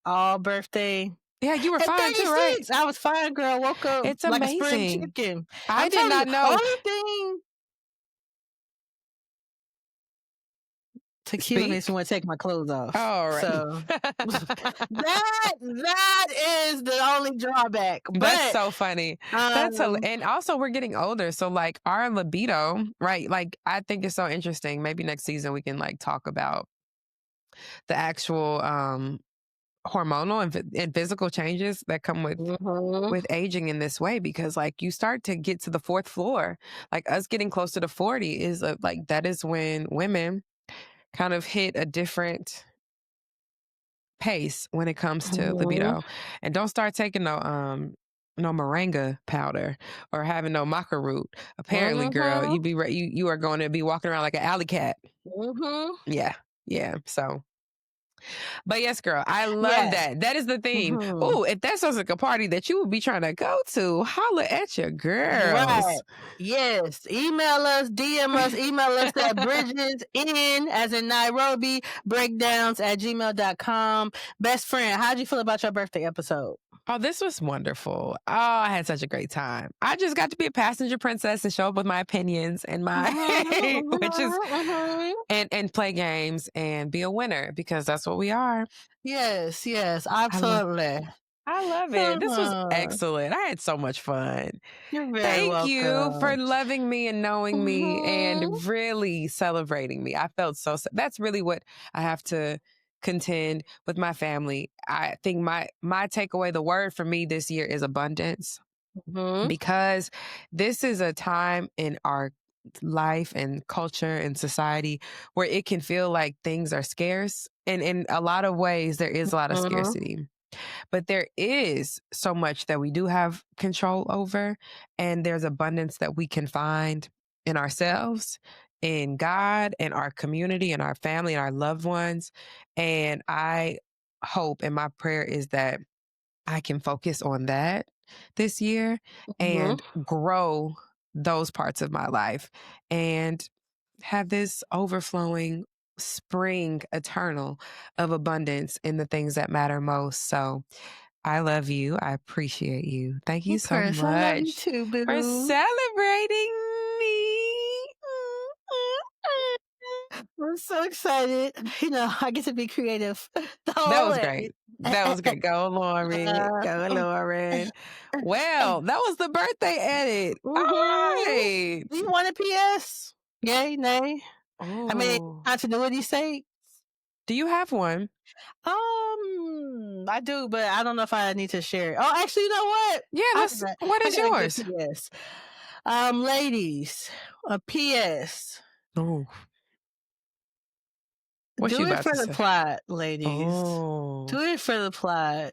all birthday. Yeah, you were fine too, right? I was fine, girl. Woke up. It's like amazing. A spring chicken. I did not know. Only thing. Tequila makes me want to take my clothes off. Oh, right. So that is the only drawback. That's so funny. And also we're getting older, so like our libido, right? Like I think it's so interesting. Maybe next season we can like talk about the actual hormonal and physical changes that come with aging in this way, because like you start to get to the fourth floor. Like us getting closer to 40 is like that is when women kind of hit a different pace when it comes to libido. And don't start taking no moringa powder or having no maca root. Apparently, girl, you are going to be walking around like an alley cat. Yeah. So, but yes, girl, I love that. That is the theme. Oh, if that sounds like a party that you would be trying to go to, holla at your girls. Right. Yes. Email us, DM us, email us at bridgesin, as in Nairobi, breakdowns@gmail.com. Best friend, how'd you feel about your birthday episode? Oh, this was wonderful. Oh, I had such a great time. I just got to be a passenger princess and show up with my opinions and my which is and play games and be a winner because that's what we are. Yes, yes, I love absolutely. I love it. This was excellent. I had so much fun. You're very Thank you for welcome. loving me and knowing me and really celebrating me. I felt that's really what I have to contend with my family. I think my takeaway, the word for me this year is abundance because this is a time in our life and culture and society where it can feel like things are scarce. And in a lot of ways, there is a lot of scarcity. But there is so much that we do have control over, and there's abundance that we can find in ourselves, in God, in our community, in our family, in our loved ones. And I hope, and my prayer is that I can focus on that this year and grow those parts of my life and have this overflowing spring eternal of abundance in the things that matter most. So I love you. I appreciate you. Thank you so Precious, I love you much too, for boo. celebrating me. I'm so excited. You know, I get to be creative the That whole was way. great. That was great. Go, Lauren. Go, Lauren. Well, that was the birthday edit. All right. Do you want a PS? Yay, nay? I mean, Oh. continuity sake. Do you have one? I do, but I don't know if I need to share it. Oh, actually, you know what? Yeah, what I is got a good yours? PS. Ladies, a PS. Oh, what Do you it about for to the say? plot, ladies. Oh. Do it for the plot.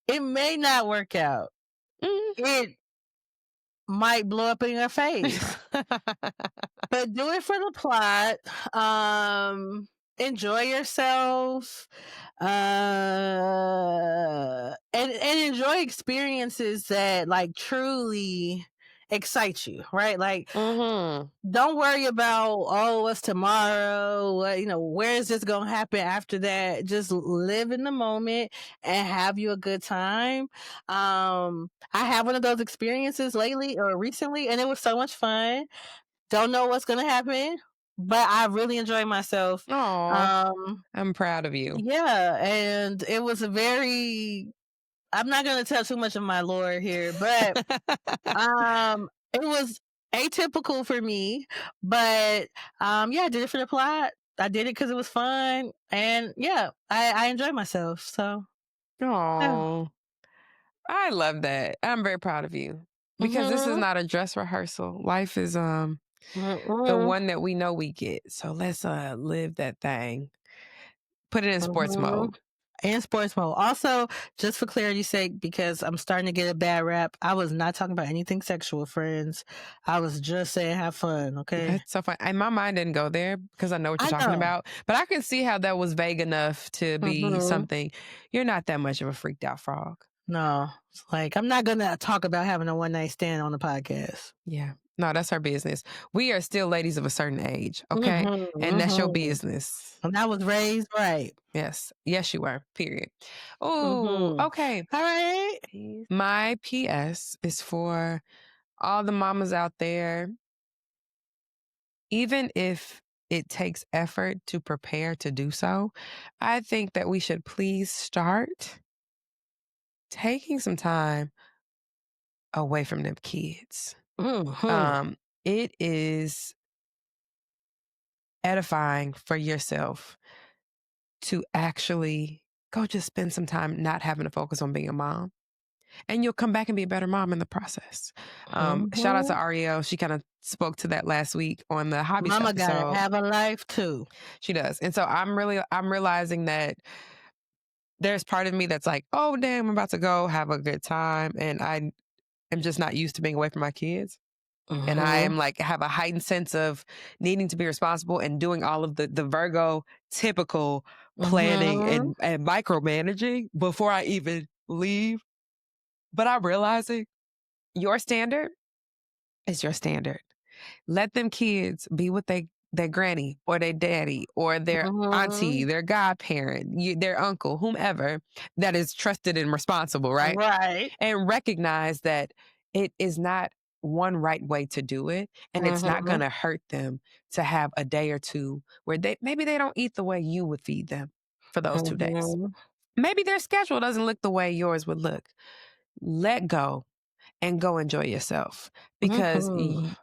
It may not work out. Mm. It might blow up in your face. But do it for the plot. Enjoy yourself. And enjoy experiences that like truly excite you, right? Like don't worry about what's tomorrow, where is this gonna happen after that. Just live in the moment and have you a good time. I had one of those experiences lately or recently and it was so much fun. Don't know what's gonna happen, but I really enjoyed myself. Oh, I'm proud of you. Yeah, and it was a very I'm not gonna tell too much of my lore here, but it was atypical for me, but yeah, I did it for the plot. I did it because it was fun, and yeah, I enjoyed myself. So yeah. Oh, I love that. I'm very proud of you because this is Mm-hmm. not a dress rehearsal. Life is the one that we know we get. So let's live that thing. Put it in sports mode. And sports mode. Also, just for clarity's sake, because I'm starting to get a bad rap, I was not talking about anything sexual, friends. I was just saying have fun, okay? That's so fun. And my mind didn't go there because I know what you're talking about. But I can see how that was vague enough to be something. You're not that much of a freaked out frog. No. It's like, I'm not going to talk about having a one night stand on the podcast. Yeah. No, that's our business. We are still ladies of a certain age, okay? And that's your business. And I was raised right. Yes. Yes, you were. Period. Oh, okay. All right. My PS is for all the mamas out there. Even if it takes effort to prepare to do so, I think that we should please start taking some time away from them kids. It is edifying for yourself to actually go just spend some time not having to focus on being a mom. And you'll come back and be a better mom in the process. Shout out to Ariel. She kind of spoke to that last week on the hobbies Mama episode. gotta have a life too. She does. And so I'm realizing that there's part of me that's like, oh damn, I'm about to go have a good time. And I am just not used to being away from my kids. And I am like, have a heightened sense of needing to be responsible and doing all of the Virgo typical planning and micromanaging before I even leave. But I'm realizing your standard is your standard. Let them kids be what they their granny or their daddy or their auntie, their godparent, their uncle, whomever that is trusted and responsible, right? Right. And recognize that it is not one right way to do it. And it's not going to hurt them to have a day or two where maybe they don't eat the way you would feed them for those 2 days. Maybe their schedule doesn't look the way yours would look. Let go and go enjoy yourself because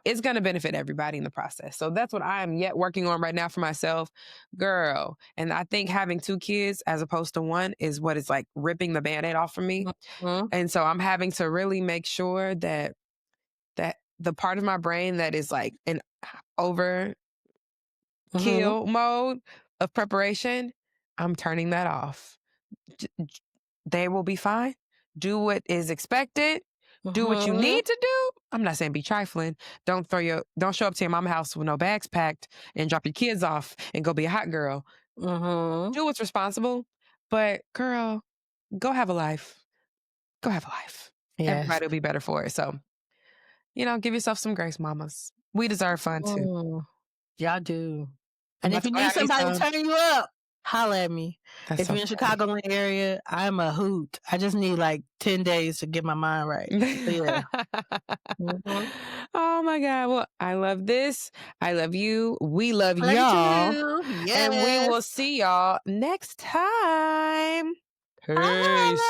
it's going to benefit everybody in the process. So that's what I am yet working on right now for myself, girl. And I think having 2 kids as opposed to 1 is what is like ripping the Band-Aid off for me. And so I'm having to really make sure that the part of my brain that is like an overkill mode of preparation, I'm turning that off. They will be fine. Do what is expected. Do what you need to do. I'm not saying be trifling. Don't show up to your mama's house with no bags packed and drop your kids off and go be a hot girl. Do what's responsible. But girl, go have a life. Go have a life. Yes. Everybody will be better for it. So, give yourself some grace, mamas. We deserve fun too. Y'all do. And if you need somebody to turn you up, holla at me. If you're in Chicagoland area, I'm a hoot. I just need like 10 days to get my mind right. So, yeah. Oh my God. Well, I love this. I love you. We love y'all. Yes. And we will see y'all next time. Peace.